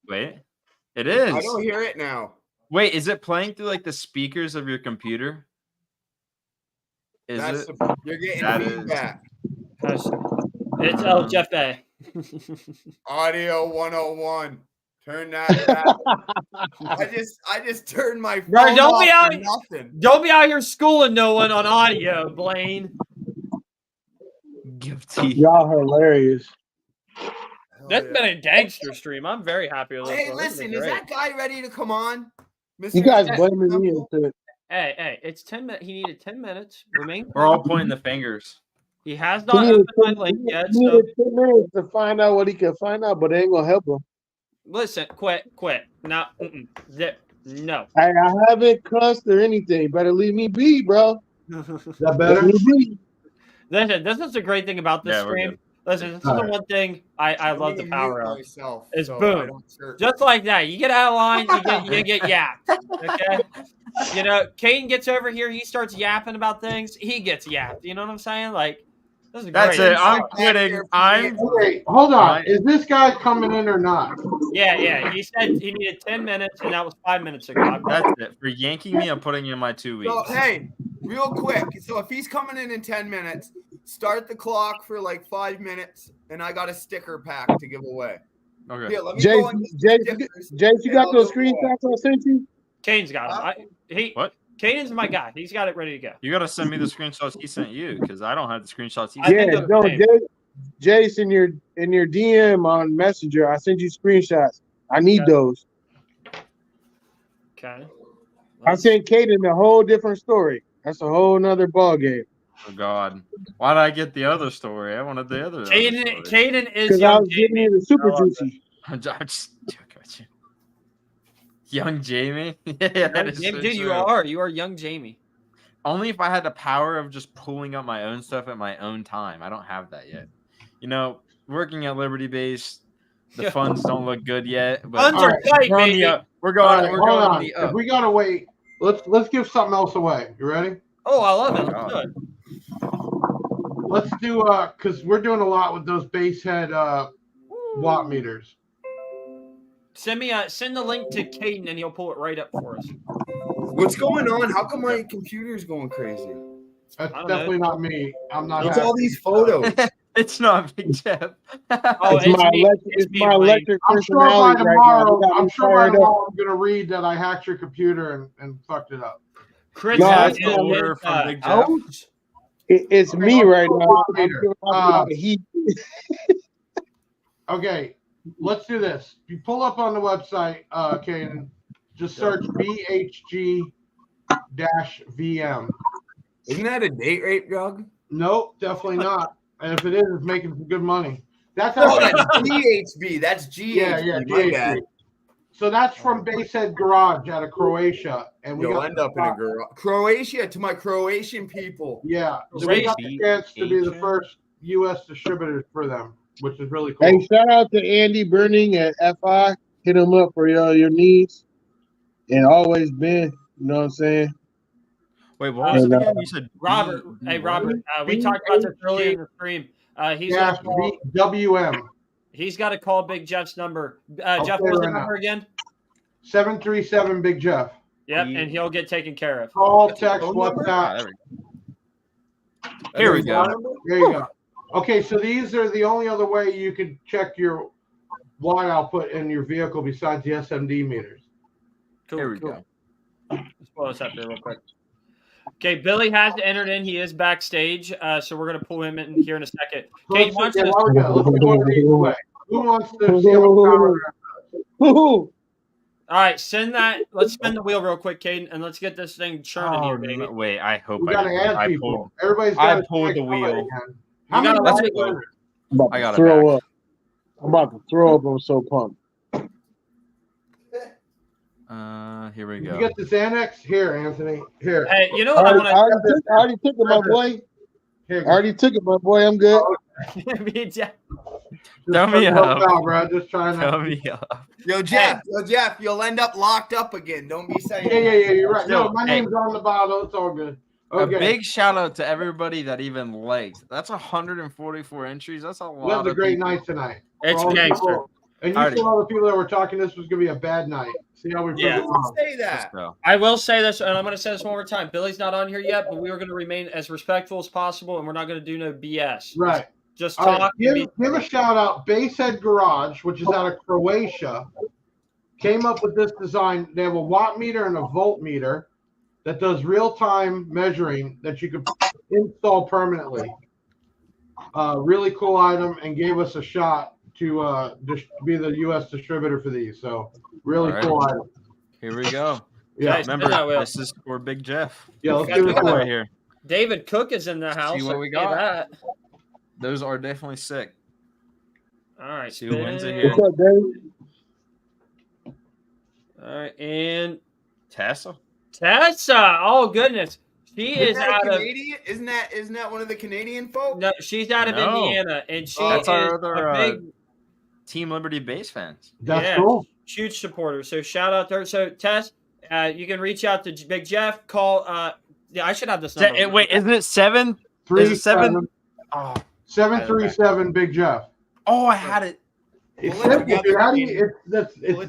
Wait. It is. I don't hear it now. Wait, is it playing through like the speakers of your computer? Is it? You're getting That feedback. It's El Jefe. Audio 101. Turn that back. I just turned my phone Bro, don't be off out. for nothing. Don't be out here schooling no one on audio, Blaine. Guilty. Y'all hilarious. That's been a gangster stream. I'm very happy with this. Hey, one. This listen, been is great. that guy ready to come on? You guys blaming me into it. Hey, it's 10 minutes. He needed 10 minutes. Remain. We're all pointing the fingers. He has not opened my link yet. He So needed 10 minutes to find out what he can find out, but it ain't gonna help him. listen, quit. No, no. Hey, I haven't cussed or anything. You better leave me be, bro. Is that better? Leave me be. Listen, this is the great thing about this Yeah, we're stream. good. Listen, this is the one thing I love the power of. Is boom. Just like that. You get out of line, you get yapped. Okay? You know, Caden gets over here, he starts yapping about things, he gets yapped. You know what I'm saying? Like, this is That's great. it. I'm quitting. Wait, hold on. Is this guy coming in or not? Yeah. He said he needed 10 minutes, and that was 5 minutes ago. That's it. For yanking me, I'm putting in my 2 weeks. So, hey, real quick. So if he's coming in 10 minutes, start the clock for like 5 minutes, and I got a sticker pack to give away. Okay. Here, let me Jay, go and Jay, get stickers, Jay, you and got I'll those give them away. screenshots I sent you? Caden's got him. What? Caden's my guy. He's got it ready to go. You got to send me the screenshots he sent you because I don't have the screenshots he I sent. think Yeah, those no, are Jace, in your DM on Messenger, I sent you screenshots. I need those. Okay. I sent Kaden a whole different story. That's a whole nother ball game. Oh God, why did I get the other story? I wanted the other. Caden is Because I young was giving Jamie. you the super I love juicy. I'm just joking with you. Young Jamie. Yeah, that is Jamie, so dude, true. you are young Jamie. Only if I had the power of just pulling up my own stuff at my own time. I don't have that yet. You know, working at Liberty Base, the funds don't look good yet. But Funds are tight, we're on the baby. up. We're going. All right, We're hold going on. on the up. If we gotta wait, let's give something else away. You ready? Oh, I love it. Oh, Let's do it. Let's do because we're doing a lot with those base head watt meters. Send the link to Caden and he'll pull it right up for us. What's going on? How come my computer's going crazy? That's I don't definitely not me. I'm not. What's all these photos? It's not Big Jeff. Oh, It's my me. my Blaine. electric I'm sure by personality right now. tomorrow. You got me I'm sure by fired up. tomorrow I'm gonna read that I hacked your computer and fucked it up. Chris No, has it's an order from Big Jeff. It's Okay, me I'll right go now. on I'm later. giving off a lot of heat. Okay, let's do this. You pull up on the website, Caden. Just search BHG-VM. Isn't that a date rape drug? Nope, definitely not. And if it is, it's making some good money. That's Oh, actually, that's GHB. That's GHB. yeah, My bad. So that's from Basehead Garage out of Croatia, and we You'll got end up in a garage. Croatia, to my Croatian people. Yeah, so we got the chance to be the Croatia? first U.S. distributors for them, which is really cool. Hey, shout out to Andy Burning at FI. Hit him up for your needs. And always been, you know what I'm saying? Wait, what was it And, again? You said Robert. Hey, Robert. We talked about this earlier in the stream. Yeah, WM He's got to call Big Jeff's number. I'll Jeff, say what's the right now. number again? 737 Big Jeff. Yep, and he'll get taken care of. Call, That's your text, phone number? Ah, WhatsApp. there we go. Here we go. There you go. Okay, so these are the only other way you could check your watt output in your vehicle besides the SMD meters. Cool, Here we cool. go. Let's pull this up here real quick. Okay, Billy has entered in. He is backstage, so we're gonna pull him in here in a second. Okay, Let's do one of these away. Who wants to see how much power? All right, send that. Let's spin the wheel real quick, Caden, and let's get this thing churning here, baby. No, wait, I hope We gotta add people. Everybody's I got pulled the wheel. How many? Let's go. I got throw up. I'm about to throw up. I'm so pumped. Here we You go. get the Xanax here, Anthony. Here. Hey, you know what I want to? I already took it, my boy. Here, I already took it, my boy. I'm good. to? Throw me up. Bro. Just trying to. Throw me up. Yo, Jeff, you'll end up locked up again. Don't be saying. Yeah. You're right. No, my name's on the bottle. It's all good. Okay. A big shout out to everybody that even liked. That's 144 entries. That's a lot. We had a great people. night tonight. It's gangster. And you saw all the people that were talking. This was gonna be a bad night. See how we say that. I will say this, and I'm going to say this one more time. Billy's not on here yet, but we are going to remain as respectful as possible, and we're not going to do no BS. Right. Just talk. Right. Give a shout out. Basehead Garage, which is out of Croatia, came up with this design. They have a watt meter and a voltmeter that does real-time measuring that you could install permanently. Really cool item, and gave us a shot to be the U.S. distributor for these. So really cool item. Here we go. Yeah, remember this is for Big Jeff. Yeah, let's do it right here. David Cook is in the house. See what we got. That. Those are definitely sick. All right, see who wins it here. What's up, David? All right, and Tessa. Oh goodness. She is out Canadian? Isn't that one of the Canadian folks? No, she's out of Indiana, and that's our other big Team Liberty base fans. That's cool. Huge supporter. So shout out to her. So Tess, you can reach out to Big Jeff. Call. I should have this number. Wait, isn't it 737? Oh, 737 Big Jeff. Oh, I had it. It's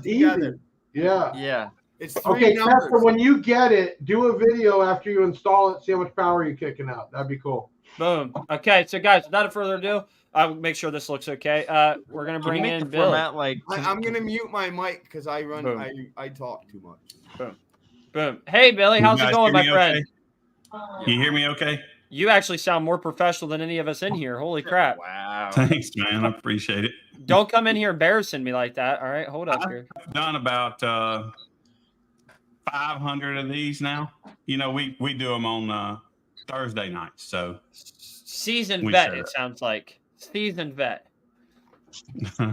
easy. Yeah. Yeah. It's three numbers. Tessa, when you get it, do a video after you install it. See how much power you're kicking out. That'd be cool. Boom. Okay, so guys, without further ado, I'll make sure this looks okay. We're gonna bring in Bill. I'm gonna mute my mic because I talk too much. Boom. Hey, Billy, how's it going, my friend? Okay? You hear me okay? You actually sound more professional than any of us in here. Holy crap. Wow. Thanks, man. I appreciate it. Don't come in here embarrassing me like that. All right, hold up here. I've done about 500 of these now. You know, we do them on Thursday nights. So seasoned vet, it sounds like. Seasoned vet.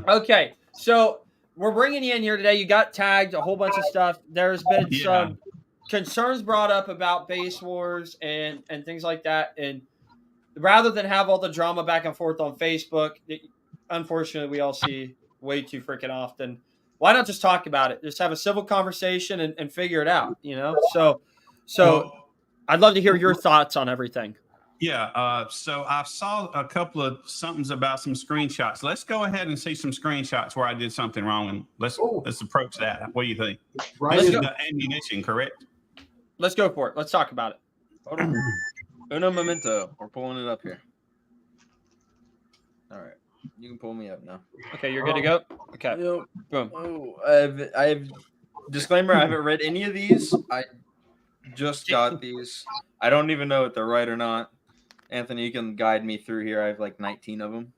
Okay, so we're bringing you in here today. You got tagged, a whole bunch of stuff. There's been some concerns brought up about base wars and things like that. And rather than have all the drama back and forth on Facebook, unfortunately, we all see way too freaking often. Why not just talk about it? Just have a civil conversation and figure it out, you know? So I'd love to hear your thoughts on everything. Yeah. So I saw a couple of somethings about some screenshots. Let's go ahead and see some screenshots where I did something wrong, and let's approach that. What do you think? Right. This is the ammunition, correct? Let's go for it. Let's talk about it. Hold on. Uno momento. We're pulling it up here. All right. You can pull me up now. Okay, you're good to go? Okay. Yep. Boom. Oh, I have disclaimer, I haven't read any of these. I just got these. I don't even know if they're right or not. Anthony, you can guide me through here. I have like 19 of them.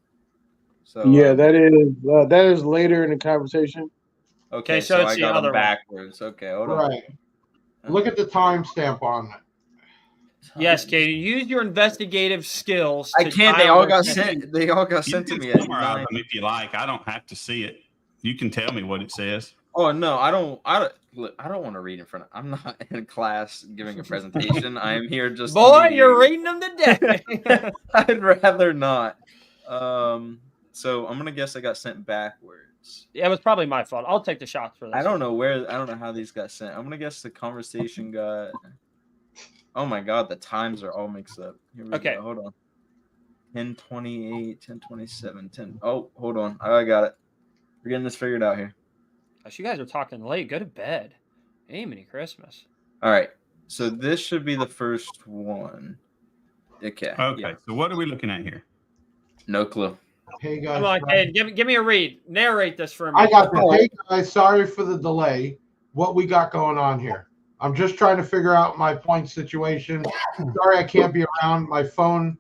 So yeah, that is later in the conversation. Okay, so I got them backwards. Okay, hold on. Right. Look at the timestamp on it. Yes, Katie. Use your investigative skills. I can't. They all got sent. They all got sent to me. Summarize them if you like. I don't have to see it. You can tell me what it says. Oh no, I don't want to read in front of. I'm not in class giving a presentation. I am here just. Boy, you're reading them today. I'd rather not. So I'm gonna guess I got sent backwards. Yeah, it was probably my fault. I'll take the shots for this. I don't know how these got sent. I'm gonna guess the conversation got. Oh my god, the times are all mixed up. Here we go. Hold on. 10:28, 10:27, 10. Oh, hold on. I got it. We're getting this figured out here. Gosh, you guys are talking late. Go to bed. Amen. Christmas. All right. So this should be the first one. Okay. Okay. Yeah. So what are we looking at here? No clue. Hey guys. Come on, Ken. Give me a read. Narrate this for me. I got this. Hey guys, sorry for the delay. What we got going on here? I'm just trying to figure out my point situation. Sorry, I can't be around my phone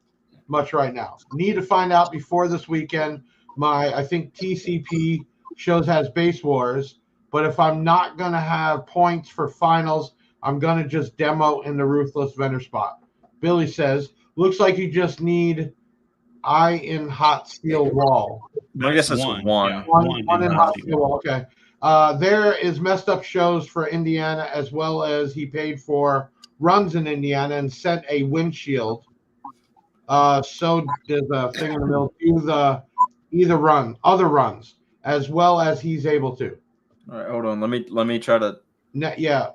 much right now. Need to find out before this weekend. I think TCP shows has Base Wars, but if I'm not going to have points for finals, I'm going to just demo in the Ruthless Vendor spot. Billy says, looks like you just need eye in hot steel wall. I guess it's one. Yeah, one in hot steel wall. Okay. There is messed up shows for Indiana, as well as he paid for runs in Indiana and sent a windshield. So there's a thing in the middle. Do other runs, as well as he's able to. All right, hold on. Let me try to. Yeah.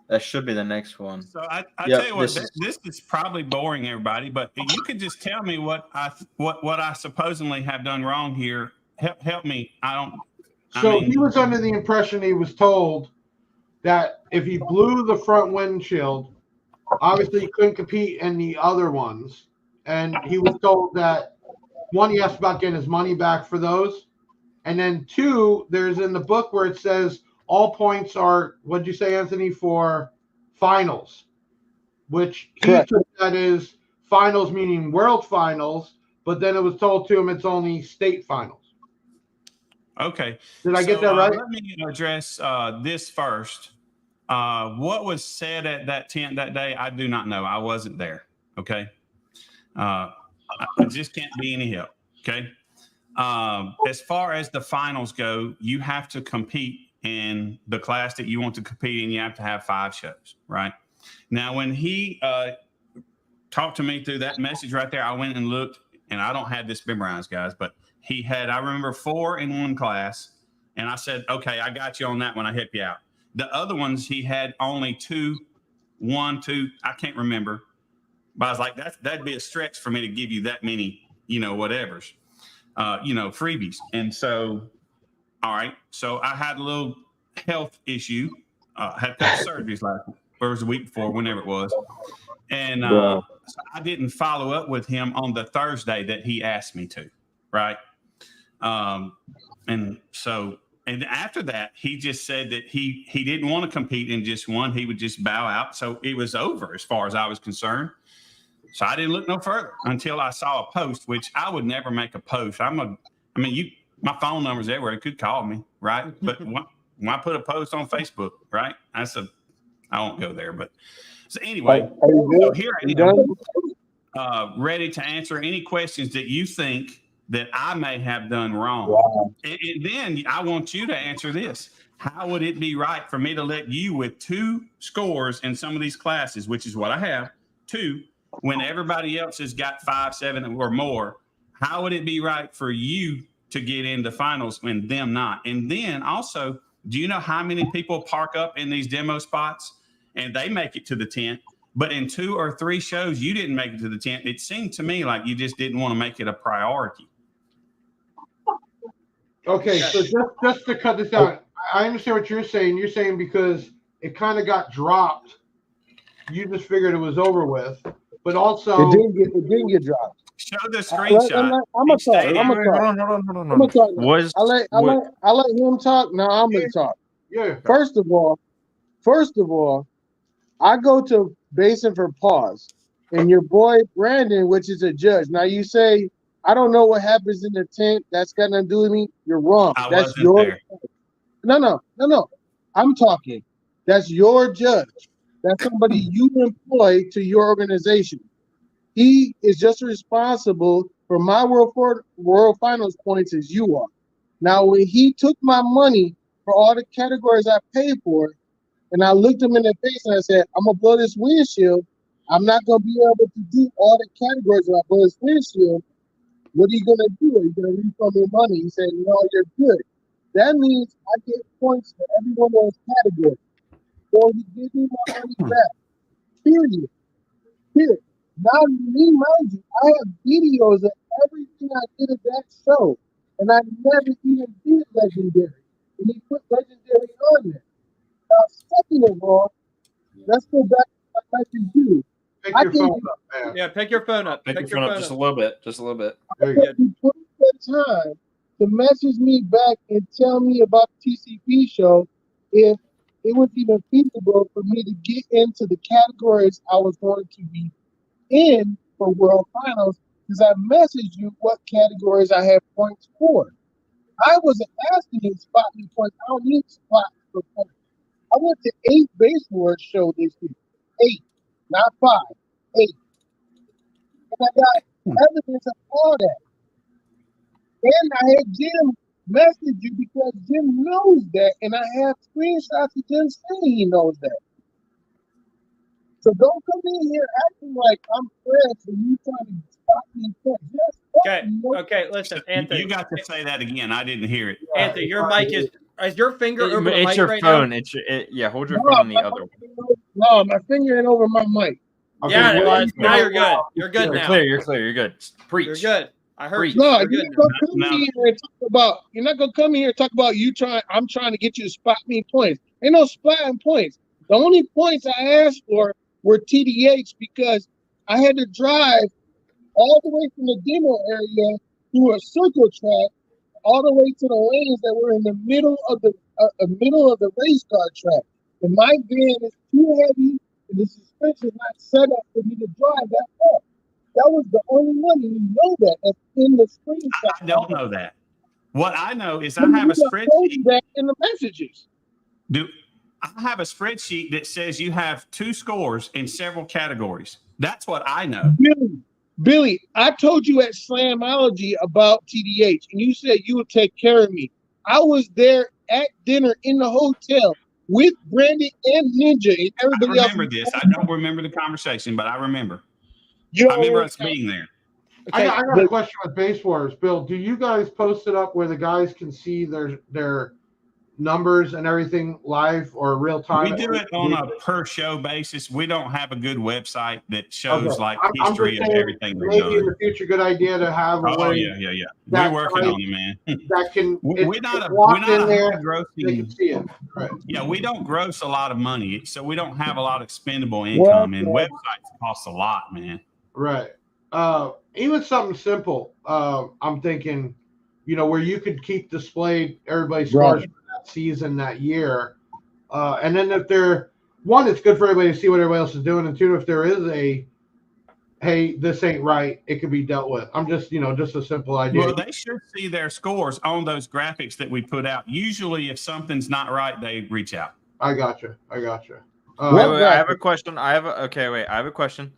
That should be the next one. So I tell you what, this is probably boring everybody, but you could just tell me what I supposedly have done wrong here. Help me. He was under the impression he was told that if he blew the front windshield, obviously he couldn't compete in the other ones. And he was told that, one, he asked about getting his money back for those. And then two, there's in the book where it says all points are, what'd you say, Anthony, for finals, which he took that is finals meaning world finals, but then it was told to him it's only state finals. Okay. Did I get that right? Let me address this first. What was said at that tent that day, I do not know. I wasn't there. Okay. I just can't be any help. Okay. As far as the finals go, you have to compete in the class that you want to compete in. You have to have 5 shows, right? Now, when he talked to me through that message right there, I went and looked, and I don't have this memorized, guys, but he had, I remember 4 in one class, and I said, okay, I got you on that one. I help you out. The other ones, he had only 2, 1, 2, I can't remember. But I was like, that'd be a stretch for me to give you that many, whatevers, freebies. And so, all right. So I had a little health issue. Had surgeries the week before, whenever it was. And so I didn't follow up with him on the Thursday that he asked me to. Right. And after that, he just said that he didn't want to compete in just one. He would just bow out. So it was over as far as I was concerned. So I didn't look no further until I saw a post, which I would never make a post. My phone number's everywhere. You could call me, right? But when I put a post on Facebook, right? I won't go there. But so anyway, so here I am, ready to answer any questions that you think that I may have done wrong. Wow. And then I want you to answer this. How would it be right for me to let you with 2 scores in some of these classes, which is what I have, 2, when everybody else has got 5, 7 or more? How would it be right for you to get into finals and them not? And then also, do you know how many people park up in these demo spots and they make it to the tent, but in 2 or 3 shows, you didn't make it to the tent? It seemed to me like you just didn't want to make it a priority. Okay, so just to cut this out, I understand what you're saying. You're saying because it kind of got dropped, you just figured it was over with. But also, it didn't get dropped. Show the screenshot. I'm gonna talk. I let him talk. Now I'm gonna talk. Yeah. First of all, I go to Basin for pause, and your boy Brandon, which is a judge. Now you say I don't know what happens in the tent. That's got nothing to do with me. You're wrong. That's your. There. No. I'm talking. That's your judge. That's somebody you employ to your organization. He is just responsible for my world finals points as you are. Now, when he took my money for all the categories I paid for, and I looked him in the face and I said, I'm going to blow this windshield. I'm not going to be able to do all the categories when I blow this windshield. What are you going to do? Are you going to refund me money? He said, no, you're good. That means I get points for every one of those categories. So he gives me my money back. Period. Now, mind you, I have videos of everything I did at that show, and I never even did Legendary. And he put Legendary on there. Now, second of all, let's go back to what I like to do. Pick your phone up, man. Yeah, pick your phone up. Pick your phone up just a little bit. Just a little bit. There you go. You put the time to message me back and tell me about the TCP show if it was even feasible for me to get into the categories I was going to be in for World Finals because I messaged you what categories I had points for. I wasn't asking you to spot me points. I don't need spots for points. I went to 8 base word show this week. 8, not 5. 8. And I got evidence of all that. And I had Jim message you because Jim knows that, and I have screenshots of Jim saying he knows that. So don't come in here acting like I'm fresh and you trying to stop me. Okay, listen, Anthony. You got to say that again. I didn't hear it. Anthony, your mic is your finger over the mic your right phone. now? Hold your phone on the other one. No, my finger ain't over my mic. Okay, Yeah, it was. Now you're good. You're good now. You're clear. You're good. Preach. You're good. I heard you. No, You're you're good not gonna come in here and talk about. You're not gonna come in here and talk about I'm trying to get you to spot me points. Ain't no spotting points. The only points I asked for were TDH because I had to drive all the way from the demo area through a circle track, all the way to the lanes that were in the middle of the race car track. And my van is too heavy, and the suspension is not set up for me to drive that far. That was the only one, and you know that. That's in the screenshot. I don't know that. What I know is I have a spreadsheet. That in the messages. I have a spreadsheet that says you have 2 scores in several categories. That's what I know. Billy, I told you at Slamology about TDH, and you said you would take care of me. I was there at dinner in the hotel with Brandon and Ninja and everybody else. I remember this. I don't remember the conversation, but I remember. I remember us being there. Okay. I got a question with Base Wars. Bill, do you guys post it up where the guys can see their numbers and everything live or real time? We do it on a per show basis. We don't have a good website that shows history of everything we've done. Maybe in the future, good idea to have. Yeah. We're working on it, man. That can. We're not a high grossing. See it. Right. Yeah, we don't gross a lot of money, so we don't have a lot of expendable income, and websites cost a lot, man. Right. Even something simple. I'm thinking, where you could keep displayed everybody's scores for that season, that year. And then if it's good for everybody to see what everybody else is doing. And 2, if there is hey, this ain't right, it could be dealt with. I'm just, just a simple idea. Well, they should see their scores on those graphics that we put out. Usually if something's not right, they reach out. I gotcha. I have a question. I have a question.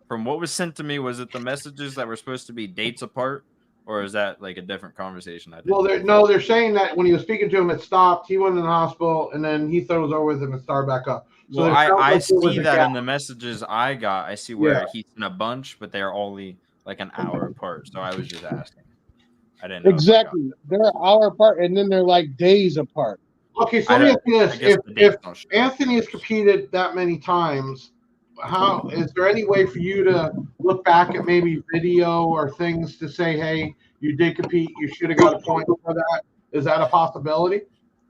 From what was sent to me, was it the messages that were supposed to be dates apart, or is that like a different conversation? They're saying that when he was speaking to him, it stopped. He went in the hospital, and then he throws over with him and started back up. So I see that in the messages I got. I see where he's in a bunch, but they're only like an hour apart. So I was just asking. I didn't know. Exactly. They're an hour apart, and then they're like days apart. Okay, so let me ask you this. If Anthony has competed that many times, how is there any way for you to look back at maybe video or things to say, hey, you did compete, you should have got a point for that? Is that a possibility?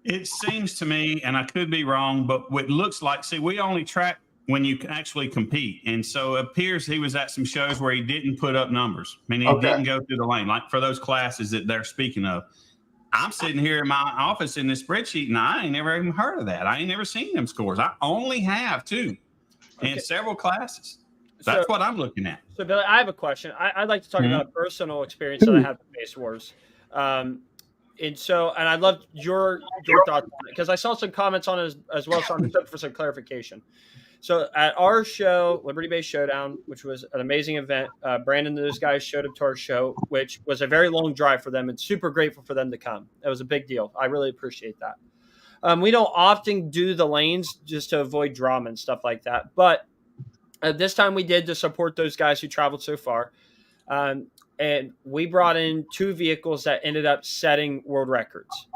It seems to me, and I could be wrong, but what looks like, we only track when you actually compete. And so it appears he was at some shows where he didn't put up numbers. I mean, he didn't go through the lane, like for those classes that they're speaking of. I'm sitting here in my office in this spreadsheet, and I ain't never even heard of that. I ain't never seen them scores. I only have 2 in several classes. That's what I'm looking at. So, Billy, I have a question. I'd like to talk about a personal experience that I have with Base Wars. And I'd love your thoughts, because I saw some comments on it as well, so I'm looking for some clarification. So at our show, Liberty Base Showdown, which was an amazing event, Brandon and those guys showed up to our show, which was a very long drive for them, and super grateful for them to come. It was a big deal. I really appreciate that. We don't often do the lanes just to avoid drama and stuff like that, but this time we did to support those guys who traveled so far. And we brought in 2 vehicles that ended up setting world records.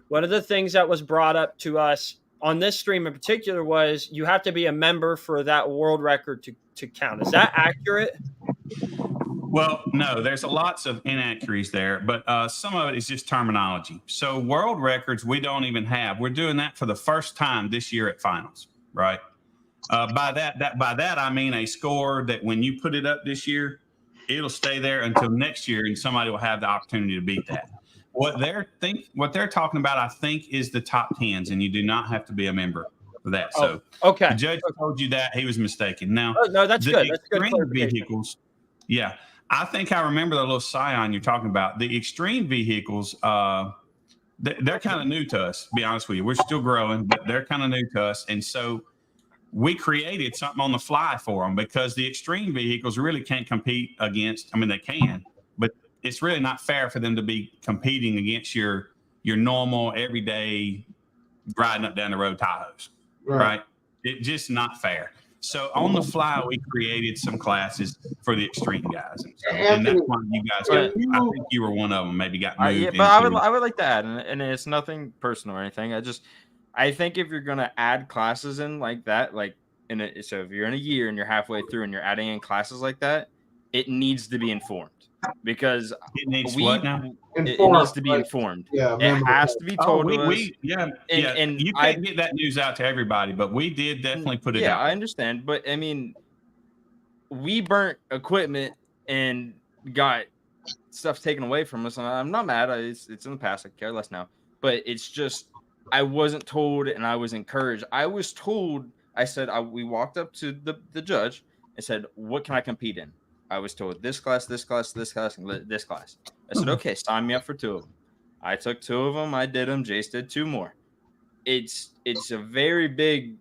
One of the things that was brought up to us on this stream in particular was you have to be a member for that world record to count. Is that accurate? Well, no, there's lots of inaccuracies there, but some of it is just terminology. So world records, we don't even have. We're doing that for the first time this year at finals, right? By that, I mean a score that when you put it up this year, it'll stay there until next year, and somebody will have the opportunity to beat that. What they're talking about, I think, is the top 10s, and you do not have to be a member for that. So okay. The judge told you that he was mistaken. Now, no, that's the good. That's good extreme vehicles. Yeah, I think I remember the little Scion you're talking about. The extreme vehicles, they're kind of new to us. To be honest with you, we're still growing, but they're kind of new to us, and so we created something on the fly for them because the extreme vehicles really can't compete against. I mean, they can, but it's really not fair for them to be competing against your normal everyday riding up down the road Tahoes, right? It's just not fair. So on the fly, we created some classes for the extreme guys, and that's why you guys got. I think you were one of them. Maybe got moved. Yeah, but I would like to add, and it's nothing personal or anything. I think if you're gonna add classes in like that, so if you're in a year and you're halfway through and you're adding in classes like that, it needs to be informed because it needs what now? It needs to be informed. Yeah, it has to be told to us. And you can't get that news out to everybody, but we did definitely put it out. Yeah, I understand, but I mean, we burnt equipment and got stuff taken away from us, and I'm not mad. It's in the past. I care less now, but it's just I wasn't told, and I was encouraged. I was told. I said we walked up to the judge and said, "What can I compete in?" I was told this class, this class, this class, and this class. I said, okay, sign me up for 2 of them. I took 2 of them. I did them. Jace did 2 more. It's a very big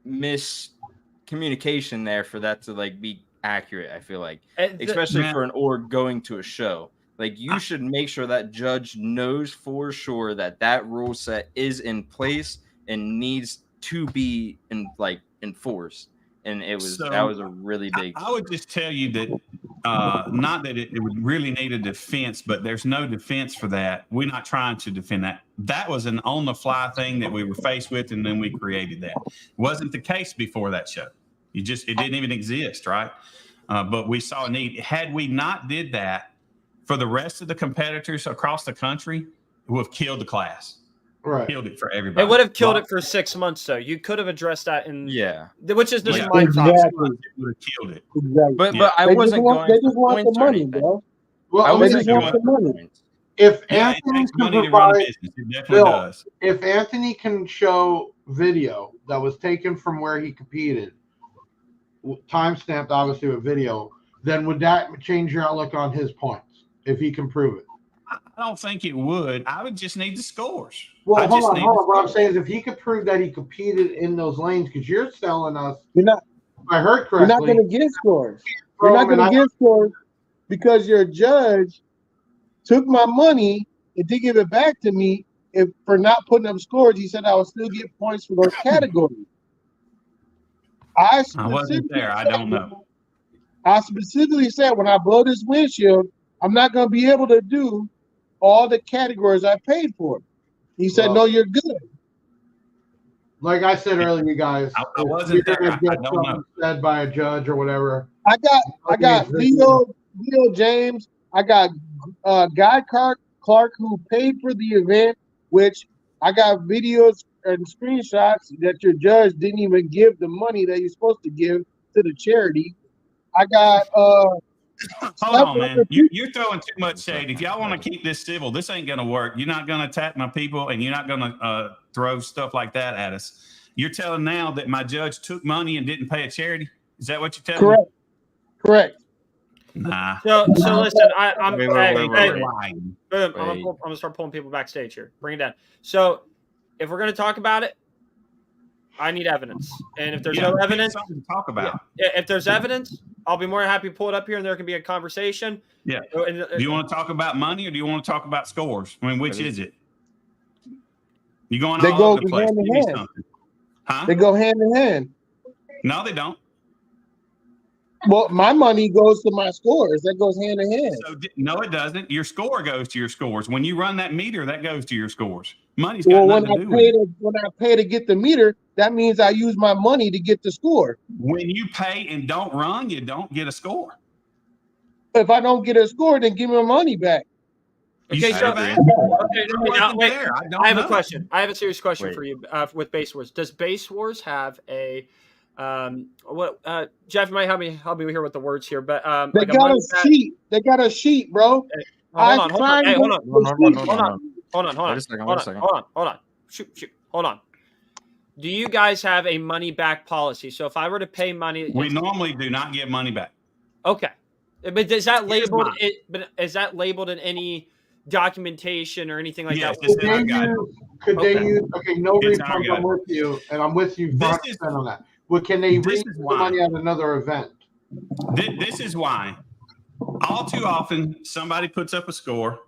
miscommunication there for that to be accurate. I feel like, especially for an org going to a show, you should make sure that judge knows for sure that rule set is in place and needs to be enforced. And that was a really big. I would just tell you that not that it would really need a defense, but there's no defense for that. We're not trying to defend that. That was an on-the-fly thing that we were faced with, and then we created that. It wasn't the case before that show. It didn't even exist, right? But we saw a need. Had we not did that for the rest of the competitors across the country, it would have killed the class. Right. Killed it for everybody. It would have killed it for 6 months, though. You could have addressed that which is just my thoughts. It would have killed it. Exactly. But I wasn't going. They just want the money, bro. Well, I wasn't going the money. If Anthony Anthony takes can money to run a provide, business, it definitely does. If Anthony can show video that was taken from where he competed, timestamped obviously with video, then would that change your outlook on his points if he can prove it? I don't think it would. I would just need the scores. Well, hold on. What I'm saying is if he could prove that he competed in those lanes, because you're telling us, if I heard correctly, you're not going to get scores. You're not going to get scores because your judge took my money and did give it back to me for not putting up scores. He said I would still get points for those categories. I wasn't there. I don't know. I specifically said when I blow this windshield, I'm not going to be able to do all the categories I paid for. He said, no, you're good. Like I said earlier, you guys, I wasn't there. I don't know. Said by a judge or whatever. I got Leo James. I got Guy Clark who paid for the event, which I got videos and screenshots that your judge didn't even give the money that you're supposed to give to the charity. I got hold on, man. You're throwing too much shade. If y'all want to keep this civil, this ain't going to work. You're not going to attack my people, and you're not going to throw stuff like that at us. You're telling now that my judge took money and didn't pay a charity? Is that what you're telling me? Correct. Nah. So listen, I'm lying. Boom. I'm gonna start pulling people backstage here. Bring it down. So if we're gonna talk about it, I need evidence. And if there's no evidence, something to talk about. If there's evidence, I'll be more than happy to pull it up here and there can be a conversation. Yeah. Do you want to talk about money or do you want to talk about scores? I mean, which is it? You going all over the place? Hand in hand. Huh? They go hand in hand. No, they don't. Well, my money goes to my scores. That goes hand in hand. So, no, it doesn't. Your score goes to your scores. When you run that meter, that goes to your scores. Money's got nothing to do with it. When I pay to get the meter, that means I use my money to get the score. When you pay and don't run, you don't get a score. If I don't get a score, then give me my money back. Okay, so I have a question. I have a serious question for you with Base Wars. Does Base Wars have a Jeff, you might help me here with the words here, but they got a sheet. They got a sheet, bro. Hold on. Shoot. Hold on. do you guys have a money back policy? So if I were to pay money, We normally do not give money back. Okay, but is that labeled? But is that labeled in any documentation or anything like that? Could they use? Okay, no refunds. I'm with you, and I'm with you 100% on that. Well, can they reuse the money at another event? This is why. All too often, somebody puts up a score,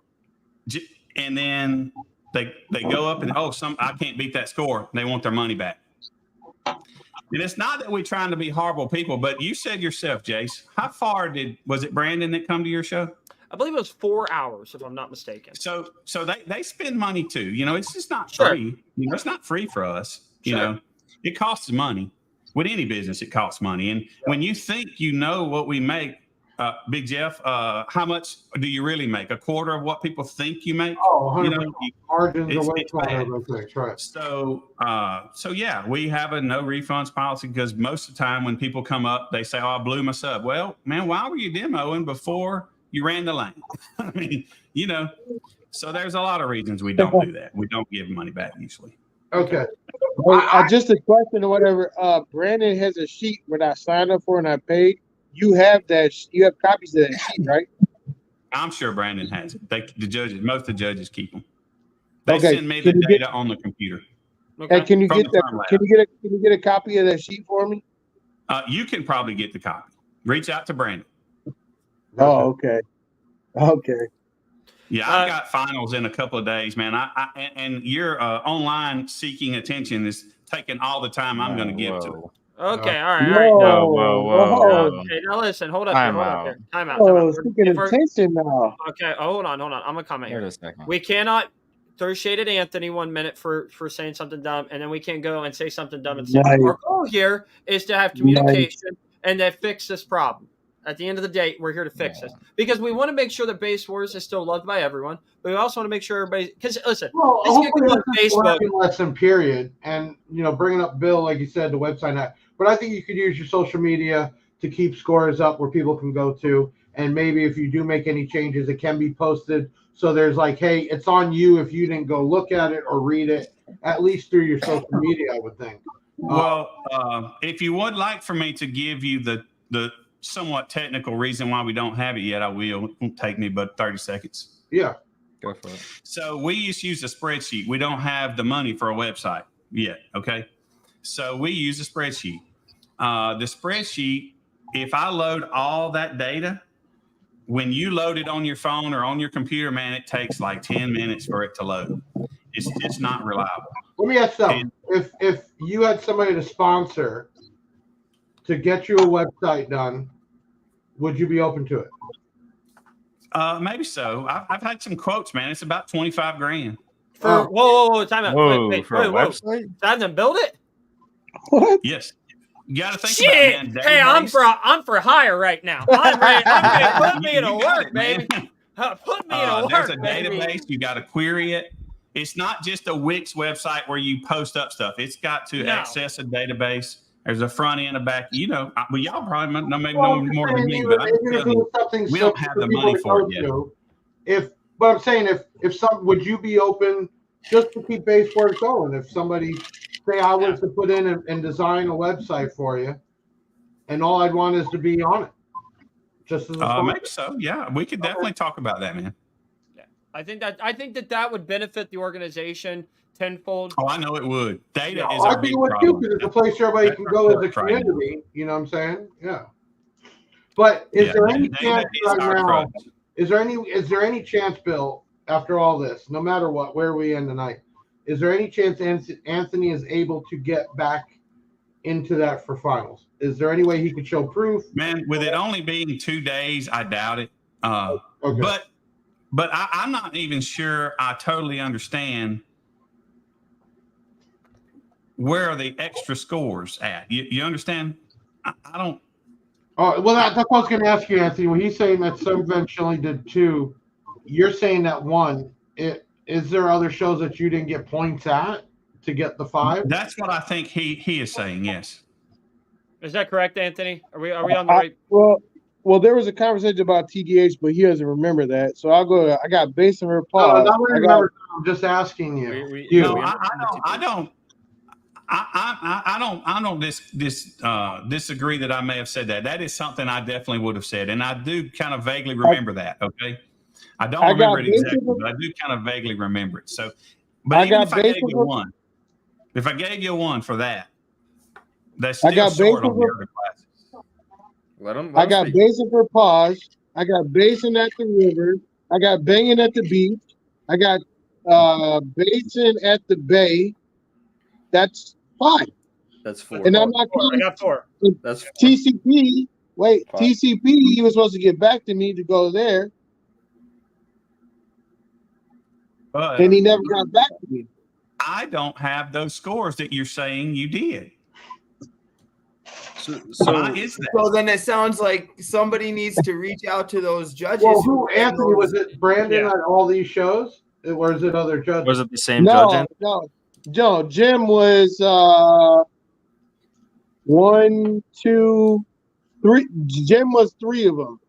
and then they go up and I can't beat that score. They want their money back. And it's not that we're trying to be horrible people, but you said yourself, Jace, how far was it Brandon that come to your show? I believe it was 4 hours, if I'm not mistaken. So they spend money too. It's just not free. It's not free for us. It costs money. With any business, it costs money. And when you think what we make, Big Jeff, how much do you really make? A quarter of what people think you make? Oh, 100%. Margins are way smaller, right? So yeah, we have a no refunds policy because most of the time when people come up, they say, I blew my sub. Well, man, why were you demoing before you ran the lane? I mean, so there's a lot of reasons we don't do that. We don't give money back usually. Okay. Just a question or whatever. Brandon has a sheet when I signed up for and I paid. You have that. You have copies of that sheet, right? I'm sure Brandon has it. Most of the judges keep them. They send me the data on the computer. Okay. Can you get that? Can you get a copy of that sheet for me? You can probably get the copy. Reach out to Brandon. Oh, okay. Okay. Yeah, I've got finals in a couple of days, man. And your online seeking attention is taking all the time I'm going to give to it. Okay, all right. Whoa. Okay, now listen, hold up here. Time out. Oh, seeking attention now. Okay, hold on. I'm going to comment here. Wait a second. We cannot throw shade at Anthony 1 minute for saying something dumb, and then we can't go and say something dumb. And our goal here is to have communication and to fix this problem. At the end of the day, we're here to fix this because we want to make sure that Base Wars is still loved by everyone, but we also want to make sure everybody. Because listen, hopefully on Facebook lesson period, and bringing up Bill, like you said, the website. But I think you could use your social media to keep scores up where people can go to, and maybe if you do make any changes, it can be posted. So there's like, hey, it's on you if you didn't go look at it or read it, at least through your social media, I would think. Well, if you would like for me to give you the somewhat technical reason why we don't have it yet, I will. It won't take me but 30 seconds. Yeah. Go for it. So we use a spreadsheet. We don't have the money for a website yet, okay? So we use a spreadsheet. The spreadsheet, if I load all that data, when you load it on your phone or on your computer, man, it takes like 10 minutes for it to load. It's just not reliable. Let me ask you, if you had somebody to sponsor to get you a website done, would you be open to it? Maybe so. I've had some quotes, man. It's about $25,000. Whoa, time out. Wait, for a website? Time to build it? What? Yes. You got to think about it, man. Hey, I'm for hire right now. I'm ready. Put me to work, baby. Put me to work. There's a database. You got to query it. It's not just a Wix website where you post up stuff. It's got to access a database. There's a front end, a back. Y'all probably know more than me, but we don't have the money for it yet. But I'm saying, would you be open just to keep Base Wars going? If somebody, say I was to put in and design a website for you, and all I'd want is to be on it, just as a maybe so. Yeah, we could definitely talk about that, man. Yeah, I think that would benefit the organization tenfold. Oh, I know it would. Data is our big problem. I think it would too, because it's a place everybody can go as a community. You know what I'm saying? Yeah. But is there any chance right now? Is there any chance, Bill, after all this, no matter what, where we end tonight, is there any chance Anthony is able to get back into that for finals? Is there any way he could show proof? Man, with it only being 2 days, I doubt it. Okay. But I'm not even sure I totally understand where are the extra scores at. You understand? I don't. Oh, well, that's what I was going to ask you, Anthony. When he's saying that some events only did 2, you're saying that 1. Is there other shows that you didn't get points at to get the 5? That's what I think he is saying. Yes. Is that correct, Anthony? Are we on the right? Well, there was a conversation about TDH, but he doesn't remember that. So I'll go. I got Base and Reply. I'm just asking you. I don't. I don't disagree that I may have said that. That is something I definitely would have said, and I do kind of vaguely remember that. Okay, I don't remember it exactly, but I do kind of vaguely remember it. So, but even if I gave you one, if I gave you one for that, that's still short on the other classes. I got basing for pause. I got basing at the river. I got banging at the beach. I got basing at the bay. That's 5. That's 4. And I'm not I got 4. That's 4. TCP. Wait, 5. TCP. He was supposed to get back to me to go there, but and he never got back to me. I don't have those scores that you're saying you did. So then it sounds like somebody needs to reach out to those judges. Well, who, Anthony, was it Brandon at all these shows? Or is it other judges? Was it the same judge? No, Jim was 1, 2, 3. Jim was 3 of them.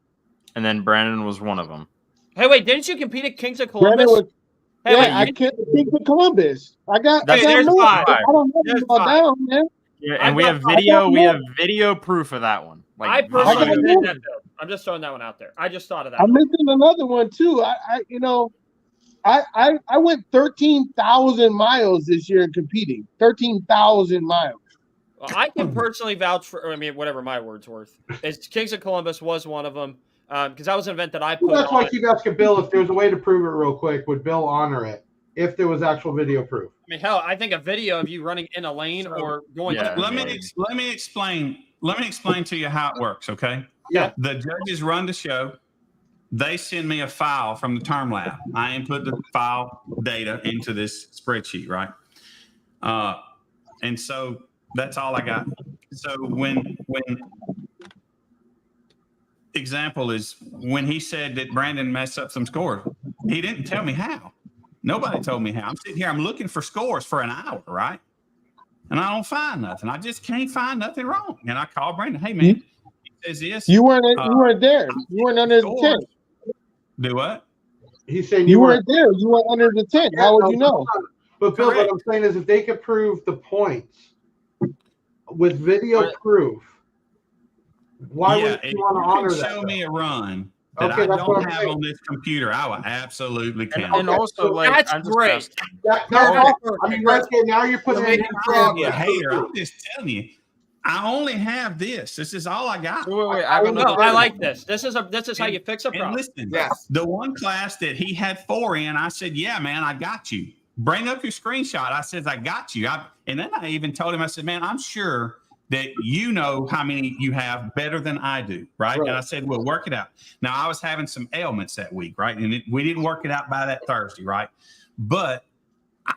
And then Brandon was one of them. Hey, wait, didn't you compete at Kings of Columbus? I can't Kings of Columbus. I got more. 5. I don't know about down, man. Yeah, and we have video. We have video proof of that one. Like, I personally did that though. I'm just throwing that one out there. I just thought of that. I'm missing another one too. I went 13,000 miles this year in competing. 13,000 miles. Well, I can personally vouch for. I mean, whatever my word's worth. Kings of Columbus was one of them because that was an event that I put. That's why I keep asking Bill if there was a way to prove it real quick. Would Bill honor it if there was actual video proof? I mean, hell, I think a video of you running in a lane or going. Yeah, let me explain. Let me explain to you how it works. Okay. Yeah. The judges run the show. They send me a file from the term lab. I input the file data into this spreadsheet, right? And so that's all I got. So when example is when he said that Brandon messed up some scores, he didn't tell me how. Nobody told me how. I'm sitting here, I'm looking for scores for an hour, right? And I don't find nothing. I just can't find nothing wrong. And I call Brandon, hey man, he says this. You weren't there. You weren't under the tent. Do what? He's saying you weren't there. You weren't under the tent. How would you know? But Bill, what I'm saying is if they could prove the points with video proof, why would you want to honor that? Show me a run that I don't have on this computer, I will absolutely count. And also, like, that's I'm great. That's awesome. I mean, right there, now you're putting it in a hater. I'm just telling you, I only have this. This is all I got. So wait, I like this. This is how you fix a problem. And listen, the one class that he had 4 in, I said, yeah, man, I got you. Bring up your screenshot. I said, I got you. And then I even told him, I said, man, I'm sure that you know how many you have better than I do, right? And I said, well, work it out. Now, I was having some ailments that week, right? And we didn't work it out by that Thursday, right? But,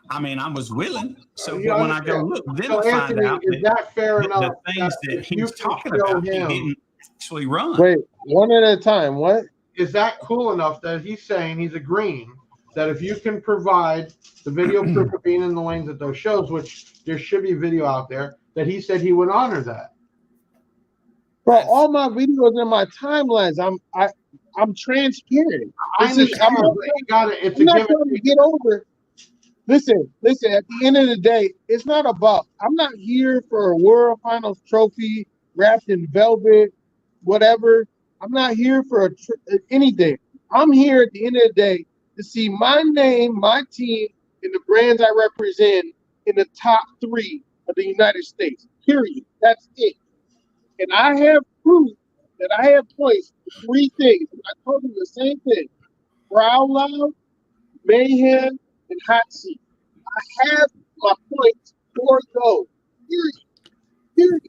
I mean, I was willing. So when I go, look, then I find out that fair enough? The things that he was talking about, he didn't actually run. Wait, one at a time. What? Is that cool enough that he's saying he's agreeing that if you can provide the video proof of being in the lanes at those shows, which there should be video out there, that he said he would honor that? Bro, all my videos in my timelines, I'm transparent. I understand, but you got it. It's a not given. trying to get over. Listen. At the end of the day, it's not about. I'm not here for a World Finals trophy wrapped in velvet, whatever. I'm not here for anything. I'm here at the end of the day to see my name, my team, and the brands I represent in the top 3 of the United States. Period. That's it. And I have proof that I have points for 3 things. And I told you the same thing. Proud Loud, Mayhem, and Hot Seat. I have my points for those. Period.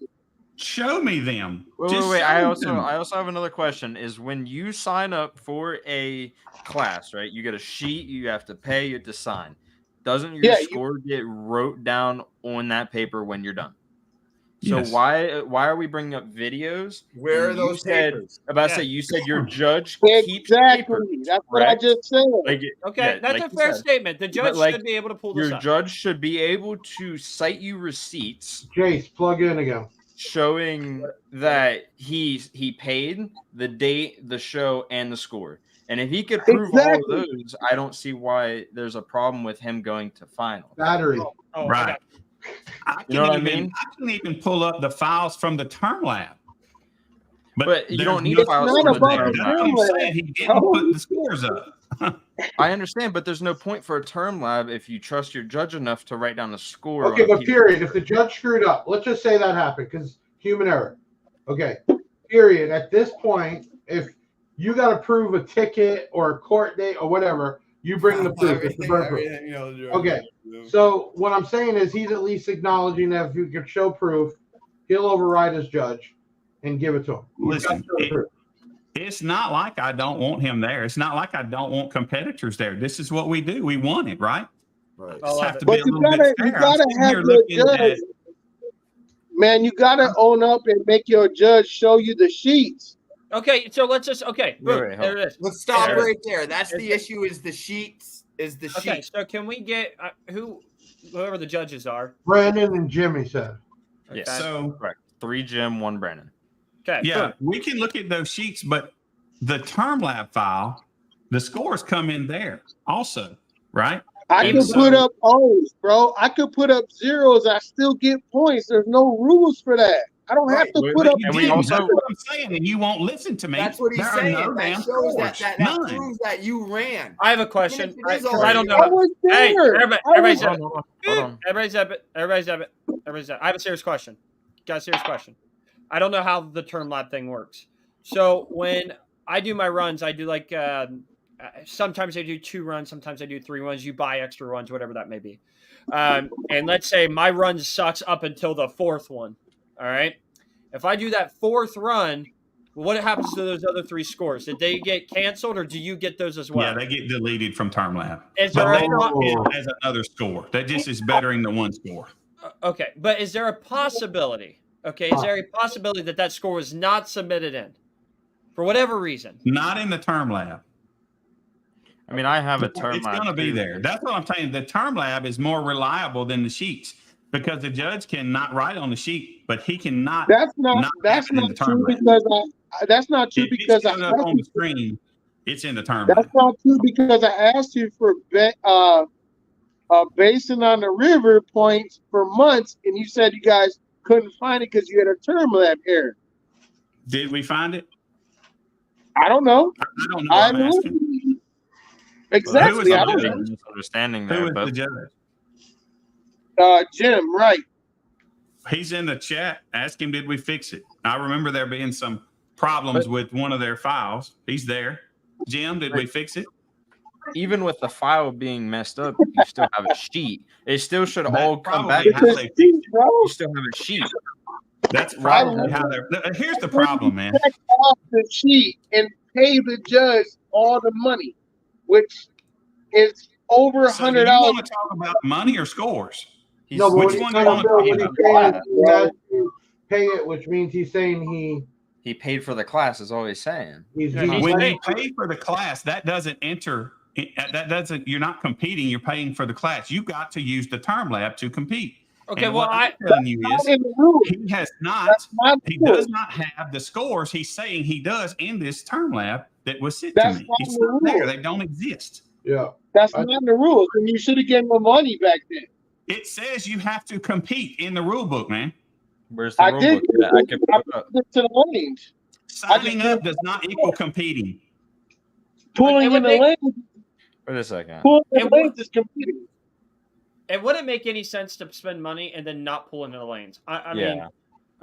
Show me them. Wait. I also have another question. Is when you sign up for a class, right? You get a sheet. You have to pay. You have to sign. Doesn't your score get wrote down on that paper when you're done? So why are we bringing up videos? Where are those papers? You said your judge keeps papers. That's what I just said. That's a fair statement. The judge should be able to pull this up. Your judge should be able to cite you receipts. Jace, plug in again. Showing that he paid the date, the show, and the score. And if he could prove all of those, I don't see why there's a problem with him going to finals. Battery. Right. I You know what I can mean? even pull up the files from the term lab. But you don't need no files not from the about term the That's lab. what I'm saying. He didn't put the scores up. I understand, but there's no point for a term lab if you trust your judge enough to write down a score. Okay, on a but piece of period. paper. If the judge screwed up, let's just say that happened because human error. Okay, period. At this point, if you got to prove a ticket or a court date or whatever, you bring the proof. It's the burden proof. Okay, so what I'm saying is he's at least acknowledging that if you could show proof, he'll override his judge and give it to him. Listen, it's not like I don't want him there. It's not like I don't want competitors there. This is what we do. We want it, right? Right. Just have to But be a little bit fair. you gotta I'm sitting have here your looking judge. at, Man, you gotta own up and make your judge show you the sheets. Okay, so let's just boom, Wait, there it is. Let's stop There it is. right there. That's the issue. Is the sheets? Is the Okay, sheet? so can we get whoever the judges are? Brandon and Jimmy said. Yes. Okay. so Correct. 3 Jim, 1 Brandon. Okay, yeah, boom. we can look at those sheets, but the term lab file, the scores come in there also, right? I And could so- put up O's, bro. I could put up zeros. I still get points. There's no rules for that. I don't have Right. to Wait, put wait, up. and we That's also- what I'm saying, and you won't listen to me. That's what he's There are saying. no That damn shows that scores. that None. proves that you ran. I have a question. Even if it is Because I don't know. I was there. Hey, everybody's Hold on. Everybody's up it. Everybody's up it. I have a serious question. Got a serious question. I don't know how the term lab thing works. So when I do my runs, I do like sometimes I do 2 runs, sometimes I do 3 runs. You buy extra runs, whatever that may be. And let's say my run sucks up until the 4th one. All right. If I do that 4th run, what happens to those other 3 scores? Did they get canceled, or do you get those as well? Yeah, they get deleted from term lab. Is But there they a- don't get as another score. That just is bettering the one score. Okay, but is there a possibility? Okay, is there a possibility that that score was not submitted in for whatever reason? Not in the term lab. I mean, I have a term It's lab. going to be too. there. That's what I'm saying. The term lab is more reliable than the sheets because the judge cannot write on the sheet, but he cannot. That's not have it in the term true lab. because that's not true If it's because I showing up asked on the you. screen, it's in the term That's lab. not true because I asked you for basing on the river points for months, and you said you guys couldn't find it because you had a term lab error. Did we find it? I don't know. I don't know. I I'm know. asking. Exactly. the I don't judge? know. Misunderstanding Who there, is but the judge? Jim, right. He's in the chat. Ask him, did we fix it? I remember there being some problems with one of their files. He's there. Jim, did we fix it? even with the file being messed up, you still have a sheet. It still should all come back. Probably how they fix it. You still have a sheet. That's probably how they're. Here's the problem, man. Check off the sheet and pay the judge all the money, which is over So do $100. you want to talk about money or scores? He's, No, but Which what one he's do you want to saying, talk what about? he's saying is he has to pay it, which means he's saying he paid for the class, is all he's saying. he's When you pay for the class, that doesn't enter. That doesn't. You're not competing. You're paying for the class. You got to use the term lab to compete. Okay, And well, what I'm telling you is In the rules. he has not. That's not He true. does not have the scores he's saying he does in this term lab that was sent That's to me. not It's the not there. rule. They don't exist. yeah. That's not in the rules, and you should have given the money back then. It says you have to compete in the rule book, man. Where's the I rule did. book that I can I put up? put it to the lanes. Signing up does not equal competing. Pulling in would the make- lanes. Wait a second. Pulling in the It would- lanes is competing. It wouldn't make any sense to spend money and then not pull into the lanes. I Yeah.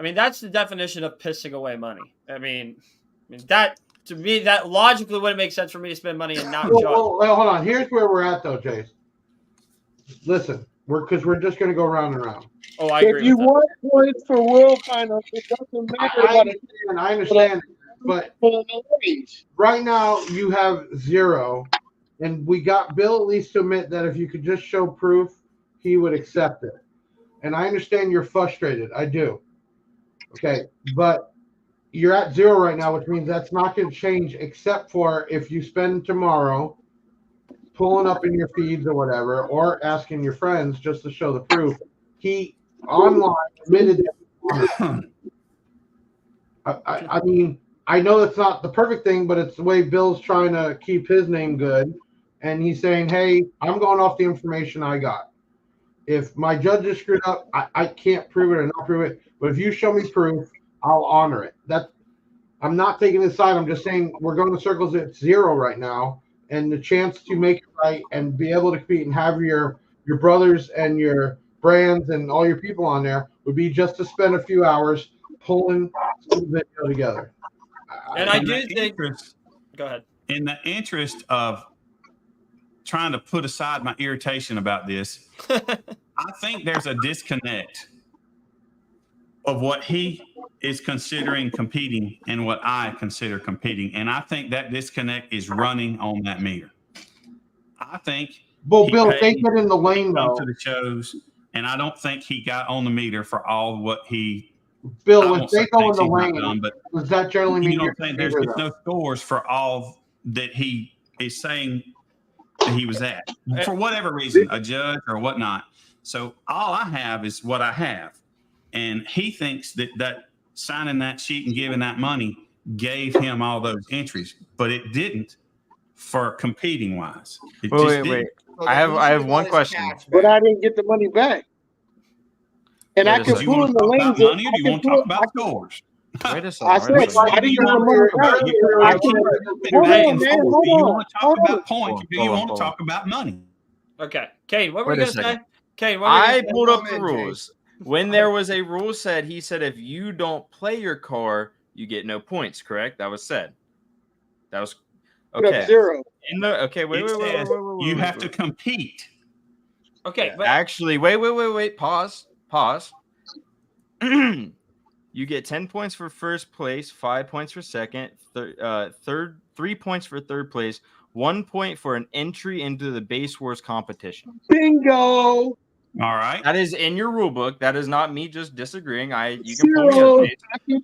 mean, that's the definition of pissing away money. I mean that to me, that logically wouldn't make sense for me to spend money and not show. Well, hold on. Here's where we're at, though, Jace. Listen, because we're just going to go round and round. Oh, I If agree you with that. want points for world finals, it doesn't matter about it. I understand, but Pulling the lanes. right now you have 0, and we got Bill at least to admit that if you could just show proof, he would accept it. And I understand you're frustrated. I do. Okay, but you're at 0 right now, which means that's not going to change except for if you spend tomorrow pulling up in your feeds or whatever, or asking your friends just to show the proof. He online admitted that. I mean, I know that's not the perfect thing, but it's the way Bill's trying to keep his name good. And he's saying, hey, I'm going off the information I got. If my judges screwed up, I can't prove it or not prove it. But if you show me proof, I'll honor it. I'm not taking this side. I'm just saying we're going to circles at 0 right now, and the chance to make it right and be able to compete and have your brothers and your brands and all your people on there would be just to spend a few hours pulling some video together. And I do think. Go ahead. In the interest of trying to put aside my irritation about this, I think there's a disconnect of what he is considering competing and what I consider competing. And I think that disconnect is running on that meter. I think Bill, they get in the lane though though to the shows, and I don't think he got on the meter for all what he. Bill, if they go in the lane, done, but does that generally mean you don't think there's no scores for all that he is saying that he was at for whatever reason, a judge or whatnot. So all I have is what I have. And he thinks that signing that sheet and giving that money gave him all those entries, but it didn't for competing wise. Wait. I have one question. But I didn't get the money back. And I could pull in the lanes. Do you want to talk about scores? Wait a second. I said, I didn't get the money back. Do you want to talk about points? Do you want to talk about money? Okay. Kane, what were you going to say? Kane, I pulled up the rules. When there was a rule he said if you don't play your car, you get no points, correct? That was said. That was okay. 0. Wait. You have to compete. Okay, but actually, wait. Pause. You get 10 points for first place, 5 points for second, 3 points for third place, 1 point for an entry into the Base Wars competition. Bingo. All right. That is in your rule book. That is not me just disagreeing. You can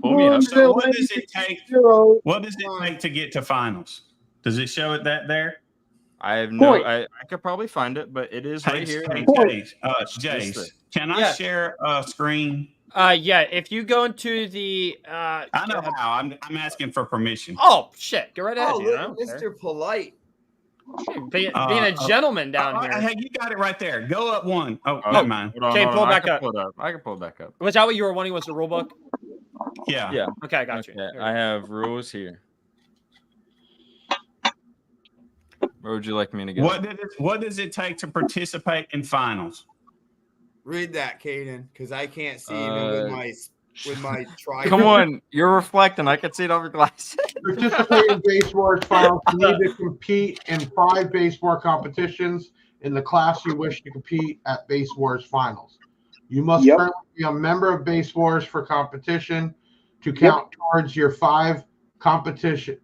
pull me up. So what does it take? What does it take to get to finals? Does it show it there? I have no. I could probably find it, but it is right here. Jace, can I share a screen? Yeah. If you go into the, I know how. I'm asking for permission. Oh shit! Go right ahead. Oh, Mr. Polite. Being a gentleman down here. Hey, you got it right there. Go up one. Oh, never mind. Okay, pull back up. I can pull it back up. Was that what you were wanting? Was the rule book? Yeah. Okay, I got you. I have rules here. Where would you like me to go? What does it take to participate in finals? Read that, Caden, because I can't see even with my tri. Come on, you're reflecting. I can see it over glasses. Participate in Base Wars finals. You need to compete in 5 Base War competitions in the class you wish to compete at Base Wars finals. You must currently be a member of Base Wars for competition to count towards your 5 competitions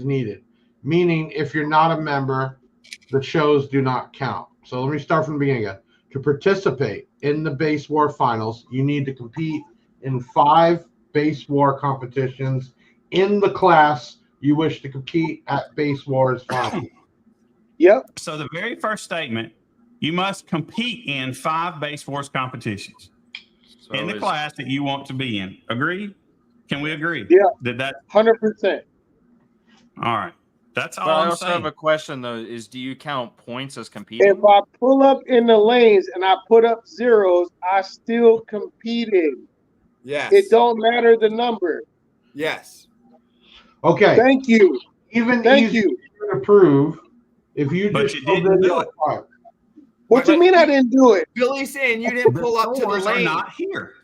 needed. Meaning, if you're not a member, the shows do not count. So let me start from the beginning again. To participate in the Base War finals, you need to compete in 5 Base War competitions in the class you wish to compete at Base Wars finals. Yep. So the very first statement, you must compete in 5 Base Wars competitions in the class that you want to be in. Agree? Can we agree? Yeah. That 100%. All right. That's all. But I'm I also saying. have a question though: is do you count points as competing? If I pull up in the lanes and I put up zeros, I still competed. Yes. It don't matter the number. Yes. Okay. Thank you. Thank you to prove if you but just you didn't do it. What you mean I didn't do it? Billy's saying you didn't pull up to the lane. Not here.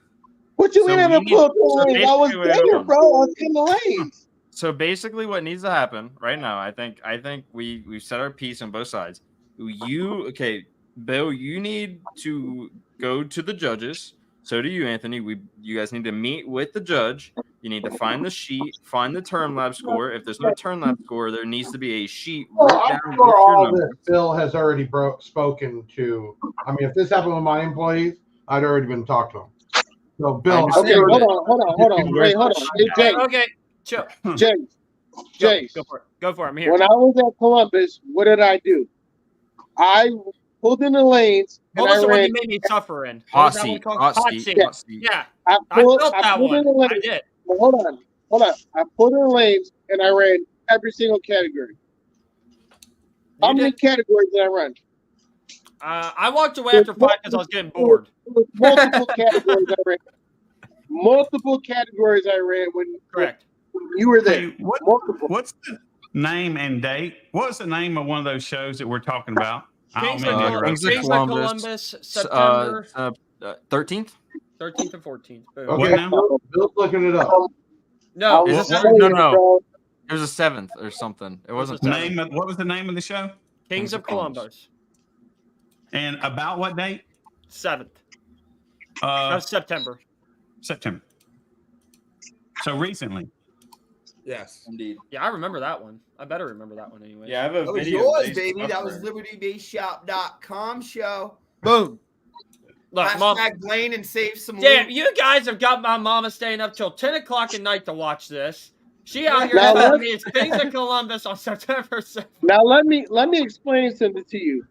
What you mean I didn't pull up to the lanes? I was there, bro. I was in the lanes. So basically, what needs to happen right now, I think we've set our piece on both sides. Bill, you need to go to the judges. So do you, Anthony. You guys need to meet with the judge. You need to find the sheet, find the term lab score. If there's no term lab score, there needs to be a sheet. I'm sure all this Bill has already spoken to. I mean, if this happened with my employees, I'd already been talking to them. So Bill, okay, hold on. Wait, hold on. Hey, Jay. Okay. Chill. Jace. Go for it. I'm here. When I was at Columbus, what did I do? I pulled in the lanes. What was the one you made me suffer in? Hot seat. Yeah. I felt that one. I did. Well, hold on. I pulled in the lanes and I ran every single category. How many categories did I run? I walked away after 5 because I was getting bored. Multiple categories I ran. Multiple categories I ran when you were there. Hey, what's the name and date? What's the name of one of those shows that we're talking about? Kings of Columbus, September 13th? 13th and 14th. Boom. Okay, What now? Bill's looking it up. No, Is it no. It was a 7th or something. It wasn't. What was the name of the show? Kings of Columbus. And about what date? 7th. Of September. September. So recently. Yes, indeed. Yeah, I remember that one. I better remember that one anyway. Yeah, I have a that was video. yours, baby. That was LibertyBaseShop.com show. Boom. Look, Mom. Blaine and save some. Damn, loot. you guys have got my mama staying up till 10 o'clock at night to watch this. She out here telling me it's Kings of Columbus on September 7th. Now let me explain something to you.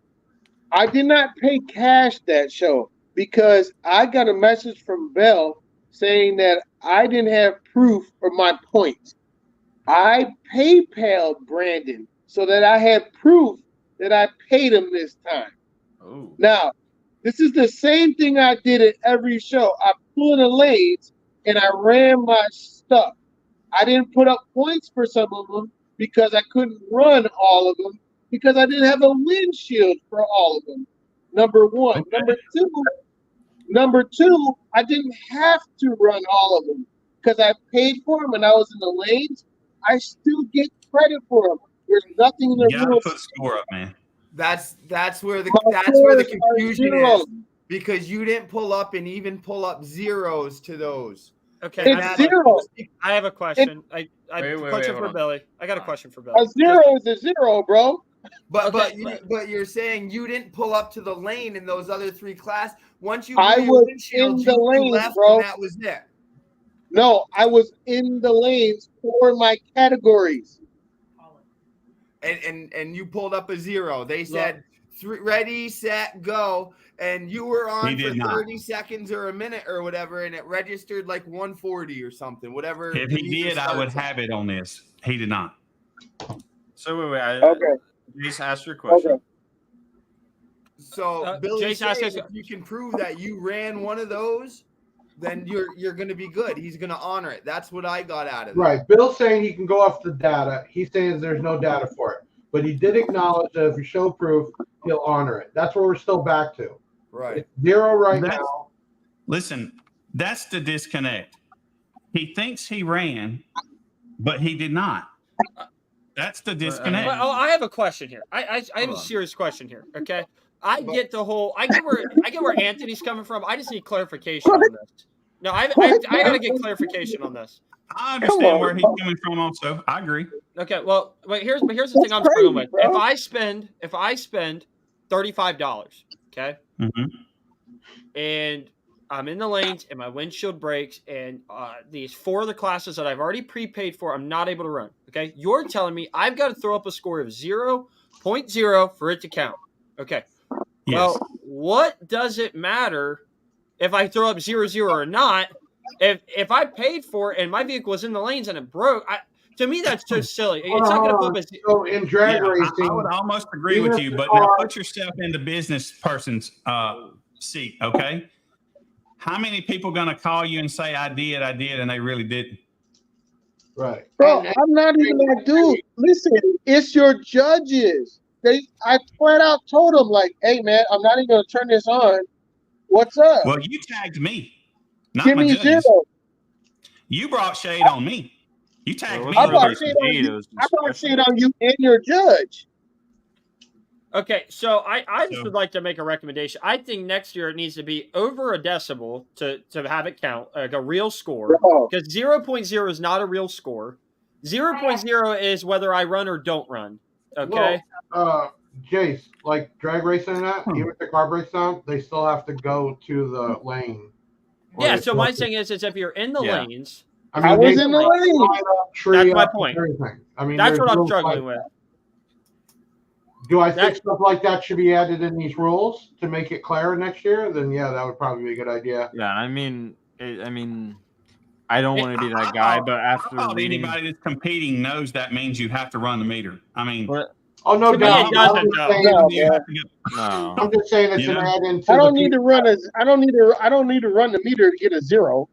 I did not pay cash that show because I got a message from Bell saying that I didn't have proof of my points. I PayPal'd Brandon so that I had proof that I paid him this time. Oh. Now, this is the same thing I did at every show. I pulled the lanes and I ran my stuff. I didn't put up points for some of them because I couldn't run all of them because I didn't have a windshield for all of them. Number one. Okay. Number two, I didn't have to run all of them because I paid for them and I was in the lanes. I still get credit for them. There's nothing in the rules. You gotta put score up, man. That's where the confusion is because you didn't pull up and even pull up zeros to those. Okay, it's zero. I have a question. Wait, for Billy. I got a question for Billy. A zero is a zero, bro. But you're saying you didn't pull up to the lane in those other 3 classes. Once you I was in the lane, left, bro. And that was it. No, I was in the lanes for my categories. And you pulled up a 0. They said 3, ready, set, go, and you were on for 30 seconds or a minute or whatever, and it registered like 140 or something. Whatever. If he did, I would have it on this. He did not. So wait. Okay. Just ask your question. Okay. So Billy, if you can prove that you ran one of those, then you're going to be good. He's going to honor it. That's what I got out of it. Right. Bill's saying he can go off the data. He's saying there's no data for it. But he did acknowledge that if you show proof, he'll honor it. That's what we're still back to. Right. It's 0 now. Listen, that's the disconnect. He thinks he ran, but he did not. That's the disconnect. I have a question here. I have a serious question here. Okay. I get where Anthony's coming from. I just need clarification on this. No, I gotta get clarification on this. I understand where he's coming from. Also, I agree. Okay, well, wait. Here's the thing I'm struggling with. Bro. If I spend $35, okay, and I'm in the lanes and my windshield breaks, and these 4 of the classes that I've already prepaid for, I'm not able to run. Okay, you're telling me I've got to throw up a score of 0.0 for it to count. Okay. Yes. Well, what does it matter if I throw up 0-0 or not? If I paid for it and my vehicle was in the lanes and it broke, to me that's so silly. It's not going to put me. So in drag racing, I would almost agree with you, but now put yourself in the business person's seat. Okay, how many people going to call you and say I did, and they really didn't? Right, bro. I'm not even that dude. Listen, it's your judges. I flat out told them, like, hey, man, I'm not even going to turn this on. What's up? Well, you tagged me, not Give my me judges. 0. You brought shade on me. You tagged me. I brought shade on you and your judge. Okay, so I just would like to make a recommendation. I think next year it needs to be over a decibel to have it count, like a real score. Because 0.0 is not a real score. 0.0 is whether I run or don't run. Okay. Well, Jace, like drag racing and that, even if the car breaks down, they still have to go to the lane. Yeah, so my thing is if you're in the lanes. I was in the lane. That's my point. I mean, that's what I'm struggling with. Do I think stuff like that should be added in these rules to make it clearer next year? Then yeah, that would probably be a good idea. Yeah, I mean, I don't want to be that guy, but after anybody that's competing knows that means you have to run the meter. I mean, Oh, no To me, doubt. it doesn't, I'm though. I'm just saying it's an add-in to I don't the need to run I don't need to run the meter to get a 0.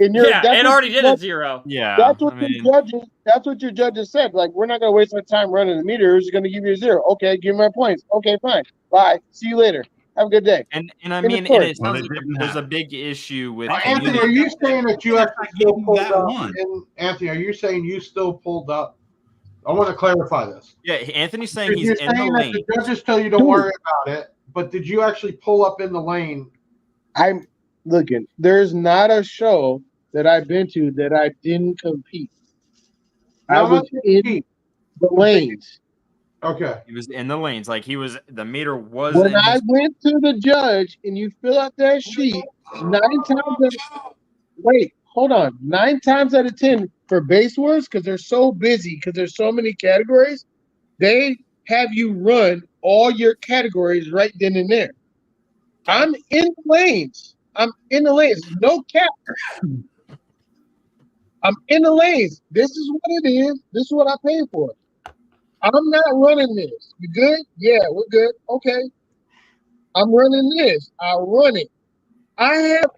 And It already did a 0. Yeah. That's what your judges said. Like, we're not gonna waste our time running the meter. We're just gonna give you a 0. Okay, give me my points. Okay, fine. Bye. See you later. Have a good day. And I mean, and it sounds like there's a big issue with Anthony, are you saying that you actually still pulled up? Anthony, are you saying you still pulled up? I want to clarify this. Yeah, Anthony's saying he's You're in the saying that lane. the judges tell you don't worry about it, but did you actually pull up in the lane? I'm looking. There's not a show that I've been to that I didn't compete. I was in the lanes. Okay. He was in the lanes. Like the meter was. When I went to the judge and you fill out that sheet, 9 times out of 10 for base words, because they're so busy, because there's so many categories, they have you run all your categories right then and there. I'm in the lanes. No cap. I'm in the lanes. This is what it is. This is what I paid for. I'm not running this. You good? Yeah, we're good. Okay. I'm running this. I'll run it. I have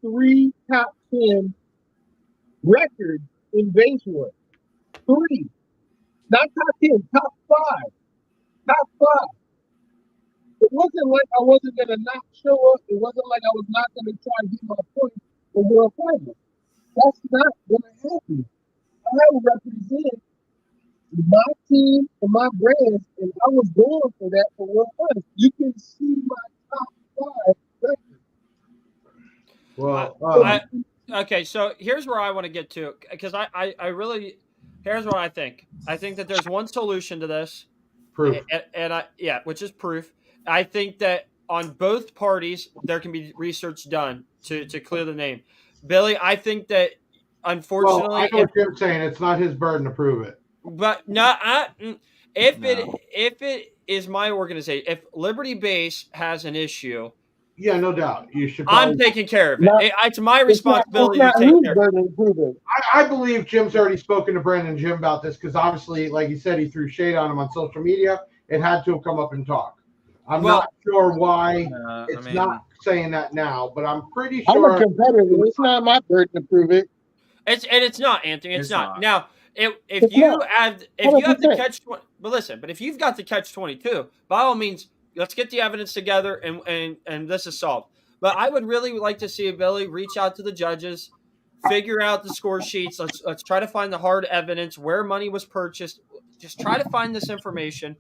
3 top 10 records in base work. 3. Not top 10, top 5. Top 5. It wasn't like I wasn't going to not show up. It wasn't like I was not going to try to get my point for World Finals. That's not going to happen. I represent my team and my brands, and I was going for that for World Finals. You can see my top 5 records. Well, okay, so here's where I want to get to, because I really, here's what I think. I think that there's one solution to this. Proof. Which is proof. I think that on both parties, there can be research done to clear the name. Billy, I think that, unfortunately, I know what you're saying. It's not his burden to prove it. But if it is my organization, if Liberty Base has an issue, yeah, no doubt, you should. I'm taking care of it. It's my responsibility to take care of it. I believe Jim's already spoken to Brendan and Jim about this, because obviously, like he said, he threw shade on him on social media. It had to have come up and talk. I'm not sure why not saying that now, but I'm pretty sure. I'm a competitor. It's not my burden to prove it. It's not, Anthony. It's not. Now, if you have the catch, but listen, but if you've got the catch 22, by all means, let's get the evidence together and this is solved. But I would really like to see Billy reach out to the judges, figure out the score sheets. Let's try to find the hard evidence, where money was purchased. Just try to find this information.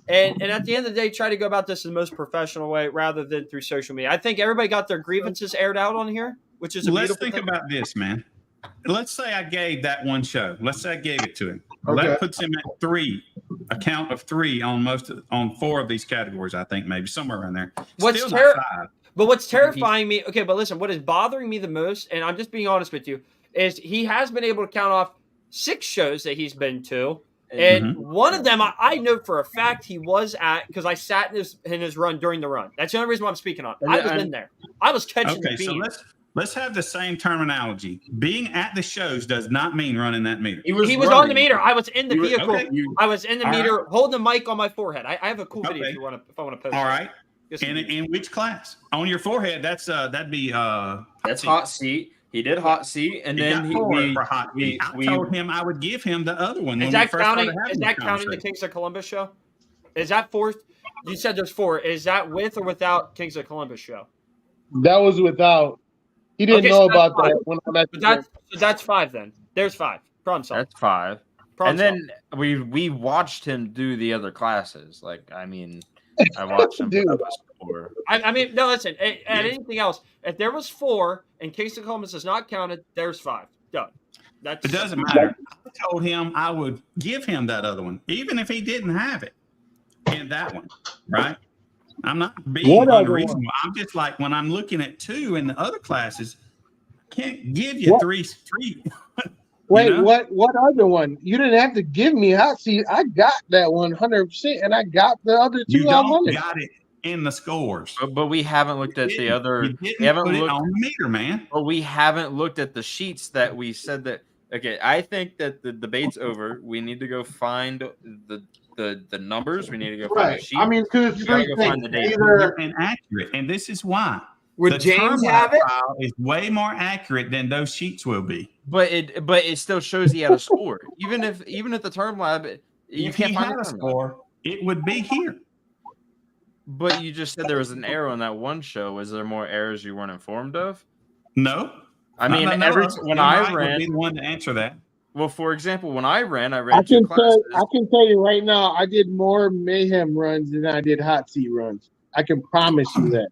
And at the end of the day, try to go about this in the most professional way rather than through social media. I think everybody got their grievances aired out on here, which is a beautiful thing. Let's think about this, man. Let's say I gave that one show. Let's say I gave it to him. Okay. That puts him at 3, a count of 3 on 4 of these categories. I think maybe somewhere around there. What's terrifying me? Okay, but listen, what is bothering me the most, and I'm just being honest with you, is he has been able to count off 6 shows that he's been to. And one of them, I know for a fact he was at, because I sat in his run during the run. That's the only reason why I'm speaking on. I was in there. I was catching the beam. So let's have the same terminology. Being at the shows does not mean running that meter. He was on the meter. I was in the vehicle. I was in the meter, holding the mic on my forehead. I have a cool video if I want to post. All right. And in which class? On your forehead, that'd be that's hot seat. He did hot seat, and then I told him I would give him the other one. Is that counting the Kings of Columbus show? Is that 4th? You said there's 4. Is that with or without Kings of Columbus show? That was without. He didn't know about that when I met that's 5 then. There's 5. Problem solved. That's 5. And then we watched him do the other classes. Like, I mean, I watched him. I mean, no, listen. At anything else, if there was 4 and Kings of Columbus is not counted, there's 5. Done. It doesn't matter. I told him I would give him that other one, even if he didn't have it in that one, right? I'm not being unreasonable. I'm just like, when I'm looking at 2 in the other classes, I can't give you 3. Wait, you know? What other one? You didn't have to give me hot seat. I got that 100%, and I got the other 2. You don't got it in the scores, but we haven't looked at the other. We haven't put it on the meter, man. But we haven't looked at the sheets that we said that Okay, I think that the debate's over. We need to go find the numbers. We need to go find the sheet. I mean, because it's We gotta three go find things. the data. Either Inaccurate, and this is why. Would The James term have lab it? file is way more accurate than those sheets will be. But it still shows he had a score. Even if the term lab, you If can't he find had the a term lab. score, it would be here. But you just said there was an error on that one show. Was there more errors you weren't informed of? No. I mean, Not that I know of. when Then I Ryan would ran, be the one to answer that. well, for example, when I ran I two can classes. tell you right now, I did more mayhem runs than I did hot seat runs. I can promise you that.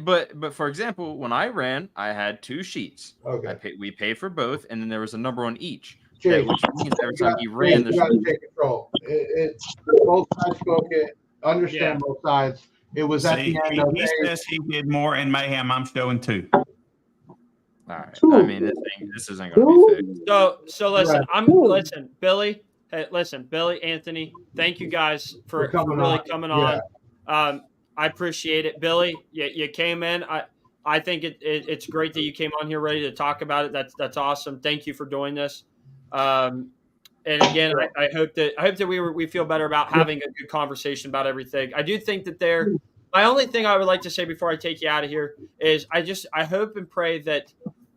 But for example, when I ran, I had 2 sheets. Okay. We paid for both, and then there was a number on each. Jay, Which means every time he ran, you got to take control. It's both sides spoke it. Understand both sides. It was at the end of he says he did more in mayhem. I'm showing 2. All right. I mean, this isn't going to be fixed. So listen. Billy. Hey, listen, Billy, Anthony. Thank you guys for really coming on. I appreciate it, Billy. You came in. I think it's great that you came on here ready to talk about it. That's awesome. Thank you for doing this. And again, I hope that we feel better about having a good conversation about everything. I do think that my only thing I would like to say before I take you out of here is I hope and pray that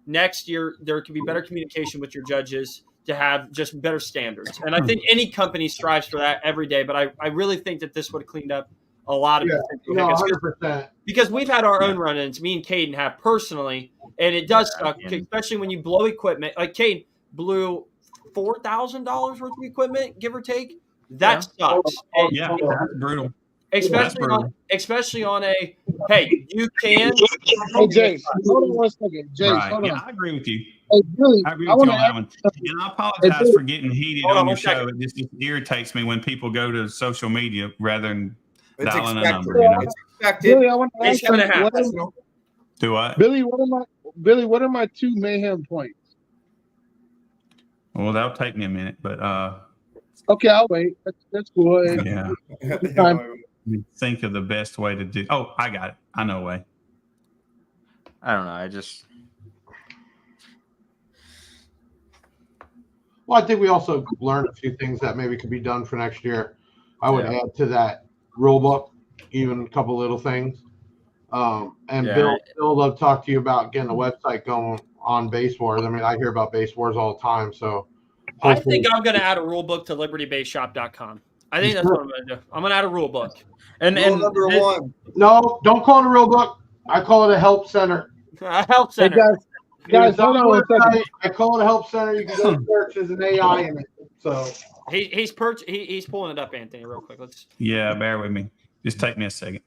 next year there can be better communication with your judges to have just better standards. And I think any company strives for that every day. But I really think that this would have cleaned up a lot of 100%. Because we've had our own run-ins, me and Caden have personally, and it does suck, especially when you blow equipment. Like Caden blew $4,000 worth of equipment, give or take. That sucks. That's brutal. Especially on a you can. Hey Jay, hold on 1 second. Jay, hold on. I agree with you. Hey Billy, I agree with you on that one. And I apologize for getting heated on your show. It just irritates me when people go to social media rather than dialing a number. It's expected. Billy, I want to ask going to happen. Do what? Billy, what are my 2 mayhem points? Well, that'll take me a minute, but okay, I'll wait. That's cool. Yeah. Think of the best way to do. Oh, I got it. I know a way. I don't know. Well, I think we also learned a few things that maybe could be done for next year. I would add to that rule book, even a couple little things. Bill, I'll talk to you about getting a website going on Base Wars. I mean, I hear about Base Wars all the time. So I think I'm going to add a rule book to libertybaseshop.com. I think that's what I'm going to do. I'm going to add a rule book. And number 1. No, don't call it a rule book. I call it a help center. A help center. Hey guys, hold on 1 second. I call it a help center. You can go to search. There's an AI in it. So he's pulling it up, Anthony, real quick. Bear with me. Just take me a second.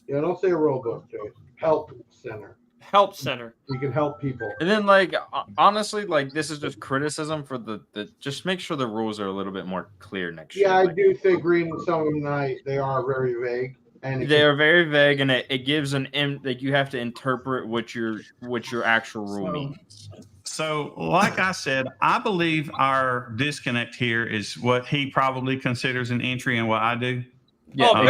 Yeah, don't say rule book, Jay. Help center. Help center. You can help people. And then, honestly, this is just criticism for the just make sure the rules are a little bit more clear next year. Yeah, I do think reading some of them tonight, they are very vague. And they are very vague, and it gives you have to interpret what your actual rule means. So, like I said, I believe our disconnect here is what he probably considers an entry and what I do. Yeah,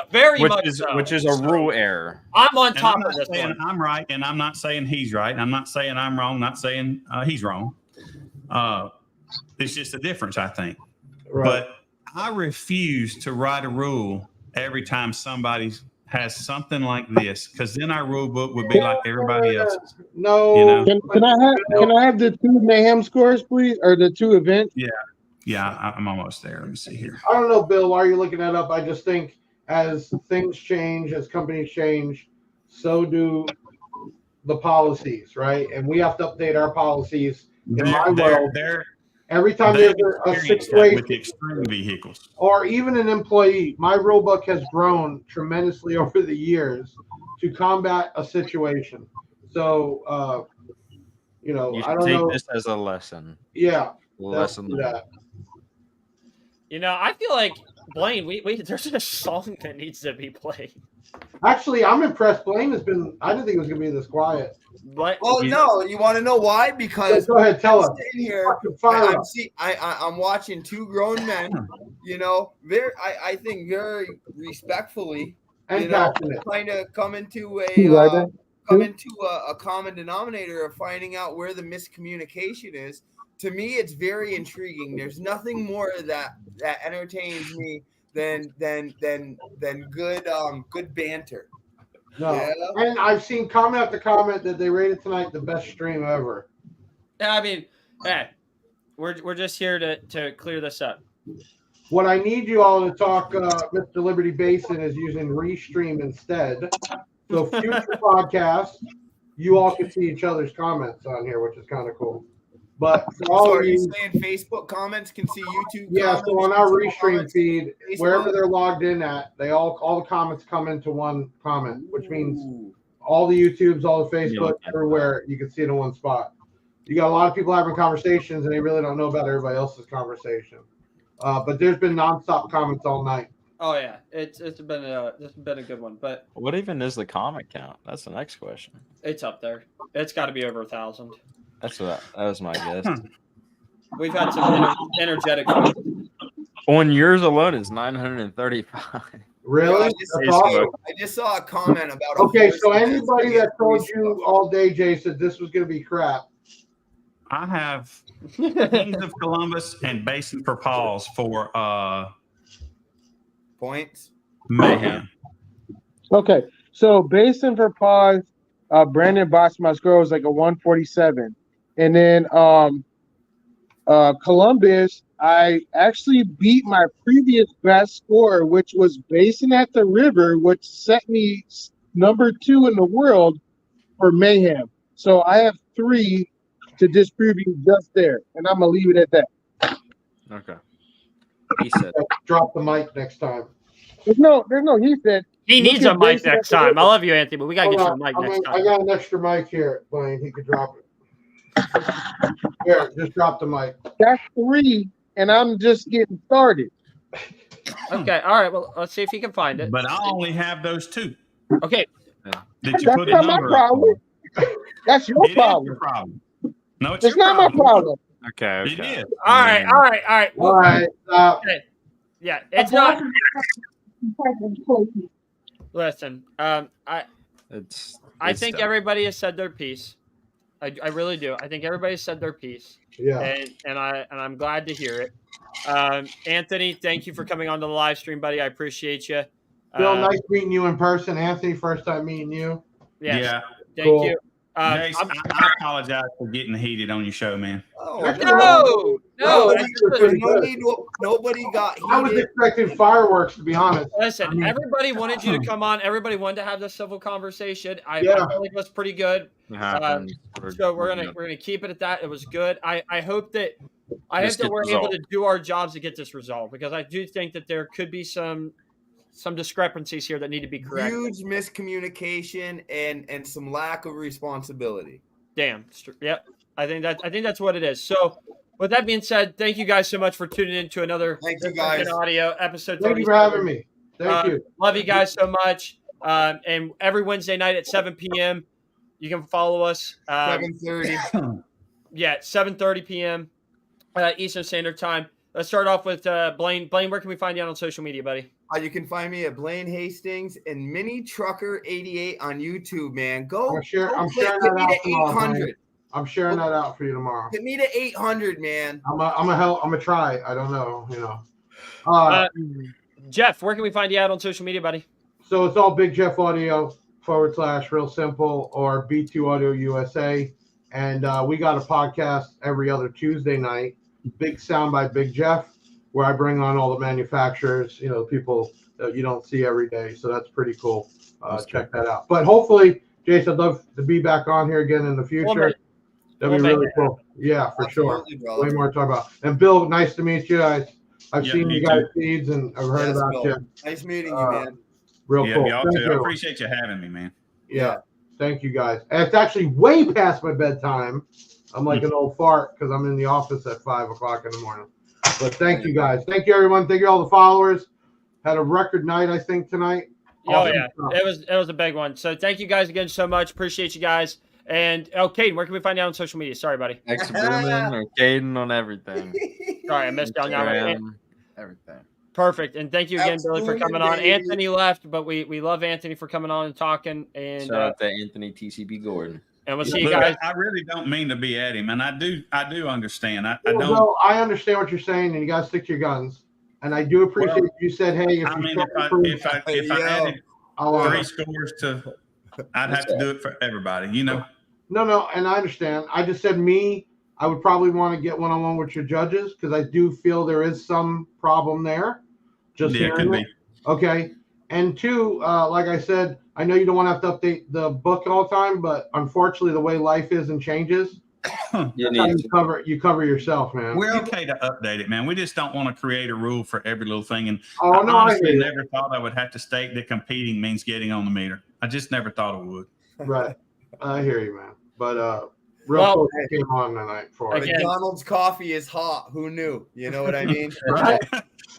very much so. Which is a rule error. I'm on top of this one. I'm right, and I'm not saying he's right. I'm not saying I'm wrong. Not saying he's wrong. It's just a difference, I think. Right. But I refuse to write a rule every time somebody has something like this, because then our rule book would be like everybody else's. No. Can I have the 2 mayhem scores, please, or the 2 events? Yeah, I'm almost there. Let me see here. I don't know, Bill. Why are you looking that up? I just think as things change, as companies change, so do the policies, right? And we have to update our policies. In my world, every time there's a situation with the extreme vehicles, or even an employee, my rule book has grown tremendously over the years to combat a situation. So, you I don't take know. This as a lesson. Yeah, lesson. That. I feel like Blaine. There's a song that needs to be played. Actually, I'm impressed. Blaine has been. I didn't think it was going to be this quiet. Well, no, you want to know why? Because go ahead, tell us. Sitting here, I'm watching 2 grown men. I think very respectfully, and kind of come into a common denominator of finding out where the miscommunication is. to me, it's very intriguing. There's nothing more that entertains me than good banter. No, Yeah. and I've seen comment after comment that they rated tonight the best stream ever. I mean, hey, we're just here to clear this up. What I need you all to talk, Mr. Liberty Basin is using Restream instead. So future podcasts, you all can see each other's comments on here, which is kind of cool. But for all So of are you you, saying Facebook comments can see YouTube? yeah, comments, so on our YouTube Restream comments, feed, Facebook? wherever they're logged in at, all the comments come into one comment, which means all the YouTubes, all the Facebook, everywhere, you can see it in one spot. You got a lot of people having conversations, and they really don't know about everybody else's conversation. But there's been nonstop comments all night. Oh yeah, it's been a good one. But what even is the comment count? That's the next question. It's up there. It's got to be over 1,000. That was my guess. We've had some energetic ones. On yours alone is 935. Really? I just saw a comment about. Okay, so anybody that told you all day, Jay, said this was going to be crap. I have Kings of Columbus and Basin for Paws for points. Mayhem. Okay, so Basin for Paws, Brandon Bosma's girl is like a 147, and then Columbus, I actually beat my previous best score, which was Basin at the River, which set me number 2 in the world for Mayhem. So I have 3 to disprove you just there, and I'm gonna leave it at that. Okay. He said, "Drop the mic next time." There's no. He said he needs a mic next time. I love you, Anthony, but we gotta get you a mic next time. I got an extra mic here, Blaine. He could drop it. Here, just drop the mic. That's 3, and I'm just getting started. Okay, all right. Well, let's see if he can find it. But I only have those 2. Okay. Did you That's put a not my number? problem. That's your problem. Your problem. No, it's not my problem. Okay. It is. All right. All right. Okay. Yeah, it's not. Listen, I think everybody has said their piece. I really do. I think everybody said their piece. Yeah. And I'm glad to hear it. Anthony, thank you for coming on to the live stream, buddy. I appreciate you. Bill, nice meeting you in person. Anthony, first time meeting you. Yes. Yeah. Thank you. Jace, I apologize for getting heated on your show, man. Oh, no. Nobody got heated. I was expecting fireworks, to be honest. Listen, everybody wanted you to come on. Everybody wanted to have this civil conversation. I feel like it was pretty good. So we're gonna keep it at that. It was good. I hope that we're able to do our jobs to get this resolved, because I do think that there could be some discrepancies here that need to be corrected. Huge miscommunication and some lack of responsibility. Damn. Yep. I think that's what it is. So with that being said, thank you guys so much for tuning in to another audio episode. Thank you for having me. Thank you. Love you guys so much. And every Wednesday night at 7 p.m. you can follow us. 7:30. Yeah, 7:30 p.m. Eastern Standard Time. Let's start off with Blaine. Blaine, where can we find you on social media, buddy? You can find me at Blaine Hastings and Mini Trucker 88 on YouTube, man. I'm sharing that out for you tomorrow. Get me to 800, man. I'm gonna try. I don't know, Jeff, where can we find you out on social media, buddy? So it's all BigJeff Audio / Real Simple or B2 Audio USA, and we got a podcast every other Tuesday night. Big Sound by BigJeff, where I bring on all the manufacturers, people that you don't see every day. So that's pretty cool. Check that out. But hopefully, Jason, I'd love to be back on here again in the future. That'd be really cool. Yeah, for sure. Way more to talk about. And Bill, nice to meet you. I've seen you guys' feeds and I've heard about you. Nice meeting you, man. Real cool. Y'all too. I appreciate you having me, man. Yeah. Thank you, guys. And it's actually way past my bedtime. I'm like an old fart because I'm in the office at 5 o'clock in the morning. But thank you, guys. Thank you, everyone. Thank you, all the followers. Had a record night, I think, tonight. Oh, yeah. It was a big one. So thank you guys again so much. Appreciate you guys. And, Caden, where can we find you on social media? Sorry, buddy. X Boomin or Caden on everything. Sorry, I missed y'all now. Everything. Perfect. And thank you again, Billy, for coming on. Anthony left, but we love Anthony for coming on and talking. And shout out to Anthony Tcp Gordon. And we'll see you Look, guys. I really don't mean to be at him, and I do understand. I Well, don't. no, I understand what you're saying, and you got to stick to your guns. And I do appreciate you said, "Hey, if I you mean, show if I added I'll, 3 scores to, I'd have to do it for everybody. You know. No, and I understand. I just said I would probably want to get one-on-one with your judges because I do feel there is some problem there. Just Yeah, it could be. Okay. And 2, like I said, I know you don't want to have to update the book all the time, but unfortunately, the way life is and changes, you cover yourself, man. We're okay to update it, man. We just don't want to create a rule for every little thing. And I honestly never thought I would have to state that competing means getting on the meter. I just never thought it would. Right. I hear you, man. But real cool came on tonight for it. McDonald's coffee is hot. Who knew? You know what I mean? Right.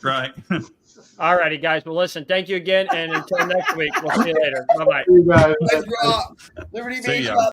Right. All righty, guys. Well, listen, thank you again. And until next week, we'll see you later. Bye-bye. See you guys. Let's rock. Liberty See ya. Base.